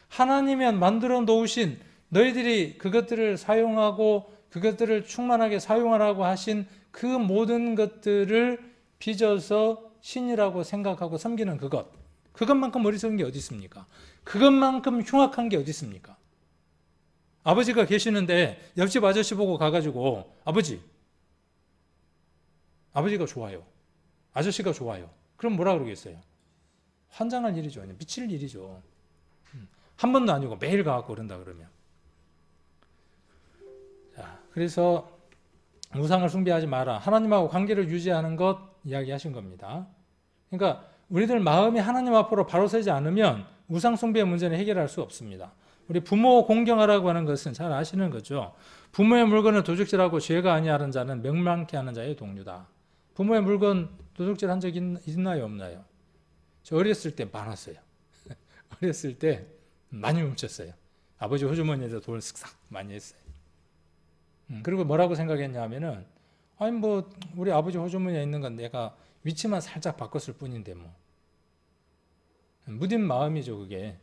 하나님이 만들어 놓으신 너희들이 그것들을 사용하고 그것들을 충만하게 사용하라고 하신 그 모든 것들을 빚어서 신이라고 생각하고 섬기는 그것만큼 어리석은 게 어디 있습니까? 그것만큼 흉악한 게 어디 있습니까? 아버지가 계시는데 옆집 아저씨 보고 가가지고 아버지가 좋아요. 아저씨가 좋아요. 그럼 뭐라 그러겠어요? 환장할 일이죠. 미칠 일이죠. 한 번도 아니고 매일 가갖고 그런다 그러면. 자, 그래서 우상을 숭배하지 마라. 하나님하고 관계를 유지하는 것 이야기하신 겁니다. 그러니까 우리들 마음이 하나님 앞으로 바로 서지 않으면 우상 숭배의 문제는 해결할 수 없습니다. 우리 부모 공경하라고 하는 것은 잘 아시는 거죠. 부모의 물건을 도둑질하고 죄가 아니하는 자는 명망케 하는 자의 동류다. 부모의 물건 도둑질 한 적 있나요, 없나요? 저 어렸을 때 많았어요. 어렸을 때 많이 훔쳤어요. 아버지 호주머니에서 돈을 쓱싹 많이 했어요. 그리고 뭐라고 생각했냐 하면은 우리 아버지 호주머니에 있는 건 내가 위치만 살짝 바꿨을 뿐인데 무딘 마음이죠, 그게.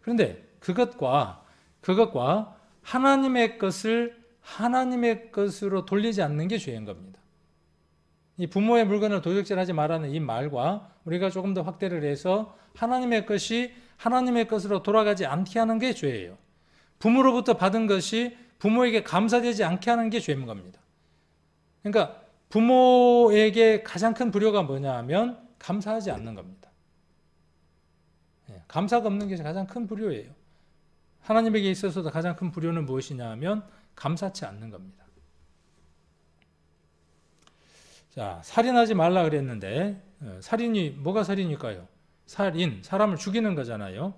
그런데 그것과 하나님의 것을 하나님의 것으로 돌리지 않는 게 죄인 겁니다. 이 부모의 물건을 도둑질하지 말라는 이 말과 우리가 조금 더 확대를 해서 하나님의 것이 하나님의 것으로 돌아가지 않게 하는 게 죄예요. 부모로부터 받은 것이 부모에게 감사되지 않게 하는 게 죄인 겁니다. 그러니까 부모에게 가장 큰 불효가 뭐냐 하면 감사하지 않는 겁니다. 감사가 없는 게 가장 큰 불효예요. 하나님에게 있어서도 가장 큰 불효는 무엇이냐 하면 감사치 않는 겁니다. 자, 살인하지 말라 그랬는데 살인이 뭐가 살인일까요? 사람을 죽이는 거잖아요.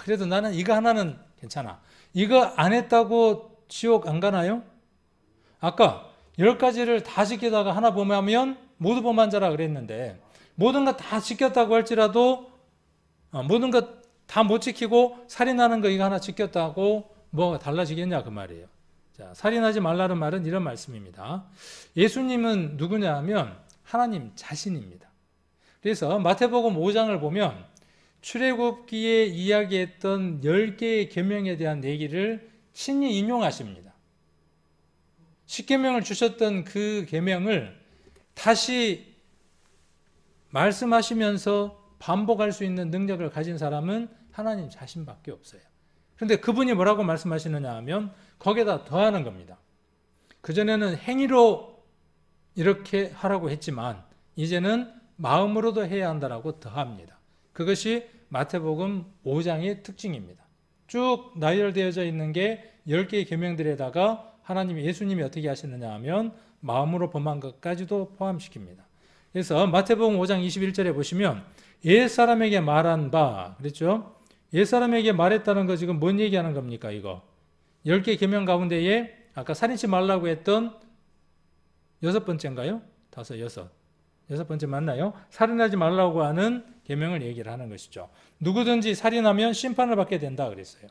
그래도 나는 이거 하나는 괜찮아. 이거 안 했다고 지옥 안 가나요? 아까 10가지를 다 지키다가 하나 범하면 모두 범한 자라 그랬는데 모든 것 다 지켰다고 할지라도 모든 것 다 못 지키고 살인하는 거 이거 하나 지켰다고 뭐가 달라지겠냐 그 말이에요. 자, 살인하지 말라는 말은 이런 말씀입니다. 예수님은 누구냐 하면 하나님 자신입니다. 그래서 마태복음 5장을 보면 출애굽기에 이야기했던 10개의 계명에 대한 얘기를 친히 인용하십니다. 10계명을 주셨던 그 계명을 다시 말씀하시면서 반복할 수 있는 능력을 가진 사람은 하나님 자신밖에 없어요. 그런데 그분이 뭐라고 말씀하시느냐 하면 거기에다 더하는 겁니다. 그전에는 행위로 이렇게 하라고 했지만 이제는 마음으로도 해야 한다라고 더합니다. 그것이 마태복음 5장의 특징입니다. 쭉 나열되어져 있는 게 10개의 계명들에다가 예수님이 어떻게 하시느냐 하면 마음으로 범한 것까지도 포함시킵니다. 그래서 마태복음 5장 21절에 보시면 옛사람에게 말한 바 그랬죠? 옛사람에게 말했다는 거 지금 뭔 얘기하는 겁니까? 이거 10개 계명 가운데에 아까 살인치 말라고 했던 6번째인가요? 여섯 번째 맞나요? 살인하지 말라고 하는 계명을 얘기를 하는 것이죠. 누구든지 살인하면 심판을 받게 된다 그랬어요.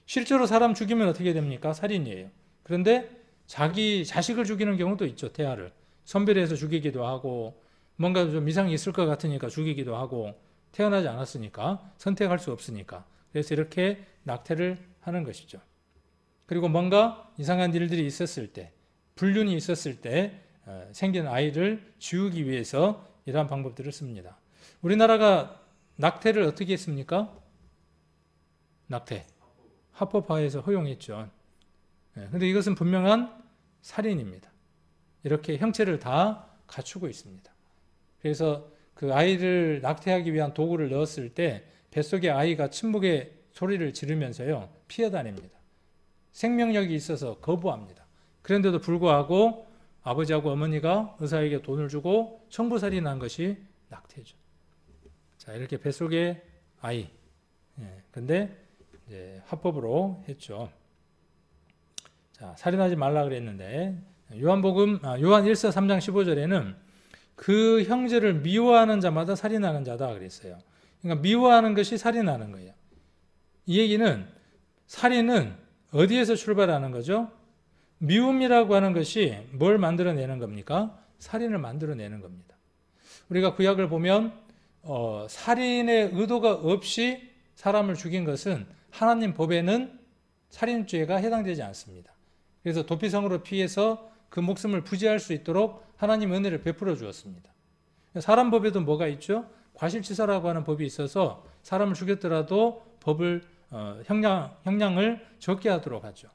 실제로 사람 죽이면 어떻게 됩니까? 살인이에요. 그런데 자기 자식을 죽이는 경우도 있죠. 태아를 선별해서 죽이기도 하고 뭔가 좀 이상이 있을 것 같으니까 죽이기도 하고 태어나지 않았으니까 선택할 수 없으니까 그래서 이렇게 낙태를 하는 것이죠. 그리고 뭔가 이상한 일들이 있었을 때 불륜이 있었을 때 생긴 아이를 지우기 위해서 이러한 방법들을 씁니다. 우리나라가 낙태를 어떻게 했습니까? 낙태 합법화해서 허용했죠. 그런데 이것은 분명한 살인입니다. 이렇게 형체를 다 갖추고 있습니다. 그래서 그 아이를 낙태하기 위한 도구를 넣었을 때 뱃속에 아이가 침묵의 소리를 지르면서요 피해 다닙니다. 생명력이 있어서 거부합니다. 그런데도 불구하고 아버지하고 어머니가 의사에게 돈을 주고 청부살인한 것이 낙태죠. 자, 이렇게 뱃속에 아이. 근데 이제 합법으로 했죠. 자, 살인하지 말라 그랬는데 요한 1서 3장 15절에는 그 형제를 미워하는 자마다 살인하는 자다 그랬어요. 그러니까 미워하는 것이 살인하는 거예요. 이 얘기는 살인은 어디에서 출발하는 거죠? 미움이라고 하는 것이 뭘 만들어내는 겁니까? 살인을 만들어내는 겁니다. 우리가 구약을 보면 살인의 의도가 없이 사람을 죽인 것은 하나님 법에는 살인죄가 해당되지 않습니다. 그래서 도피성으로 피해서 그 목숨을 부지할 수 있도록 하나님 은혜를 베풀어 주었습니다. 사람 법에도 뭐가 있죠? 과실치사라고 하는 법이 있어서 사람을 죽였더라도 법을 형량을 적게 하도록 하죠.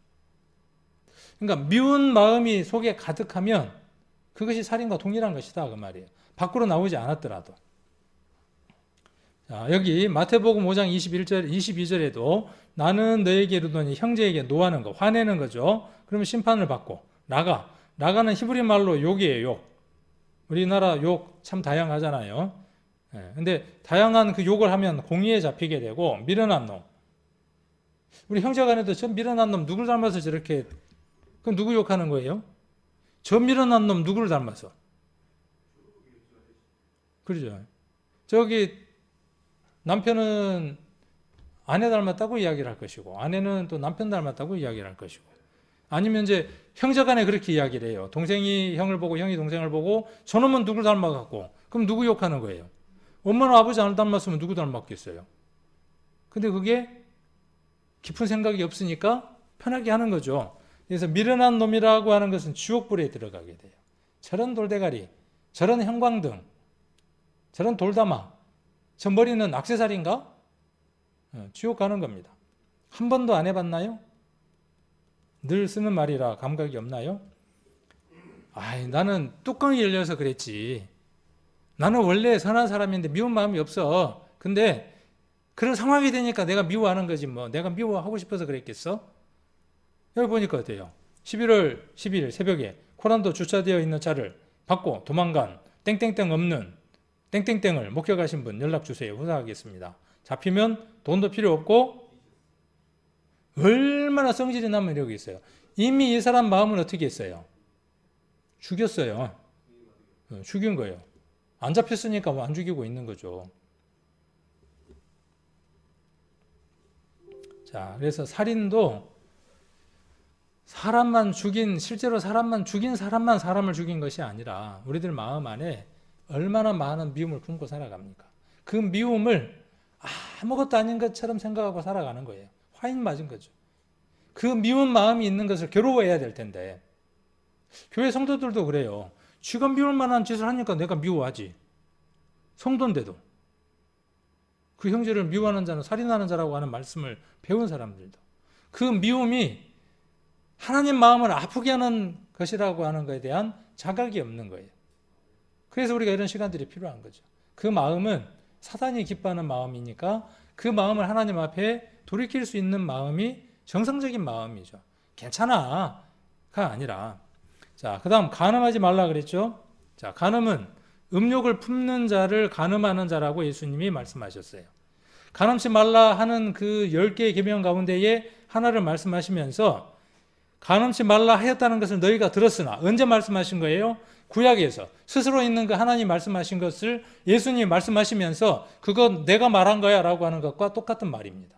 그러니까 미운 마음이 속에 가득하면 그것이 살인과 동일한 것이다 그 말이에요. 밖으로 나오지 않았더라도. 자, 여기 마태복음 5장 22절에도 나는 너에게 이르노니 형제에게 노하는 거, 화내는 거죠. 그러면 심판을 받고 나가는 히브리 말로 욕이에요. 욕. 우리나라 욕 참 다양하잖아요. 근데 다양한 그 욕을 하면 공의에 잡히게 되고 미련한 놈. 우리 형제간에도 저 미련한 놈 누구를 닮아서 저렇게 그럼 누구 욕하는 거예요? 저 미련한 놈 누구를 닮아서? 그러죠. 저기 남편은 아내 닮았다고 이야기를 할 것이고 아내는 또 남편 닮았다고 이야기를 할 것이고 아니면 이제 형제간에 그렇게 이야기를 해요. 동생이 형을 보고 형이 동생을 보고 저놈은 누구를 닮아갖고 그럼 누구 욕하는 거예요? 엄마는 아버지 안 닮았으면 누구 닮았겠어요? 근데 그게 깊은 생각이 없으니까 편하게 하는 거죠. 그래서 미련한 놈이라고 하는 것은 지옥불에 들어가게 돼요. 저런 돌대가리, 저런 형광등, 저런 돌담아, 저 머리는 액세서리인가? 지옥 가는 겁니다. 한 번도 안 해봤나요? 늘 쓰는 말이라 감각이 없나요? 나는 뚜껑이 열려서 그랬지. 나는 원래 선한 사람인데 미운 마음이 없어. 근데 그런 상황이 되니까 내가 미워하는 거지 뭐. 내가 미워하고 싶어서 그랬겠어? 여기 보니까 어때요? 11월 10일 새벽에 코란도 주차되어 있는 차를 받고 도망간 땡땡땡 없는 땡땡땡을 목격하신 분 연락 주세요. 후사하겠습니다. 잡히면 돈도 필요 없고 얼마나 성질이 나면 이러고 있어요. 이미 이 사람 마음은 어떻게 했어요? 죽였어요. 죽인 거예요. 안 잡혔으니까 뭐 안 죽이고 있는 거죠. 자, 그래서 살인도 실제로 사람만 죽인 사람만 사람을 죽인 것이 아니라 우리들 마음 안에 얼마나 많은 미움을 품고 살아갑니까? 그 미움을 아무것도 아닌 것처럼 생각하고 살아가는 거예요. 화인 맞은 거죠. 그 미운 마음이 있는 것을 괴로워해야 될 텐데 교회 성도들도 그래요. 쥐가 미울 만한 짓을 하니까 내가 미워하지. 성도인데도. 그 형제를 미워하는 자는 살인하는 자라고 하는 말씀을 배운 사람들도 그 미움이 하나님 마음을 아프게 하는 것이라고 하는 것에 대한 자각이 없는 거예요. 그래서 우리가 이런 시간들이 필요한 거죠. 그 마음은 사단이 기뻐하는 마음이니까 그 마음을 하나님 앞에 돌이킬 수 있는 마음이 정상적인 마음이죠. 괜찮아가 아니라. 자, 그 다음 간음하지 말라 그랬죠. 자, 간음은 음욕을 품는 자를 간음하는 자라고 예수님이 말씀하셨어요. 간음치 말라 하는 그 10개의 계명 가운데에 하나를 말씀하시면서 간음치 말라 하였다는 것을 너희가 들었으나 언제 말씀하신 거예요? 구약에서 스스로 있는 그 하나님 말씀하신 것을 예수님이 말씀하시면서 그건 내가 말한 거야 라고 하는 것과 똑같은 말입니다.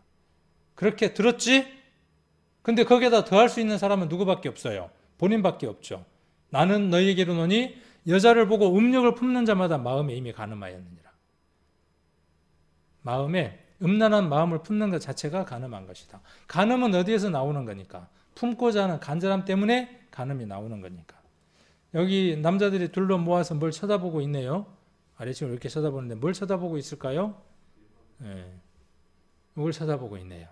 그렇게 들었지? 근데 거기에다 더할 수 있는 사람은 누구밖에 없어요? 본인밖에 없죠. 나는 너희에게 이르노니 여자를 보고 음욕을 품는 자마다 마음에 이미 간음하였느니라. 마음에 음란한 마음을 품는 것 자체가 간음한 것이다. 간음은 어디에서 나오는 거니까? 품고자 하는 간절함 때문에 간음이 나오는 거니까. 여기 남자들이 둘러 모아서 뭘 쳐다보고 있네요. 아래층을 이렇게 쳐다보는데 뭘 쳐다보고 있을까요? 네. 이걸 쳐다보고 있네요.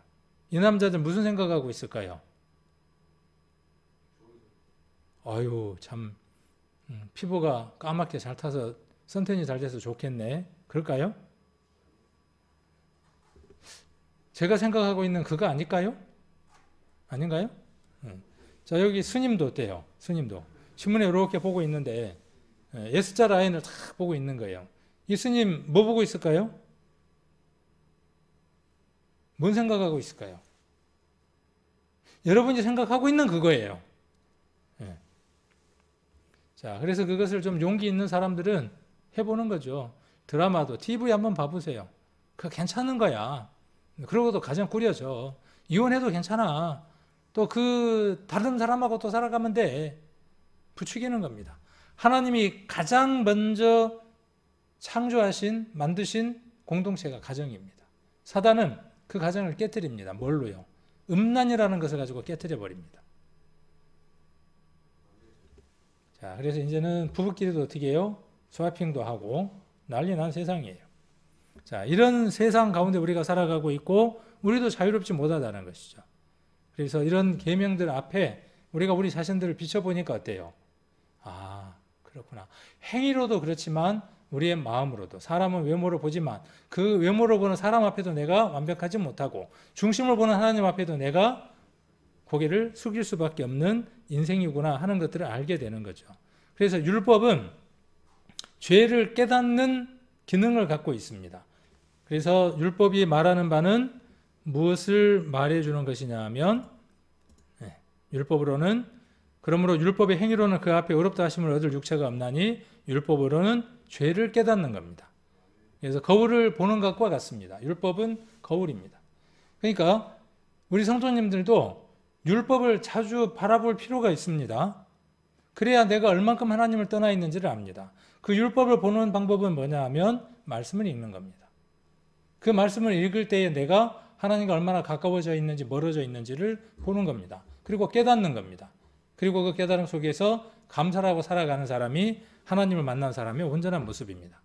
이 남자들 무슨 생각하고 있을까요? 아유, 참 피부가 까맣게 잘 타서 선텐이 잘 돼서 좋겠네. 그럴까요? 제가 생각하고 있는 그거 아닐까요? 아닌가요? 자, 여기 스님도 어때요? 스님도 신문에 이렇게 보고 있는데 S자 라인을 딱 보고 있는 거예요. 이 스님 뭐 보고 있을까요? 뭔 생각하고 있을까요? 여러분이 생각하고 있는 그거예요. 자, 그래서 그것을 좀 용기 있는 사람들은 해보는 거죠. 드라마도 TV 한번 봐보세요. 그거 괜찮은 거야. 그러고도 가정 꾸려져. 이혼해도 괜찮아. 또 그 다른 사람하고 또 살아가면 돼. 부추기는 겁니다. 하나님이 가장 먼저 창조하신, 만드신 공동체가 가정입니다. 사단은 그 가정을 깨트립니다. 뭘로요? 음란이라는 것을 가지고 깨트려 버립니다. 자, 그래서 이제는 부부끼리도 어떻게 해요? 스와핑도 하고 난리 난 세상이에요. 자, 이런 세상 가운데 우리가 살아가고 있고 우리도 자유롭지 못하다는 것이죠. 그래서 이런 계명들 앞에 우리가 우리 자신들을 비춰보니까 어때요? 아, 그렇구나. 행위로도 그렇지만 우리의 마음으로도 사람은 외모로 보지만 그 외모로 보는 사람 앞에도 내가 완벽하지 못하고 중심을 보는 하나님 앞에도 내가 고개를 숙일 수밖에 없는 인생이구나 하는 것들을 알게 되는 거죠. 그래서 율법은 죄를 깨닫는 기능을 갖고 있습니다. 그래서 율법이 말하는 바는 무엇을 말해주는 것이냐 하면 율법으로는 그러므로 율법의 행위로는 그 앞에 의롭다 하심을 얻을 육체가 없나니 율법으로는 죄를 깨닫는 겁니다. 그래서 거울을 보는 것과 같습니다. 율법은 거울입니다. 그러니까 우리 성도님들도 율법을 자주 바라볼 필요가 있습니다. 그래야 내가 얼만큼 하나님을 떠나 있는지를 압니다. 그 율법을 보는 방법은 뭐냐 하면 말씀을 읽는 겁니다. 그 말씀을 읽을 때에 내가 하나님과 얼마나 가까워져 있는지 멀어져 있는지를 보는 겁니다. 그리고 깨닫는 겁니다. 그리고 그 깨달음 속에서 감사하고 살아가는 사람이 하나님을 만난 사람의 온전한 모습입니다.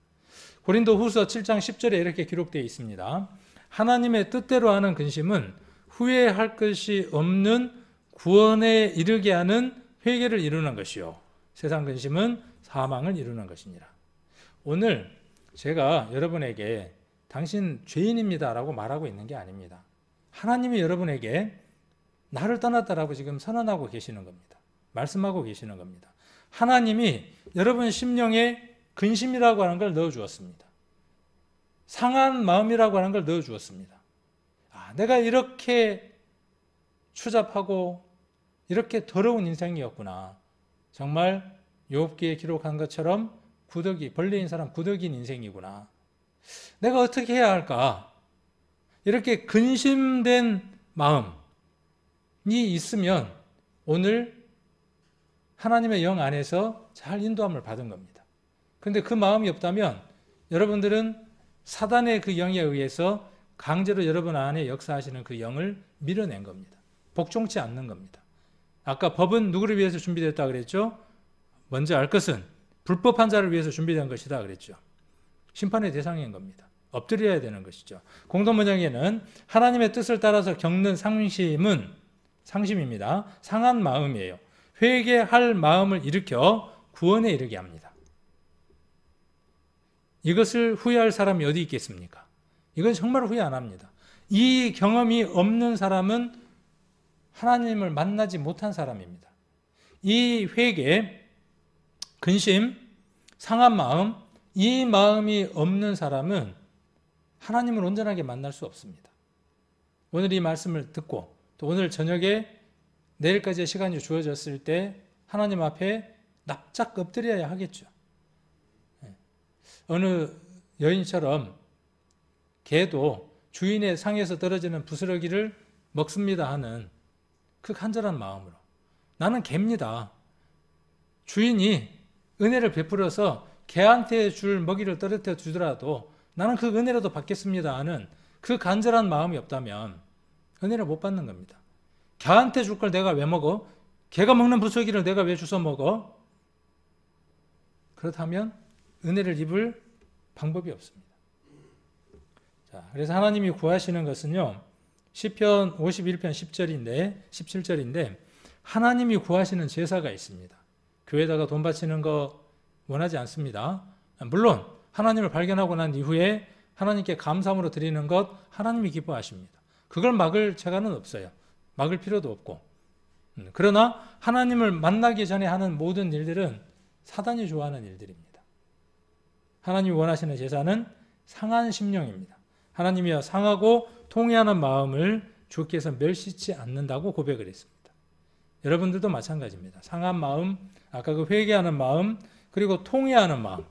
고린도 후서 7장 10절에 이렇게 기록되어 있습니다. 하나님의 뜻대로 하는 근심은 후회할 것이 없는 구원에 이르게 하는 회개를 이루는 것이요 세상 근심은 사망을 이루는 것이니라. 오늘 제가 여러분에게 당신 죄인입니다 라고 말하고 있는 게 아닙니다. 하나님이 여러분에게 나를 떠났다라고 지금 선언하고 계시는 겁니다. 말씀하고 계시는 겁니다. 하나님이 여러분 심령에 근심이라고 하는 걸 넣어주었습니다. 상한 마음이라고 하는 걸 넣어주었습니다. 아, 내가 이렇게 추잡하고 이렇게 더러운 인생이었구나. 정말 욥기에 기록한 것처럼 구더기, 벌레인 사람 구더기인 인생이구나. 내가 어떻게 해야 할까? 이렇게 근심된 마음이 있으면 오늘 하나님의 영 안에서 잘 인도함을 받은 겁니다. 근데 그 마음이 없다면 여러분들은 사단의 그 영에 의해서 강제로 여러분 안에 역사하시는 그 영을 밀어낸 겁니다. 복종치 않는 겁니다. 아까 법은 누구를 위해서 준비됐다 그랬죠? 먼저 알 것은 불법한 자를 위해서 준비된 것이다 그랬죠. 심판의 대상인 겁니다. 엎드려야 되는 것이죠. 공동문장에는 하나님의 뜻을 따라서 겪는 상심입니다. 상한 마음이에요. 회개할 마음을 일으켜 구원에 이르게 합니다. 이것을 후회할 사람이 어디 있겠습니까? 이건 정말 후회 안 합니다. 이 경험이 없는 사람은 하나님을 만나지 못한 사람입니다. 이 회개, 근심, 상한 마음, 이 마음이 없는 사람은 하나님을 온전하게 만날 수 없습니다. 오늘 이 말씀을 듣고 또 오늘 저녁에 내일까지의 시간이 주어졌을 때 하나님 앞에 납작 엎드려야 하겠죠. 어느 여인처럼 개도 주인의 상에서 떨어지는 부스러기를 먹습니다 하는 그 간절한 마음으로 나는 개입니다. 주인이 은혜를 베풀어서 개한테 줄 먹이를 떨어뜨려 주더라도 나는 그 은혜라도 받겠습니다 하는 그 간절한 마음이 없다면 은혜를 못 받는 겁니다. 개한테 줄 걸 내가 왜 먹어? 개가 먹는 부스러기를 내가 왜 주워 먹어? 그렇다면 은혜를 입을 방법이 없습니다. 자, 그래서 하나님이 구하시는 것은요. 시편 51편 17절인데 하나님이 구하시는 제사가 있습니다. 교회에다가 돈 바치는 거 원하지 않습니다. 물론 하나님을 발견하고 난 이후에 하나님께 감사함으로 드리는 것 하나님이 기뻐하십니다. 그걸 막을 재간은 없어요. 막을 필요도 없고. 그러나 하나님을 만나기 전에 하는 모든 일들은 사단이 좋아하는 일들입니다. 하나님이 원하시는 제사는 상한 심령입니다. 하나님이여 상하고 통회하는 마음을 주께서 멸시치 않는다고 고백을 했습니다. 여러분들도 마찬가지입니다. 상한 마음, 아까 그 회개하는 마음, 그리고 통회하는 마음.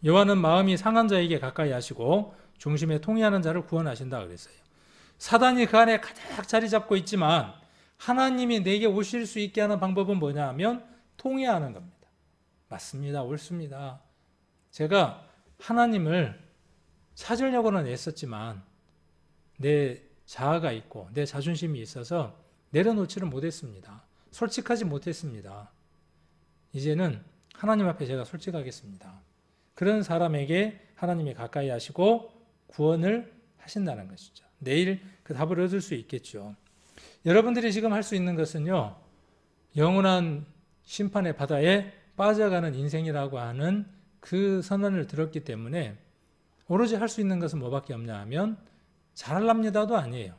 여호와는 마음이 상한 자에게 가까이 하시고 중심에 통회하는 자를 구원하신다 그랬어요. 사단이 그 안에 가득 자리 잡고 있지만 하나님이 내게 오실 수 있게 하는 방법은 뭐냐 하면 통회하는 겁니다. 맞습니다. 옳습니다. 제가 하나님을 찾으려고는 애썼지만 내 자아가 있고 내 자존심이 있어서 내려놓지를 못했습니다. 솔직하지 못했습니다. 이제는 하나님 앞에 제가 솔직하겠습니다. 그런 사람에게 하나님이 가까이 하시고 구원을 하신다는 것이죠. 내일 그 답을 얻을 수 있겠죠. 여러분들이 지금 할 수 있는 것은요. 영원한 심판의 바다에 빠져가는 인생이라고 하는 그 선언을 들었기 때문에 오로지 할 수 있는 것은 뭐밖에 없냐 하면 잘할랍니다도 아니에요.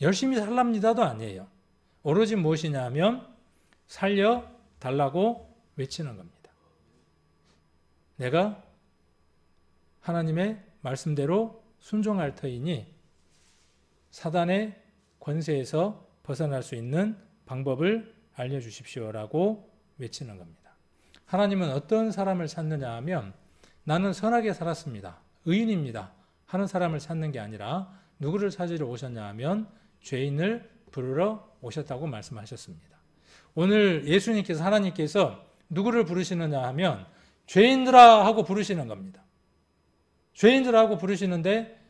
열심히 살랍니다도 아니에요. 오로지 무엇이냐 하면 살려달라고 외치는 겁니다. 내가 하나님의 말씀대로 순종할 터이니 사단의 권세에서 벗어날 수 있는 방법을 알려주십시오라고 외치는 겁니다. 하나님은 어떤 사람을 찾느냐 하면 나는 선하게 살았습니다. 의인입니다. 하는 사람을 찾는 게 아니라 누구를 찾으러 오셨냐 하면 죄인을 부르러 오셨다고 말씀하셨습니다. 오늘 예수님께서 하나님께서 누구를 부르시느냐 하면 죄인들아 하고 부르시는 겁니다. 죄인들아 하고 부르시는데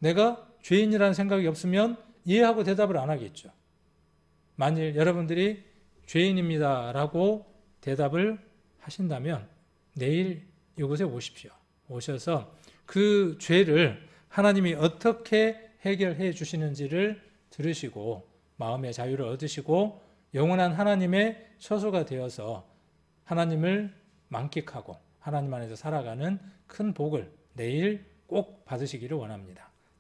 내가 죄인이라는 생각이 없으면 이해하고 대답을 안 하겠죠. 만일 여러분들이 죄인입니다 라고 대답을 하신다면 내일 이곳에 오십시오. 오셔서 그 죄를 하나님이 어떻게 해결해 주시는지를 들으시고 마음의 자유를 얻으시고 영원한 하나님의 처소가 되어서 하나님을 만끽하고 하나님 안에서 살아가는 큰 복을 내일 꼭 받으시기를 원합니다.